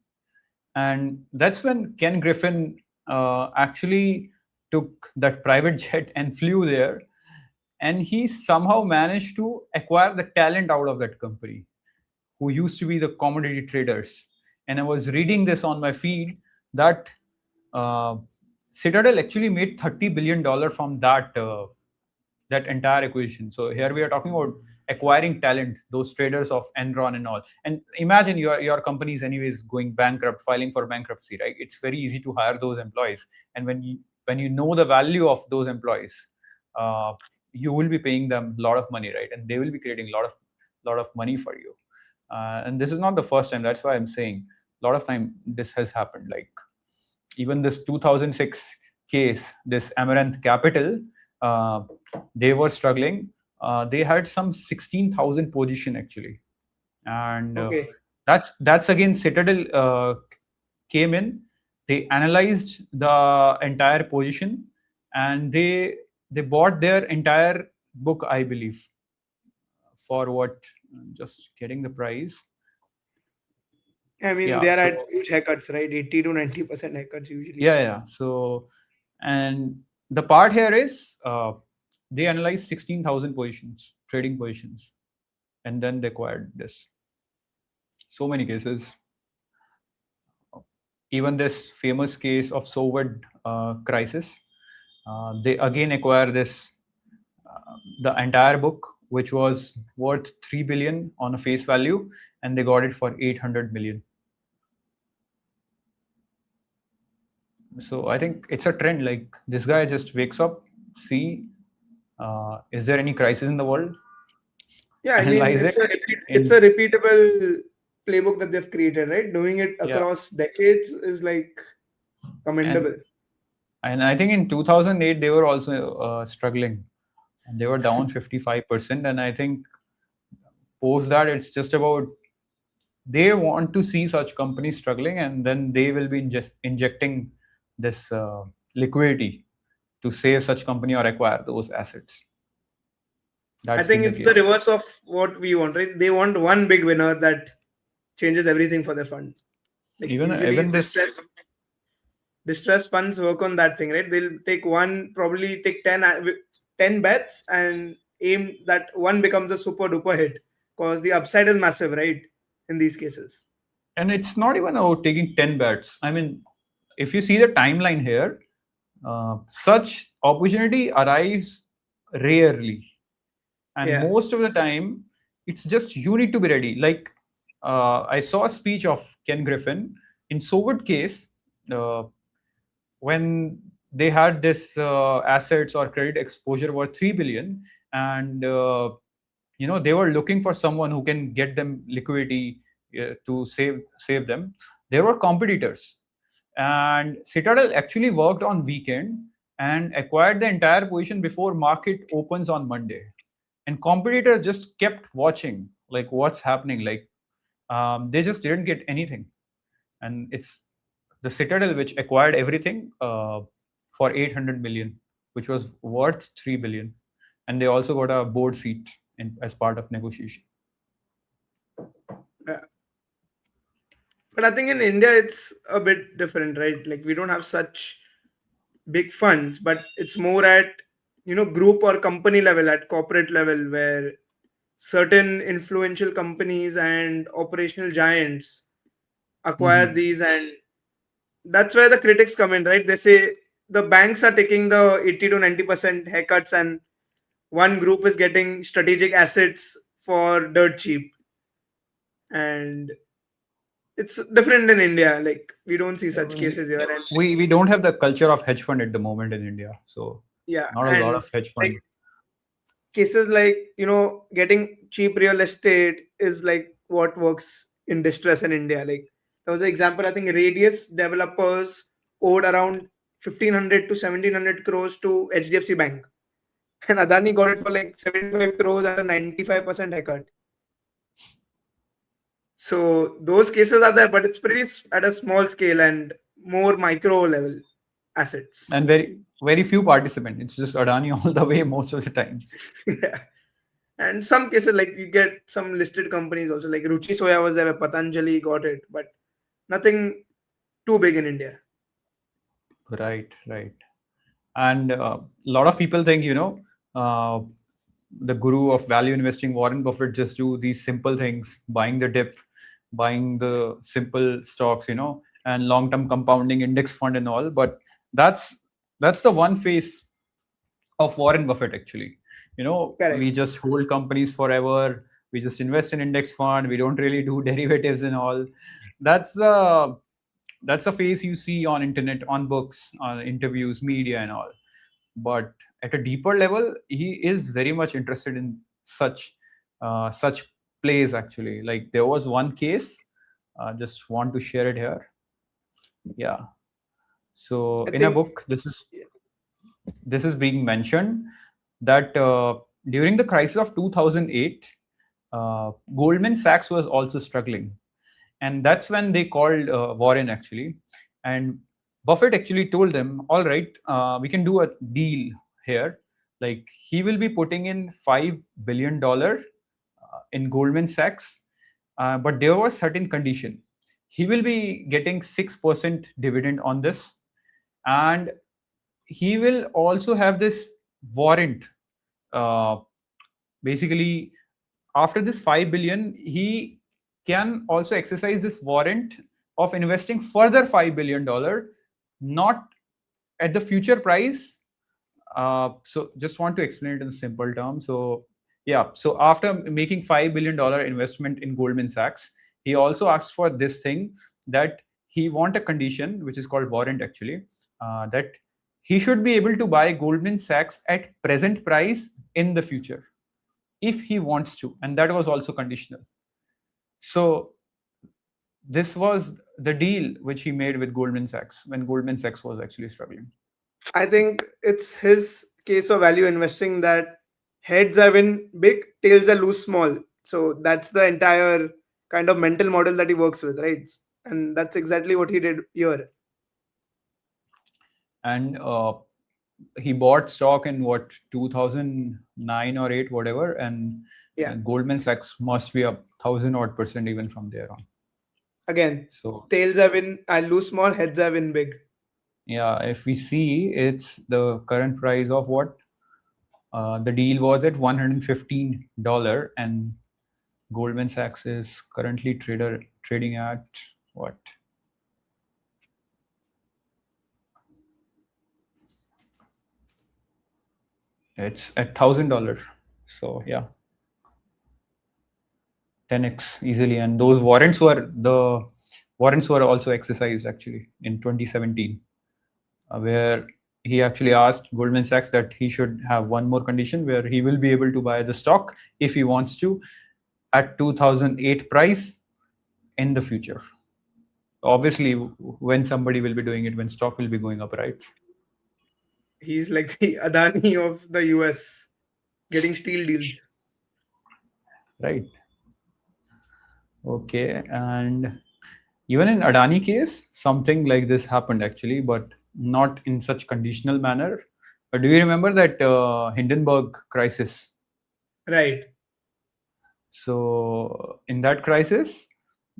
And that's when Ken Griffin actually took that private jet and flew there, and he somehow managed to acquire the talent out of that company who used to be the commodity traders. And I was reading this on my feed that uh, Citadel actually made $30 billion from that entire equation. So here we are talking about acquiring talent, those traders of Enron and all. And imagine your company is anyways going bankrupt, filing for bankruptcy, right? It's very easy to hire those employees. And when you know the value of those employees, you will be paying them a lot of money, right? And they will be creating a lot of money for you. And this is not the first time. That's why I'm saying a lot of time this has happened. Like even this 2006 case, this Amaranth Capital, uh, they were struggling. They had some 16,000 position actually, and Okay. that's again Citadel came in. They analyzed the entire position, and they bought their entire book, I believe, for what? Just getting the price. I mean, Yeah. they are So at huge haircuts, right? 80 to 90% haircuts usually. yeah. So, and the part here is they analyzed 16,000 positions, trading positions, and then they acquired this. So many cases. Even this famous case of Soviet crisis, they again acquire this the entire book, which was worth 3 billion on a face value, and they got it for 800 million. So I think it's a trend. Like this guy just wakes up, see, is there any crisis in the world? Yeah, I mean, Analyze it. it's a repeatable playbook that they've created, right? Doing it Yeah, across decades is like commendable. and I think in 2008 they were also struggling, and they were down 55%. And I think post that it's just about they want to see such companies struggling, and then they will be just injecting this liquidity to save such company or acquire those assets. I That's think been the it's the case. reverse of what we want, right? They want one big winner that changes everything for their fund. Like usually Even this distressed funds work on that thing, right? They'll take one, probably take 10 bets and aim that one becomes a super duper hit because the upside is massive, right? In these cases. and it's not even about taking 10 bets. I mean, if you see the timeline here, such opportunity arrives rarely, and Yeah. most of the time it's just you need to be ready. Like I saw a speech of Ken Griffin in Soviet case, uh, when they had this assets or credit exposure worth 3 billion, and they were looking for someone who can get them liquidity to save them. There were competitors, and Citadel actually worked on weekend and acquired the entire position before market opens on Monday. And competitors just kept watching, like what's happening. Like they just didn't get anything, and it's the Citadel which acquired everything for 800 million, which was worth 3 billion. And they also got a board seat as part of negotiation. Yeah. But I think in India it's a bit different, right? Like we don't have such big funds, but it's more at group or company level, at corporate level, where certain influential companies and operational giants acquire these, and that's where the critics come in, right? They say the banks are taking the 80 to 90% haircuts, and one group is getting strategic assets for dirt cheap. And it's different in India. Like we don't see such cases here. And We don't have the culture of hedge fund at the moment in India. So yeah, not a lot and of hedge like fund. cases like getting cheap real estate is like what works in distress in India. Like there was an example, I think Radius developers owed around 1500 to 1700 crores to HDFC Bank, and Adani got it for like 75 crores at a 95% haircut. So those cases are there, but it's pretty at a small scale and more micro level assets. And very few participants. It's just Adani all the way most of the times. Yeah. And some cases, like you get some listed companies also, like Ruchi Soya was there where Patanjali got it, but nothing too big in India. Right. And a lot of people think, the guru of value investing, Warren Buffett, just do these simple things, buying the dip, buying the simple stocks, and long-term compounding index fund and all. But that's the one face of Warren Buffett, actually. Correct. We just hold companies forever. We just invest in index fund. We don't really do derivatives and all. That's the face you see on internet, on books, on interviews, media and all. But at a deeper level, he is very much interested in such plays, actually. Like there was one case, just want to share it here. Yeah. So in a book, this is being mentioned that during the crisis of 2008, Goldman Sachs was also struggling, and that's when they called Warren, actually. And Buffett actually told them, all right, we can do a deal here. Like he will be putting in $5 billion in Goldman Sachs, but there was certain condition. He will be getting 6% dividend on this, and he will also have this warrant. Basically, after this 5 billion, he can also exercise this warrant of investing further $5 billion, not at the future price. So just want to explain it in simple terms. So yeah, so after making $5 billion investment in Goldman Sachs, he also asked for this thing, that he want a condition which is called warrant, actually, that he should be able to buy Goldman Sachs at present price in the future if he wants to, and that was also conditional. So this was the deal which he made with Goldman Sachs when Goldman Sachs was actually struggling. I think it's his case of value investing that heads are win big, tails are lose small. So that's the entire kind of mental model that he works with, right? And that's exactly what he did here. And he bought stock in 2009 or 8, whatever, and Goldman Sachs must be up 1,000% even from there on. Again, so tails are win and lose small, heads are win big. Yeah, if we see, it's the current price of what the deal was at $115, and Goldman Sachs is currently trading at what? It's at $1,000. So yeah, 10x easily. And those warrants were also exercised, actually, in 2017, where he actually asked Goldman Sachs that he should have one more condition, where he will be able to buy the stock if he wants to at 2008 price in the future. Obviously, when somebody will be doing it, when stock will be going up, right? He's like the Adani of the US, getting steel deals. Right. Okay. And even in Adani case, something like this happened, actually, but not in such conditional manner. But do you remember that Hindenburg crisis? Right. So in that crisis,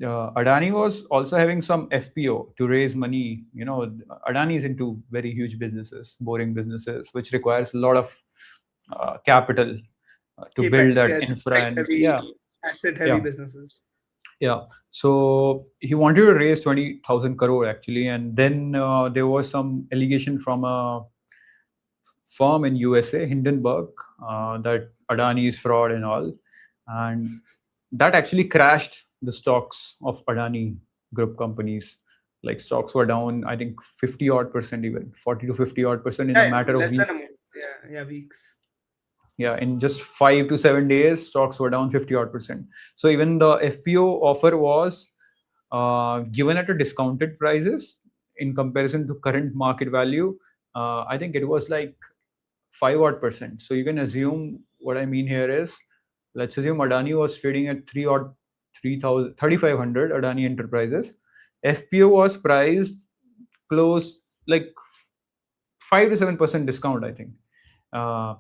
Adani was also having some FPO to raise money. Adani is into very huge businesses, boring businesses, which requires a lot of capital to build Capex, that yeah, it's infra. capex And heavy, asset heavy yeah, businesses. yeah. So he wanted to raise 20,000 crore actually, and then there was some allegation from a firm in USA, Hindenburg, that Adani is fraud and all, and that actually crashed the stocks of Adani group companies. Like stocks were down, I think 50 odd percent, even 40 to 50 odd percent in a Yeah, matter of less than weeks. a month. Yeah, weeks. Yeah, in just 5 to 7 days, stocks were down 50 odd percent. So even the FPO offer was given at a discounted prices in comparison to current market value. I think it was like 5 odd percent. So you can assume what I mean here is, let's assume Adani was trading at 3 odd 3,000 3,500 Adani Enterprises. FPO was priced close like 5 to 7% discount, I think, uh,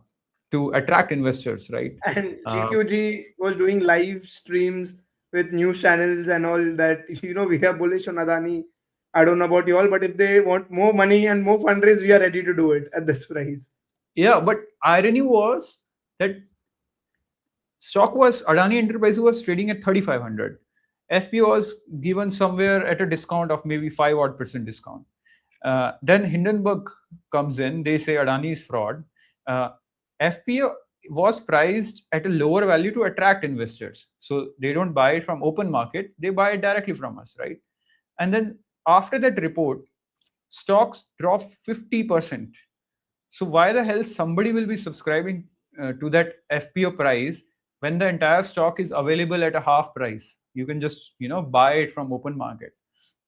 to attract investors, right? And Uh, GQG was doing live streams with news channels and all that. We are bullish on Adani. I don't know about you all, but if they want more money and more fundraise, we are ready to do it at this price. yeah, but irony was that stock was Adani Enterprises was trading at 3,500. FP was given somewhere at a discount of maybe 5 odd percent discount. Then Hindenburg comes in. They say Adani is fraud. FPO was priced at a lower value to attract investors. So they don't buy it from open market. They buy it directly from us, right? And then after that report, stocks drop 50%. So why the hell somebody will be subscribing to that FPO price when the entire stock is available at a half price? You can just buy it from open market.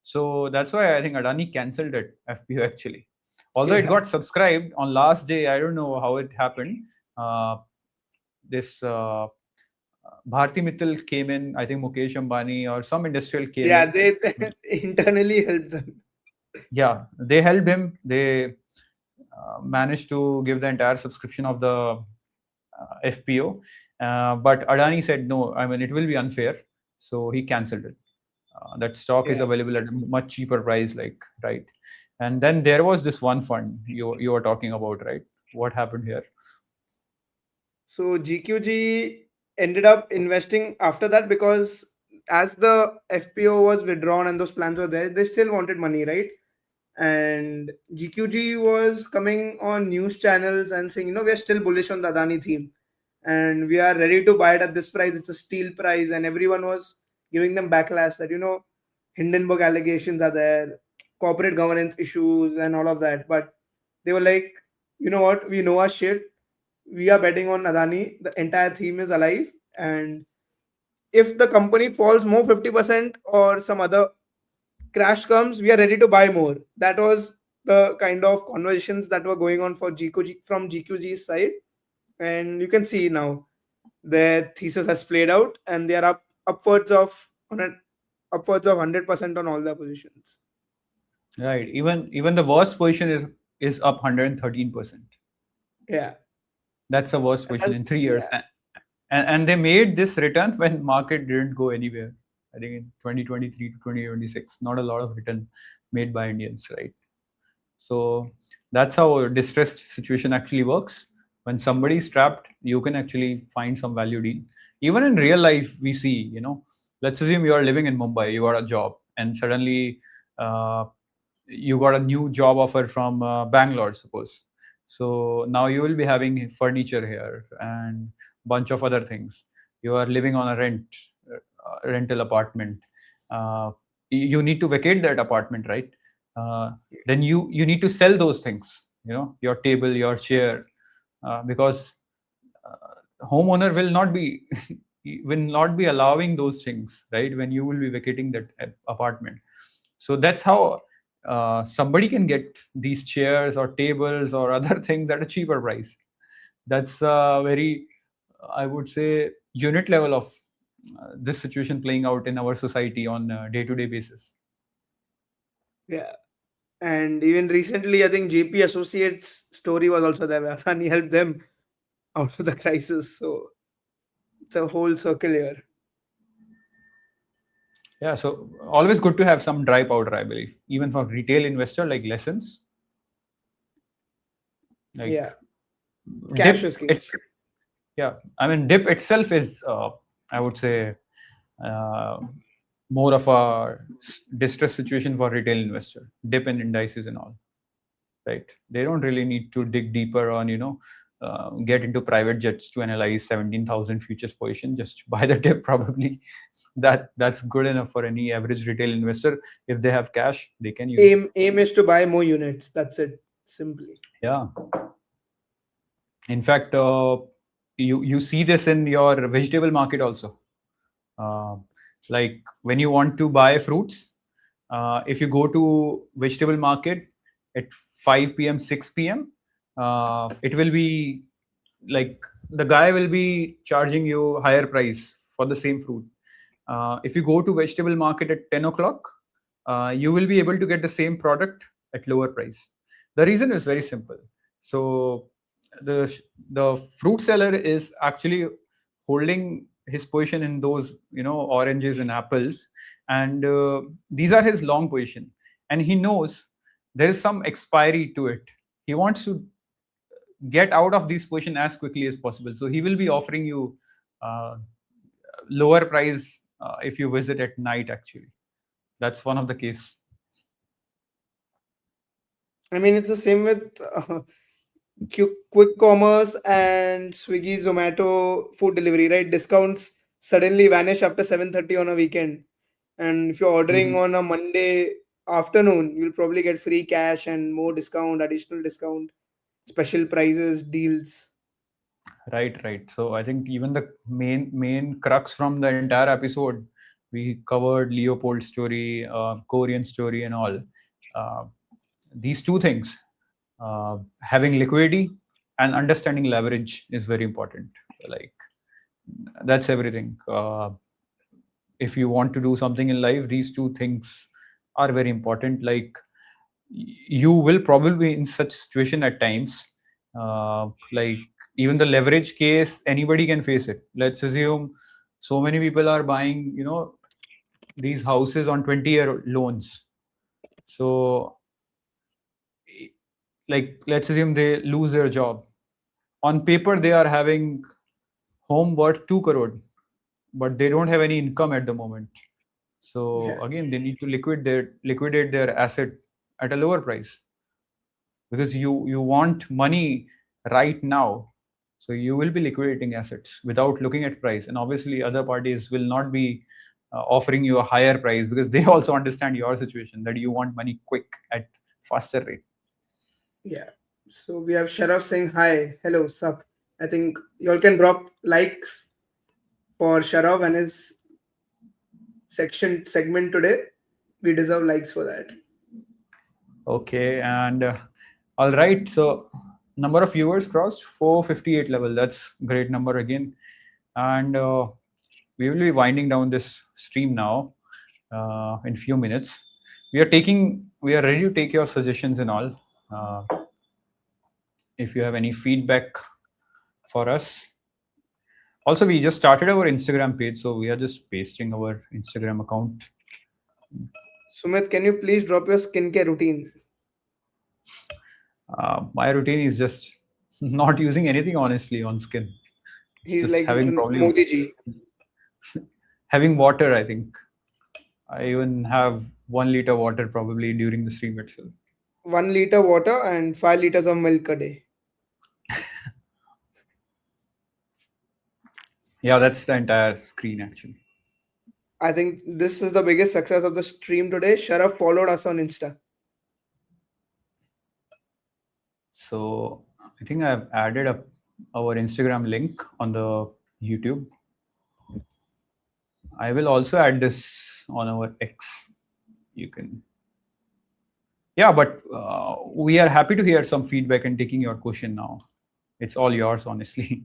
So that's why I think Adani cancelled it FPO actually. Although it Yeah. got subscribed on last day, I don't know how it happened. This Bharti Mittal came in. I think Mukesh Ambani or some industrial came Yeah, in. they internally helped them. Yeah, they helped him. They managed to give the entire subscription of the FPO. But Adani said no. I mean, it will be unfair, so he cancelled it. That stock is Yeah. available at a much cheaper price, like, right? And then there was this one fund you were talking about, right? What happened here? So GQG ended up investing after that because as the FPO was withdrawn and those plans were there, they still wanted money, right? And GQG was coming on news channels and saying, we are still bullish on the Adani theme and we are ready to buy it at this price. It's a steal price. And everyone was giving them backlash that, Hindenburg allegations are there, corporate governance issues, and all of that. But they were like, you know what? We know our shit. We are betting on Adani. The entire theme is alive. And if the company falls more 50% or some other crash comes, we are ready to buy more. That was the kind of conversations that were going on for GQG from GQG's side. And you can see now their thesis has played out and they are up upwards of 100% on all their positions. Right. Even the worst position is up 113%. Yeah. That's the worst position in 3 years. Yeah. And they made this return when market didn't go anywhere. I think in 2023 to 2026, not a lot of return made by Indians, right? So that's how a distressed situation actually works. When somebody is trapped, you can actually find some value deal. Even in real life, we see, let's assume you are living in Mumbai, you got a job, and suddenly uh, you got a new job offer from Bangalore, suppose. So now you will be having furniture here and bunch of other things. You are living on a rental apartment. You need to vacate that apartment, right? Then you need to sell those things. Your table, your chair, because homeowner will not be will not be allowing those things, right? When you will be vacating that apartment. So that's how somebody can get these chairs or tables or other things at a cheaper price. That's very, I would say, unit level of this situation playing out in our society on a day-to-day basis. Yeah. And even recently, I think JP Associates story was also there, where Adani helped them out of the crisis. So it's a whole circle here. Yeah, so always good to have some dry powder, I believe, even for retail investor, like lessons, like Yeah, cash dip. is king. It's yeah. I mean, dip itself is, I would say, uh, more of a distress situation for retail investor. Dip in indices and all, right? They don't really need to dig deeper on, get into private jets to analyze 17,000 futures position. Just buy the dip, probably. That's good enough for any average retail investor. If they have cash, they can use it. Aim is to buy more units. That's it. Simply. Yeah. In fact, you see this in your vegetable market also. Uh, like when you want to buy fruits, if you go to vegetable market at 5 p.m., 6 p.m., it will be like the guy will be charging you higher price for the same fruit. If you go to vegetable market at 10 o'clock, you will be able to get the same product at lower price. The reason is very simple. So the the fruit seller is actually holding his position in those oranges and apples, and these are his long position, and he knows there is some expiry to it. He wants to get out of this position as quickly as possible, so he will be offering you uh, lower price if you visit at night. Actually, that's one of the case. I mean, it's the same with quick commerce and Swiggy, Zomato food delivery, right? Discounts suddenly vanish after 7:30 on a weekend. And if you're ordering Mhm. on a Monday afternoon, you'll probably get free cash and more discount, additional discount, special prices, deals. Right. So I think even the main crux from the entire episode, we covered Leopold story, Korean story, and all. Uh, these two things, having liquidity and understanding leverage, is very important. Like that's everything. If you want to do something in life, these two things are very important. Like you will probably be in such situation at times, like even the leverage case, anybody can face it. Let's assume so many people are buying these houses on 20-year loans. So like let's assume they lose their job. On paper they are having home worth 2 crore, but they don't have any income at the moment. So Yeah. again, they need to liquidate their asset at a lower price, because you want money right now. So you will be liquidating assets without looking at price, and obviously other parties will not be offering you a higher price, because they also understand your situation, that you want money quick at faster rate. Yeah. So we have Sharav saying hi. Hello, sup. I think y'all can drop likes for Sharav and his segment today. We deserve likes for that. Okay, and all right, so number of viewers crossed 458 level. That's great number again. And we will be winding down this stream now in few minutes. We are ready to take your suggestions and all. uh, if you have any feedback for us. Also, we just started our Instagram page, so we are just pasting our Instagram account. Sumit, can you please drop your skincare routine? My routine is just not using anything honestly on skin. It's He's just like having probably Modi ji. having water, I think. I even have 1 liter water probably during the stream itself. 1 liter water and 5 liters of milk a day. Yeah, that's the entire screen actually. I think this is the biggest success of the stream today. Sharav followed us on Insta. So I think I've added up our Instagram link on the YouTube. I will also add this on our X. You can. Yeah, but we are happy to hear some feedback and taking your question now. It's all yours, honestly.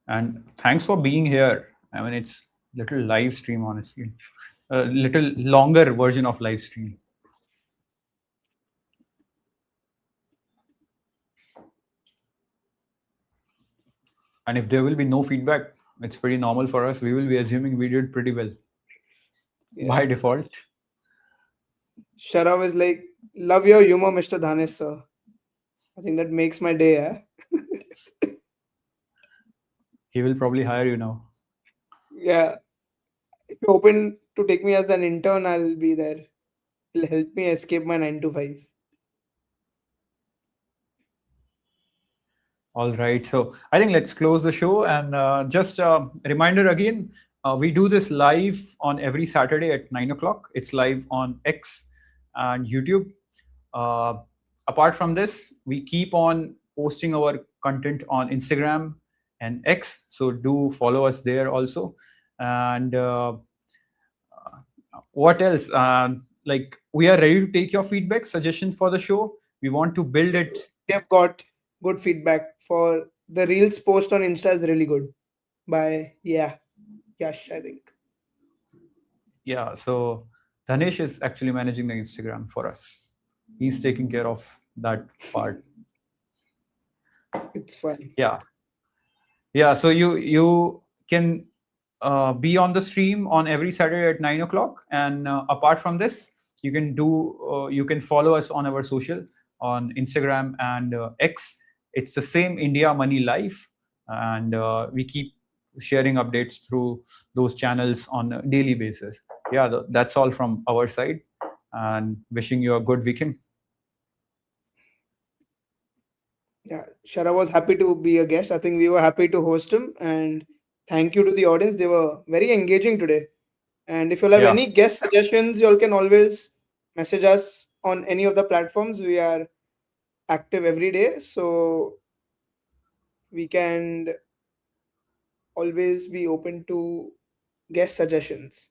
And thanks for being here. I mean, it's little live stream, honestly. A little longer version of live stream. And if there will be no feedback, it's pretty normal for us. We will be assuming we did pretty well by default. Sharav is like, love your humor, Mr. Dhanesh, sir. I think that makes my day. He will probably hire you now. Yeah. If you're open to take me as an intern, I'll be there. It'll help me escape my 9 to 5. All right. So I think let's close the show. And just a reminder again, we do this live on every Saturday at 9 o'clock. It's live on X and YouTube. Apart from this, we keep on posting our content on Instagram and X. So do follow us there also. And what else? Like, we are ready to take your feedback, suggestions for the show. We want to build it. We have got good feedback for the Reels post on Insta is really good. By Yash, I think. Yeah. So Dhanesh is actually managing the Instagram for us. He's taking care of that part. It's fun. Yeah. So you can be on the stream on every Saturday at 9 o'clock. And apart from this, you can follow us on our social on Instagram and X. It's the same India Money Life, and we keep sharing updates through those channels on a daily basis. Yeah, that's all from our side, and wishing you a good weekend. Yeah, Shara was happy to be a guest. I think we were happy to host him, and thank you to the audience. They were very engaging today. And if you have Yeah. any guest suggestions, you all can always message us on any of the platforms. We are active every day, so we can always be open to guest suggestions.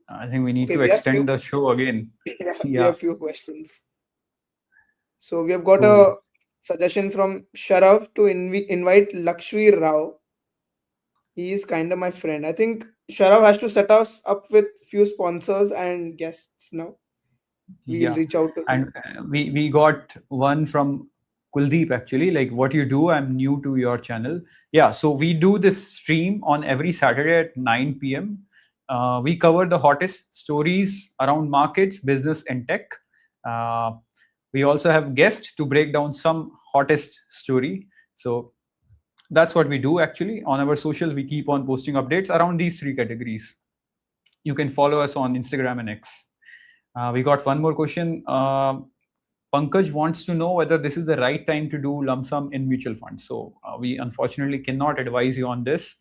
I think we need Okay, to we have extend the show again. We Yeah. have few questions. So we have got Cool. a suggestion from Sharav to invite Lakshmi Rao. He is kind of my friend. I think Sharav has to set us up with few sponsors and guests now. We will Yeah. reach out to him. And we got one from Kuldeep, actually, like, what you do, I'm new to your channel. Yeah, so we do this stream on every Saturday at 9 p.m. We cover the hottest stories around markets, business, and tech. We also have guests to break down some hottest story. So that's what we do actually. On our social, we keep on posting updates around these three categories. You can follow us on Instagram and X. We got one more question. Pankaj wants to know whether this is the right time to do lump sum in mutual funds. So we unfortunately cannot advise you on this.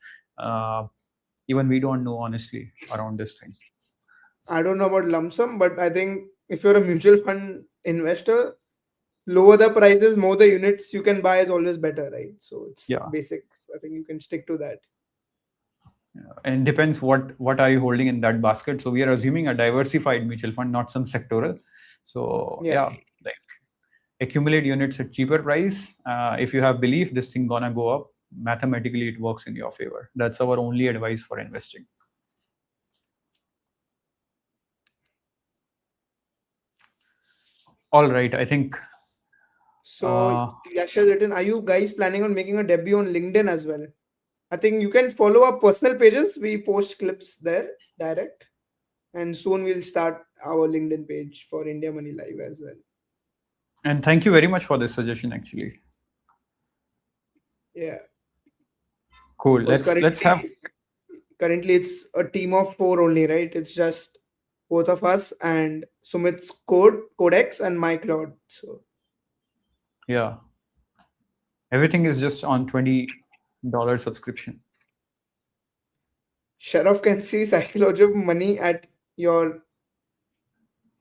Even we don't know, honestly, around this thing. I don't know about lump sum, but I think if you're a mutual fund investor, lower the prices, more the units you can buy is always better, right? So it's basics. I think you can stick to that. And depends what are you holding in that basket. So we are assuming a diversified mutual fund, not some sectoral. So like, accumulate units at cheaper price. If you have belief this thing gonna go up, mathematically it works in your favor. That's our only advice for investing. All right, I think. So Yash has written, are you guys planning on making a debut on LinkedIn as well? I think you can follow our personal pages. We post clips there direct. And soon we'll start our LinkedIn page for India Money Live as well. And thank you very much for this suggestion, actually. Yeah. Cool. Let's have. Currently, it's a team of 4 only, right? It's just both of us and Sumit's Codex and my Cloud. So yeah, everything is just on $20 subscription. Sharav can see psychology of money at your.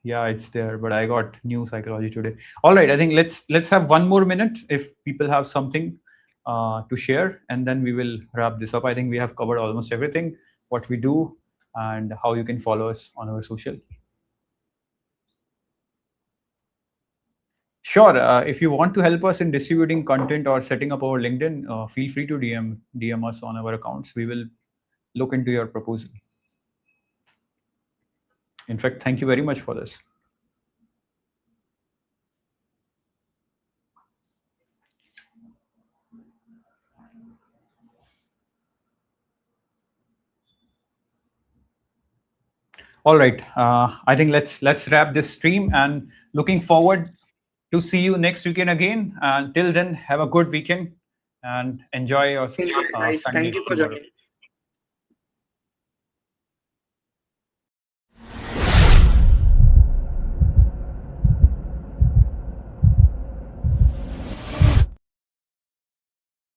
Yeah, it's there, but I got new psychology today. All right, I think let's have one more minute if people have something to share, and then we will wrap this up. I think we have covered almost everything, what we do, and how you can follow us on our social. Sure. If you want to help us in distributing content or setting up our LinkedIn, feel free to DM us on our accounts. We will look into your proposal. In fact, thank you very much for this. All right. I think let's wrap this stream, and looking forward to see you next weekend again. And till then, have a good weekend and enjoy your Guys, Sunday thank you for tomorrow. joining.